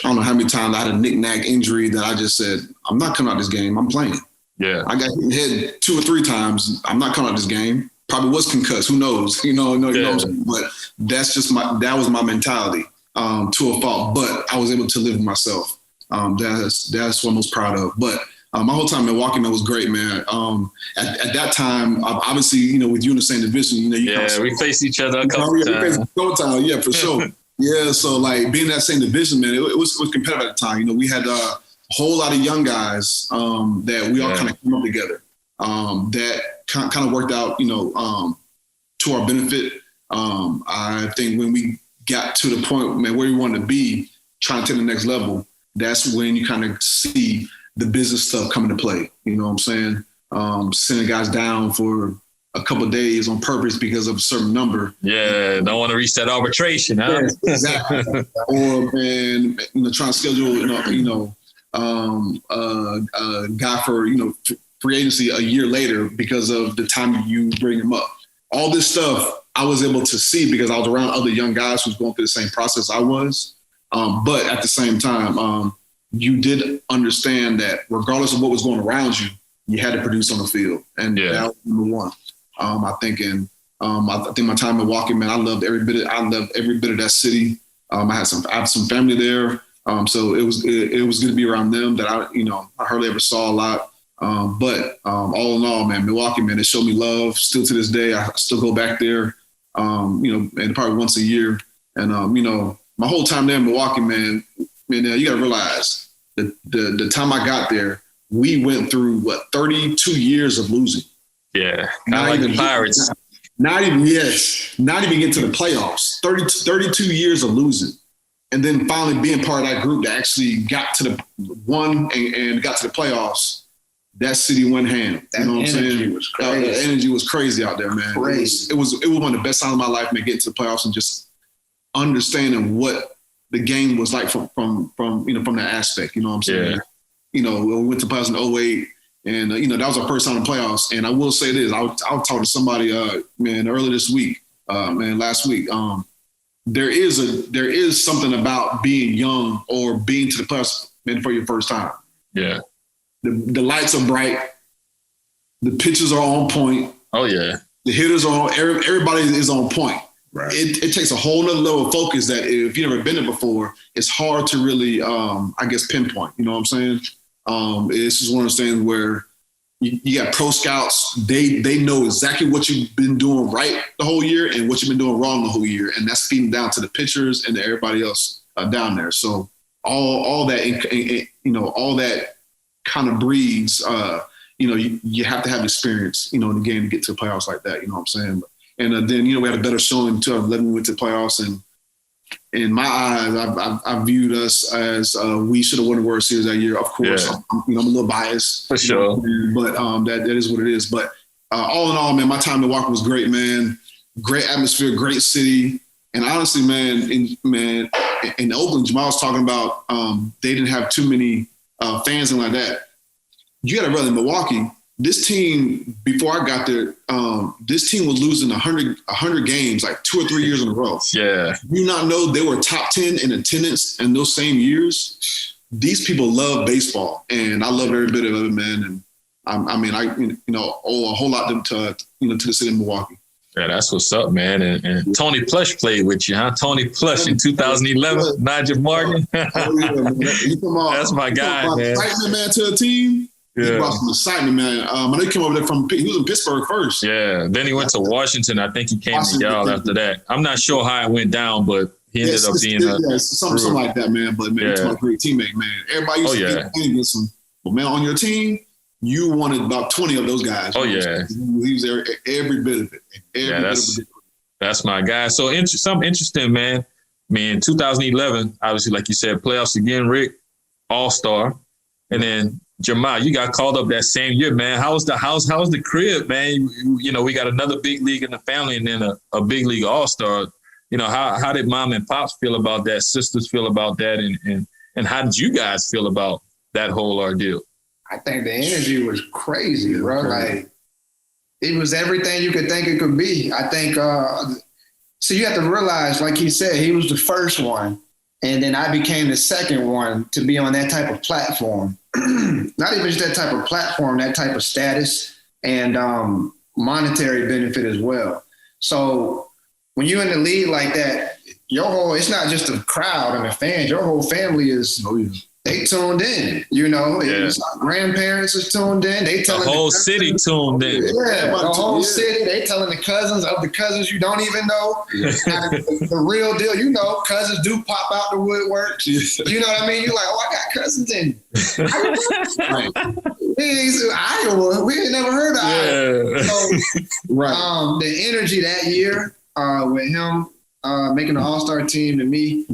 don't know how many times I had a knick-knack injury that I just said, I'm not coming out this game. I'm playing. Yeah. I got hit 2 or 3 times. I'm not coming out this game. Probably was concussed. Who knows? You know, but that's just that was my mentality to a fault. But I was able to live with myself. That's what I'm most proud of. But my whole time in Milwaukee, man, was great, man. At that time, obviously, you know, with you in the same division, you know, we faced each other a couple times. Yeah, for sure. Yeah, so like being in that same division, man, it was competitive at the time. You know, we had a whole lot of young guys that we all kind of came up together. That kind of worked out, you know, to our benefit. I think when we got to the point, man, where we wanted to be, trying to take the next level, that's when you kind of see the business stuff come into play. You know what I'm saying? Sending guys down for a couple of days on purpose because of a certain number. Yeah, don't want to reach that arbitration, huh? Yeah, exactly. Or, man, you know, trying to schedule, a guy for, you know, free agency a year later because of the time you bring him up. All this stuff I was able to see because I was around other young guys who's going through the same process I was. But at the same time, you did understand that regardless of what was going around you, you had to produce on the field. And that was number one. I think, and I think my time in Milwaukee, man, I loved every bit of that city. I have some family there. So it was good to be around them that I hardly ever saw a lot. But all in all, man, Milwaukee, man, they showed me love. Still to this day, I still go back there, and probably once a year. And, my whole time there in Milwaukee, man, you got to realize the time I got there, we went through 32 years of losing. Yeah. Not like the Pirates. Not even get to the playoffs. 32 years of losing. And then finally being part of that group that actually got to the one and got to the playoffs. That city went ham. You know what I'm saying? Was crazy. The energy was crazy out there, man. Crazy. It was one of the best times of my life, man, getting to the playoffs and just understanding what the game was like from that aspect. You know what I'm saying? Yeah. We went to playoffs in 2008, and that was our first time in playoffs. And I will say this: I was talking to somebody, earlier this week, last week. There is something about being young or being to the playoffs for your first time. Yeah. The lights are bright. The pitches are on point. Oh yeah. The hitters are on. Everybody is on point. Right. It takes a whole nother level of focus that if you've never been there before, it's hard to really, pinpoint. You know what I'm saying? It's just one of those things where you got pro scouts. They know exactly what you've been doing right the whole year and what you've been doing wrong the whole year, and that's feeding down to the pitchers and to everybody else down there. So all that, all that kind of breeds, you have to have experience, in the game to get to the playoffs like that. You know what I'm saying? And then, we had a better showing in 2011. We went to the playoffs, and in my eyes, I viewed us as we should have won the World Series that year. Of course, yeah. I'm a little biased. For sure. But that is what it is. But all in all, man, my time in Milwaukee was great, man. Great atmosphere, great city. And honestly, man, in Oakland, Jemile was talking about they didn't have too many fans and like that. You got to realize in Milwaukee, this team, before I got there, this team was losing 100 games like 2 or 3 years in a row. Yeah. You not know they were top 10 in attendance in those same years. These people love baseball, and I love every bit of it, man. And I owe a whole lot to the city of Milwaukee. Yeah, that's what's up, man. And Tony Plush played with you, huh? Tony Plush in 2011, Nigel Morgan. That's my guy, man. Excitement, man, to a team. Yeah. He brought some excitement, man. I know he came over there he was in Pittsburgh first. Yeah. Then he went to Washington. I think he came to y'all after that. I'm not sure how it went down, but he ended up being something like that, man. But man, he's a great teammate, man. Everybody used to compete against him. But man, on your team, you wanted about 20 of those guys. Oh, yeah. He was there every bit of it. That's my guy. So something interesting, man. I mean, 2011, obviously, like you said, playoffs again, Rick, all-star. And then Jemile, you got called up that same year, man. How was the crib, man? We got another big league in the family and then a big league all-star. How did mom and pops feel about that? Sisters feel about that? And how did you guys feel about that whole ordeal? I think the energy was crazy, bro. Like, it was everything you could think it could be. I think, so you have to realize, like he said, he was the first one. And then I became the second one to be on that type of platform. Not even just that type of platform, that type of status and monetary benefit as well. So when you're in the league like that, it's not just the crowd and the fans, your whole family is, they tuned in, grandparents is tuned in. They telling the whole city tuned in. Yeah, the whole city. They telling the cousins of the cousins you don't even know. The real deal, cousins do pop out the woodwork. You know what I mean? You're like, I got cousins in Iowa. We ain't never heard of Iowa. So, the energy that year with him making the all-star team to me,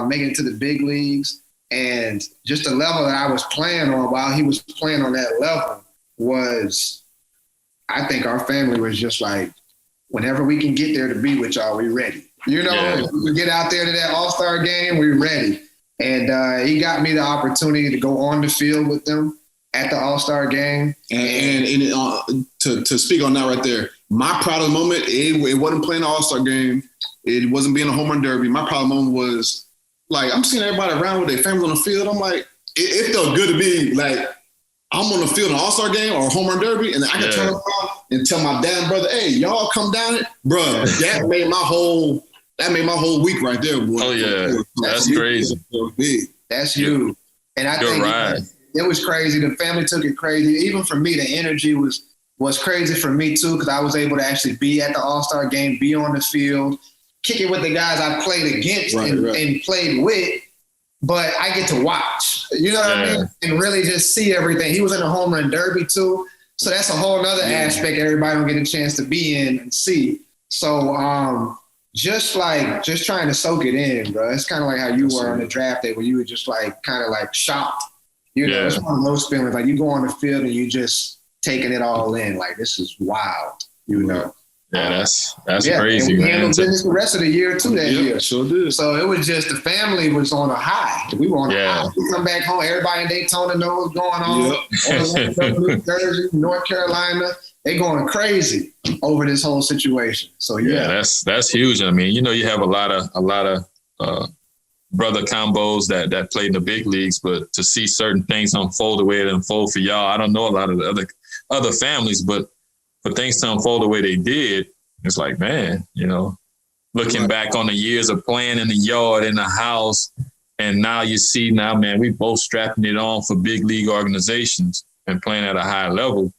making it to the big leagues, and just the level that I was playing on while he was playing on that level was, I think our family was just like, whenever we can get there to be with y'all, we ready. If we get out there to that all-star game, we ready. And he got me the opportunity to go on the field with them at the all-star game. And to speak on that right there, my proudest moment, it wasn't playing the all-star game. It wasn't being a home run derby. My proudest moment was, like, I'm seeing everybody around with their family on the field. I'm like, it felt good to be like I'm on the field in an All-Star game or a home run derby, and I can turn around and tell my dad and brother, hey, y'all come down here. Bro, that made my whole week right there, boy. Oh, yeah. That's crazy. That's huge. And I think it was crazy. The family took it crazy. Even for me, the energy was crazy for me, too, because I was able to actually be at the All-Star game, be on the field, kick it with the guys I played against and played with. But I get to watch, you know what I mean? And really just see everything. He was in a home run derby too. So that's a whole nother aspect everybody don't get a chance to be in and see. So just trying to soak it in, bro. It's kind of like how you were on the draft day where you were just like kind of like shocked. You know, it's one of those feelings. Like you go on the field and you just taking it all in. Like this is wild, you know. Yeah, that's crazy, and we man. handled business the rest of the year too that year. Sure did. So it was just the family was on a high. We were on a high. We come back home, everybody in Daytona know what's going on. New Jersey, North Carolina, they going crazy over this whole situation. So that's huge. I mean, you know, you have a lot of brother combos that played in the big leagues, but to see certain things unfold the way it unfold for y'all, I don't know a lot of the other families, but for things to unfold the way they did, it's like, man, you know, looking back on the years of playing in the yard, in the house, and now you see man, we both strapping it on for big league organizations and playing at a high level.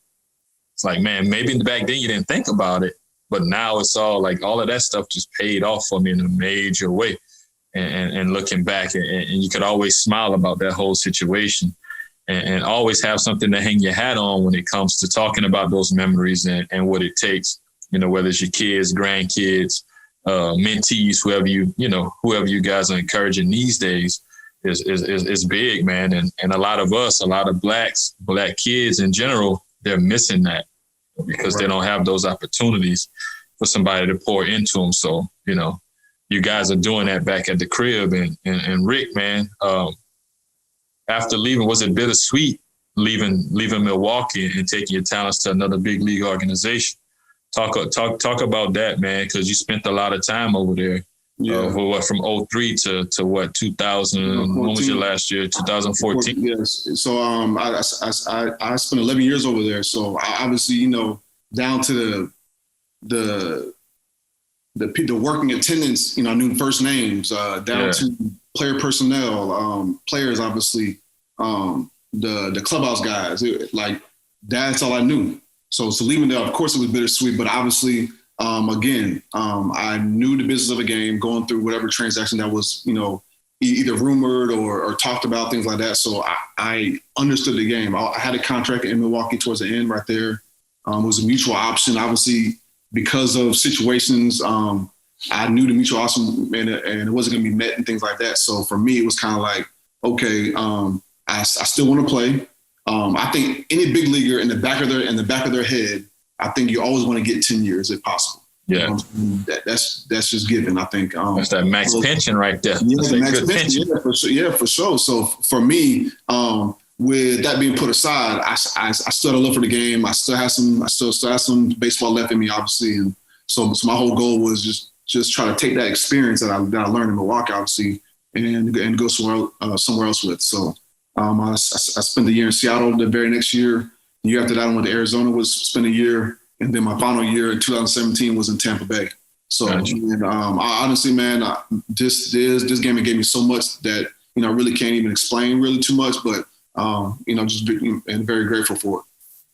It's like, man, maybe back then you didn't think about it, but now it's all like all of that stuff just paid off for me in a major way. And looking back, and you could always smile about that whole situation. And always have something to hang your hat on when it comes to talking about those memories and what it takes, you know, whether it's your kids, grandkids, mentees, whoever you guys are encouraging these days is big, man. And a lot of black kids in general, they're missing that because they don't have those opportunities for somebody to pour into them. So, you know, you guys are doing that back at the crib. And Rick, man, after leaving, was it bittersweet leaving Milwaukee and taking your talents to another big league organization? Talk about that, man, because you spent a lot of time over there. From 03 to what 2000? When was your last year? 2014. Yes. So I spent 11 years over there. So I obviously, you know, down to the working attendance, you know, I knew first names, down to player personnel, players, obviously, the clubhouse guys, that's all I knew. So leaving there, of course, it was bittersweet, but obviously, again, I knew the business of the game, going through whatever transaction that was, you know, either rumored or talked about, things like that. So I understood the game. I had a contract in Milwaukee towards the end right there. It was a mutual option, obviously, because of situations. I knew the mutual option and it wasn't going to be met and things like that. So for me, it was kind of like, okay, I still want to play. I think any big leaguer in the back of their head, I think you always want to get 10 years if possible. Yeah, that's just given. I think that's that max pension right there. Yeah, the max pension. Yeah, for sure. So for me, with that being put aside, I still had a love for the game. I still have some baseball left in me, obviously, and so my whole goal was just try to take that experience that I learned in Milwaukee, obviously, and go somewhere else with. So I spent the year in Seattle. The very next year, the year after that, I went to Arizona. Spent a year, and then my final year in 2017 was in Tampa Bay. So, and, I honestly, man, this game gave me so much that, you know, I really can't even explain really too much, but you know, just and very grateful for it.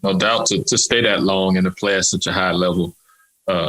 No doubt to stay that long and to play at such a high level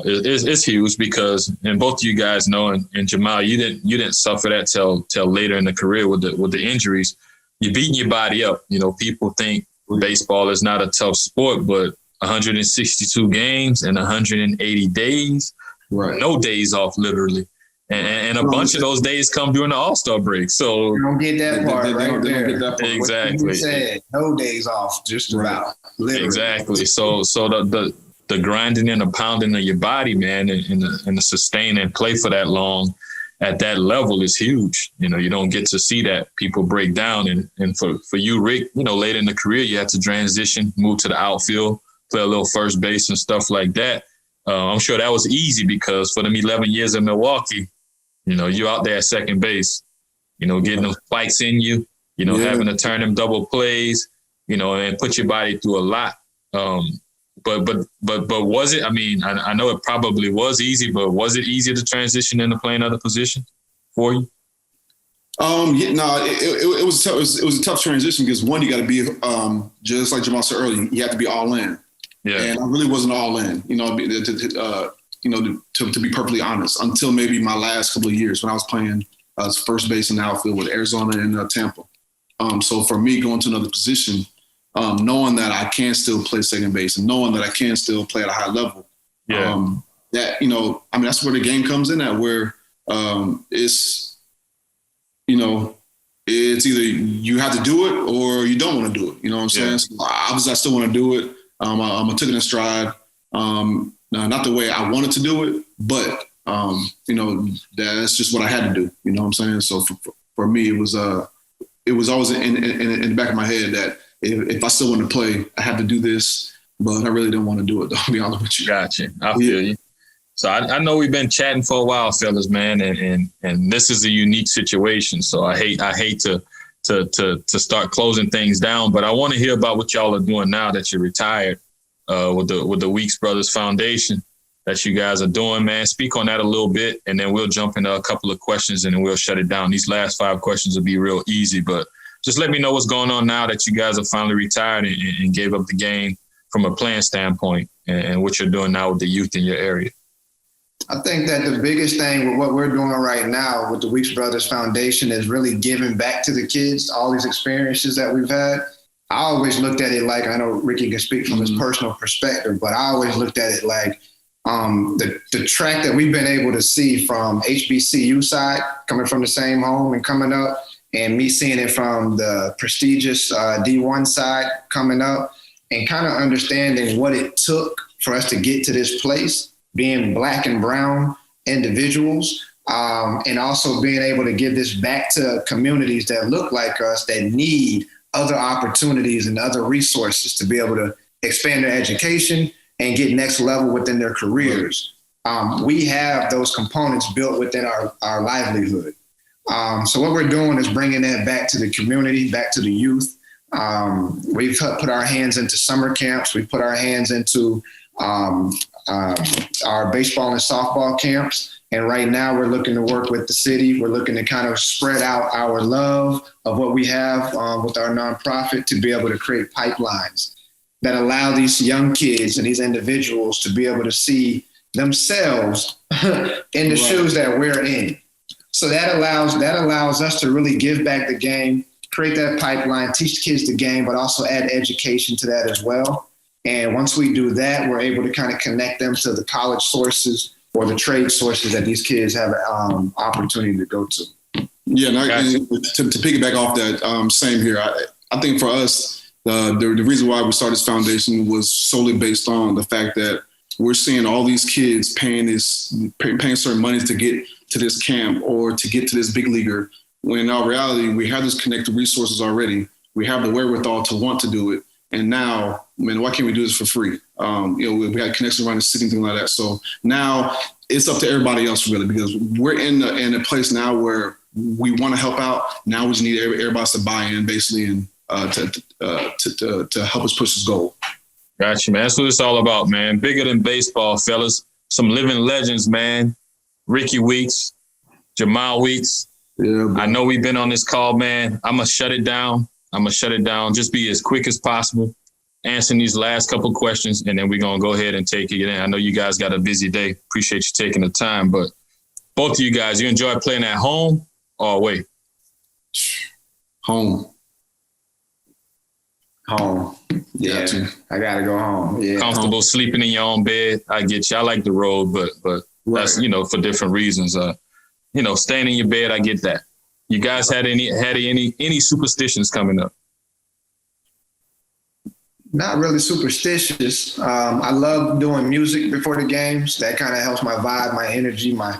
is huge because, and both of you guys know, and Jemile, you didn't suffer that till later in the career with the injuries. You're beating your body up. You know, people think baseball is not a tough sport, but 162 games and 180 days, no days off, literally. And a bunch of those days come during the All-Star break. So you don't get that part right there. Exactly. You said no days off, just about. Literally. Exactly. So the grinding and the pounding of your body, man, and the sustain and play for that long at that level is huge. You know, you don't get to see that. People break down. And for you, Rick, you know, later in the career, you have to transition, move to the outfield, play a little first base and stuff like that. I'm sure that was easy because for them 11 years in Milwaukee, you know, you're out there at second base, you know, getting those spikes in you, you know, having to turn them double plays. and put your body through a lot. But was it? I mean, I know it probably was easy, but was it easier to transition into playing other positions for you? It was tough. It was a tough transition because one, you got to be just like Jemile said earlier, you have to be all in. Yeah. And I really wasn't all in, to be perfectly honest, until maybe my last couple of years when I was playing first base in the outfield with Arizona and Tampa. So for me, going to another position, knowing that I can still play second base and knowing that I can still play at a high level, that's where the game comes in at, where it's either you have to do it or you don't want to do it. You know what I'm saying? So obviously, I still want to do it. I took it in stride. Not the way I wanted to do it, but that's just what I had to do. You know what I'm saying? So for me, it was always in the back of my head that if I still want to play, I have to do this, but I really don't want to do it, though, to be honest with you. Gotcha. I feel you. So I know we've been chatting for a while, fellas, man, and this is a unique situation. So I hate to start closing things down, but I want to hear about what y'all are doing now that you're retired with the Weeks Brothers Foundation that you guys are doing, man. Speak on that a little bit, and then we'll jump into a couple of questions, and then we'll shut it down. These last 5 questions will be real easy, but just let me know what's going on now that you guys are finally retired and gave up the game from a playing standpoint, and what you're doing now with the youth in your area. I think that the biggest thing with what we're doing right now with the Weeks Brothers Foundation is really giving back to the kids, all these experiences that we've had. I always looked at it like, I know Rickie can speak from his personal perspective, but I always looked at it like the track that we've been able to see from HBCU side, coming from the same home and coming up, and me seeing it from the prestigious D1 side coming up, and kind of understanding what it took for us to get to this place, being Black and brown individuals, and also being able to give this back to communities that look like us, that need other opportunities and other resources to be able to expand their education and get next level within their careers. We have those components built within our livelihood. So what we're doing is bringing that back to the community, back to the youth. We've put our hands into summer camps. We've put our hands into our baseball and softball camps. And right now we're looking to work with the city. We're looking to kind of spread out our love of what we have with our nonprofit to be able to create pipelines that allow these young kids and these individuals to be able to see themselves in the shoes that we're in. So that allows us to really give back the game, create that pipeline, teach kids the game, but also add education to that as well. And once we do that, we're able to kind of connect them to the college sources or the trade sources that these kids have an opportunity to go to. Yeah, and to piggyback off that, same here. I think for us, the reason why we started this foundation was solely based on the fact that we're seeing all these kids paying certain money to get to this camp or to get to this big leaguer, when in our reality, we have this connected resources already. We have the wherewithal to want to do it. And now, man, why can't we do this for free? We had connections around the city and things like that. So now it's up to everybody else really, because we're in a place now where we want to help out. Now we just need everybody to buy in basically and to help us push this goal. Gotcha, man. That's what it's all about, man. Bigger than baseball, fellas. Some living legends, man. Rickie Weeks, Jemile Weeks. Yeah, I know we've been on this call, man. I'm going to shut it down. Just be as quick as possible, answering these last couple questions, and then we're going to go ahead and take it in. I know you guys got a busy day. Appreciate you taking the time, but both of you guys, you enjoy playing at home or away? Home. Yeah, I got to go home. Yeah. Comfortable sleeping in your own bed. I get you. I like the road, but that's, for different reasons. Staying in your bed, I get that. You guys had any superstitions coming up? Not really superstitious. I love doing music before the games. That kind of helps my vibe, my energy, my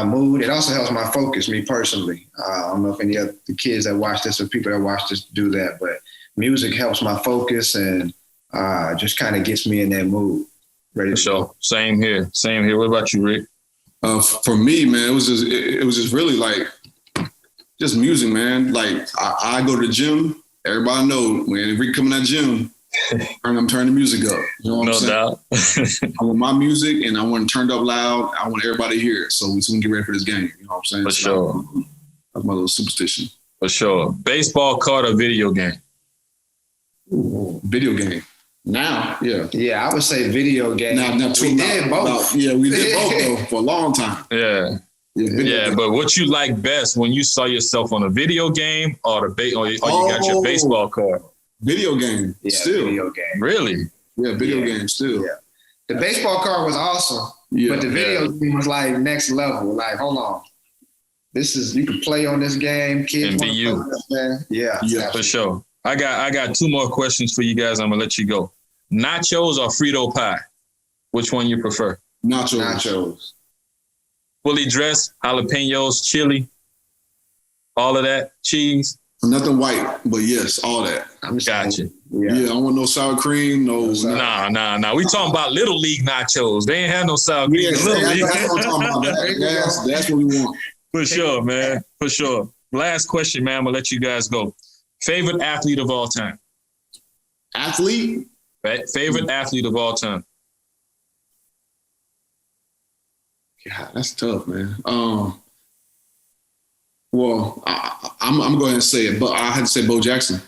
mood. It also helps my focus, me personally. I don't know if any of the kids that watch this or people that watch this do that, but music helps my focus and just kind of gets me in that mood. Ready to go. Same here. What about you, Rick? For me, man, it was just really like just music, man. Like I go to the gym everybody know when Rick come in that gym, I'm turning the music up. You know what I'm saying? No doubt. I want my music and I want it turned up loud. I want everybody to hear it. So we can get ready for this game. You know what I'm saying? For sure. That's my little superstition. For sure. Baseball card or video game? Ooh, video game. Now, yeah. Yeah, I would say video game. Now we did both. Yeah, we did both though for a long time. Yeah. Yeah, but what you like best when you saw yourself on a video game or you got your baseball card? Video game. Yeah, still. video game. Really? Yeah, video game still. Yeah. The baseball card was awesome, but the video game was like next level. Like, hold on. You can play on this game. Kids and be you. Yeah, for sure. I got 2 more questions for you guys. I'm gonna let you go. Nachos or Frito pie? Which one you prefer? Nachos. Fully dressed, jalapenos, chili, all of that, cheese. Nothing white, but yes, all that. Gotcha. Yeah, I don't want no sour cream, no. Nah. We talking about Little League nachos. They ain't have no sour cream. That's what I'm talking about. That's what we want. For sure, man. For sure. Last question, man. I'm gonna let you guys go. Favorite athlete of all time? Athlete? Favorite athlete of all time? God, that's tough, man. Well, I'm going to go ahead and say it, but I had to say Bo Jackson.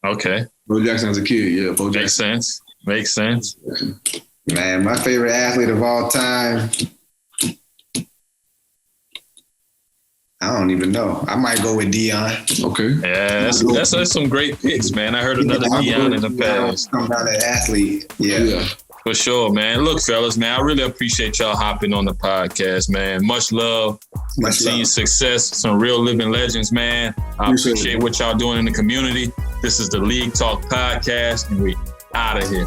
Okay. Bo Jackson as a kid, yeah. Bo Jackson. Makes sense. Man, my favorite athlete of all time, I don't even know. I might go with Deion. Okay. Yeah, that's some great picks, man. I heard another Deion in the past. Come down to athlete. Yeah. For sure, man. Look, fellas, man, I really appreciate y'all hopping on the podcast, man. Much love. Continued success. Some real living legends, man. I appreciate what y'all doing in the community. This is the League Talk Podcast, and we out of here.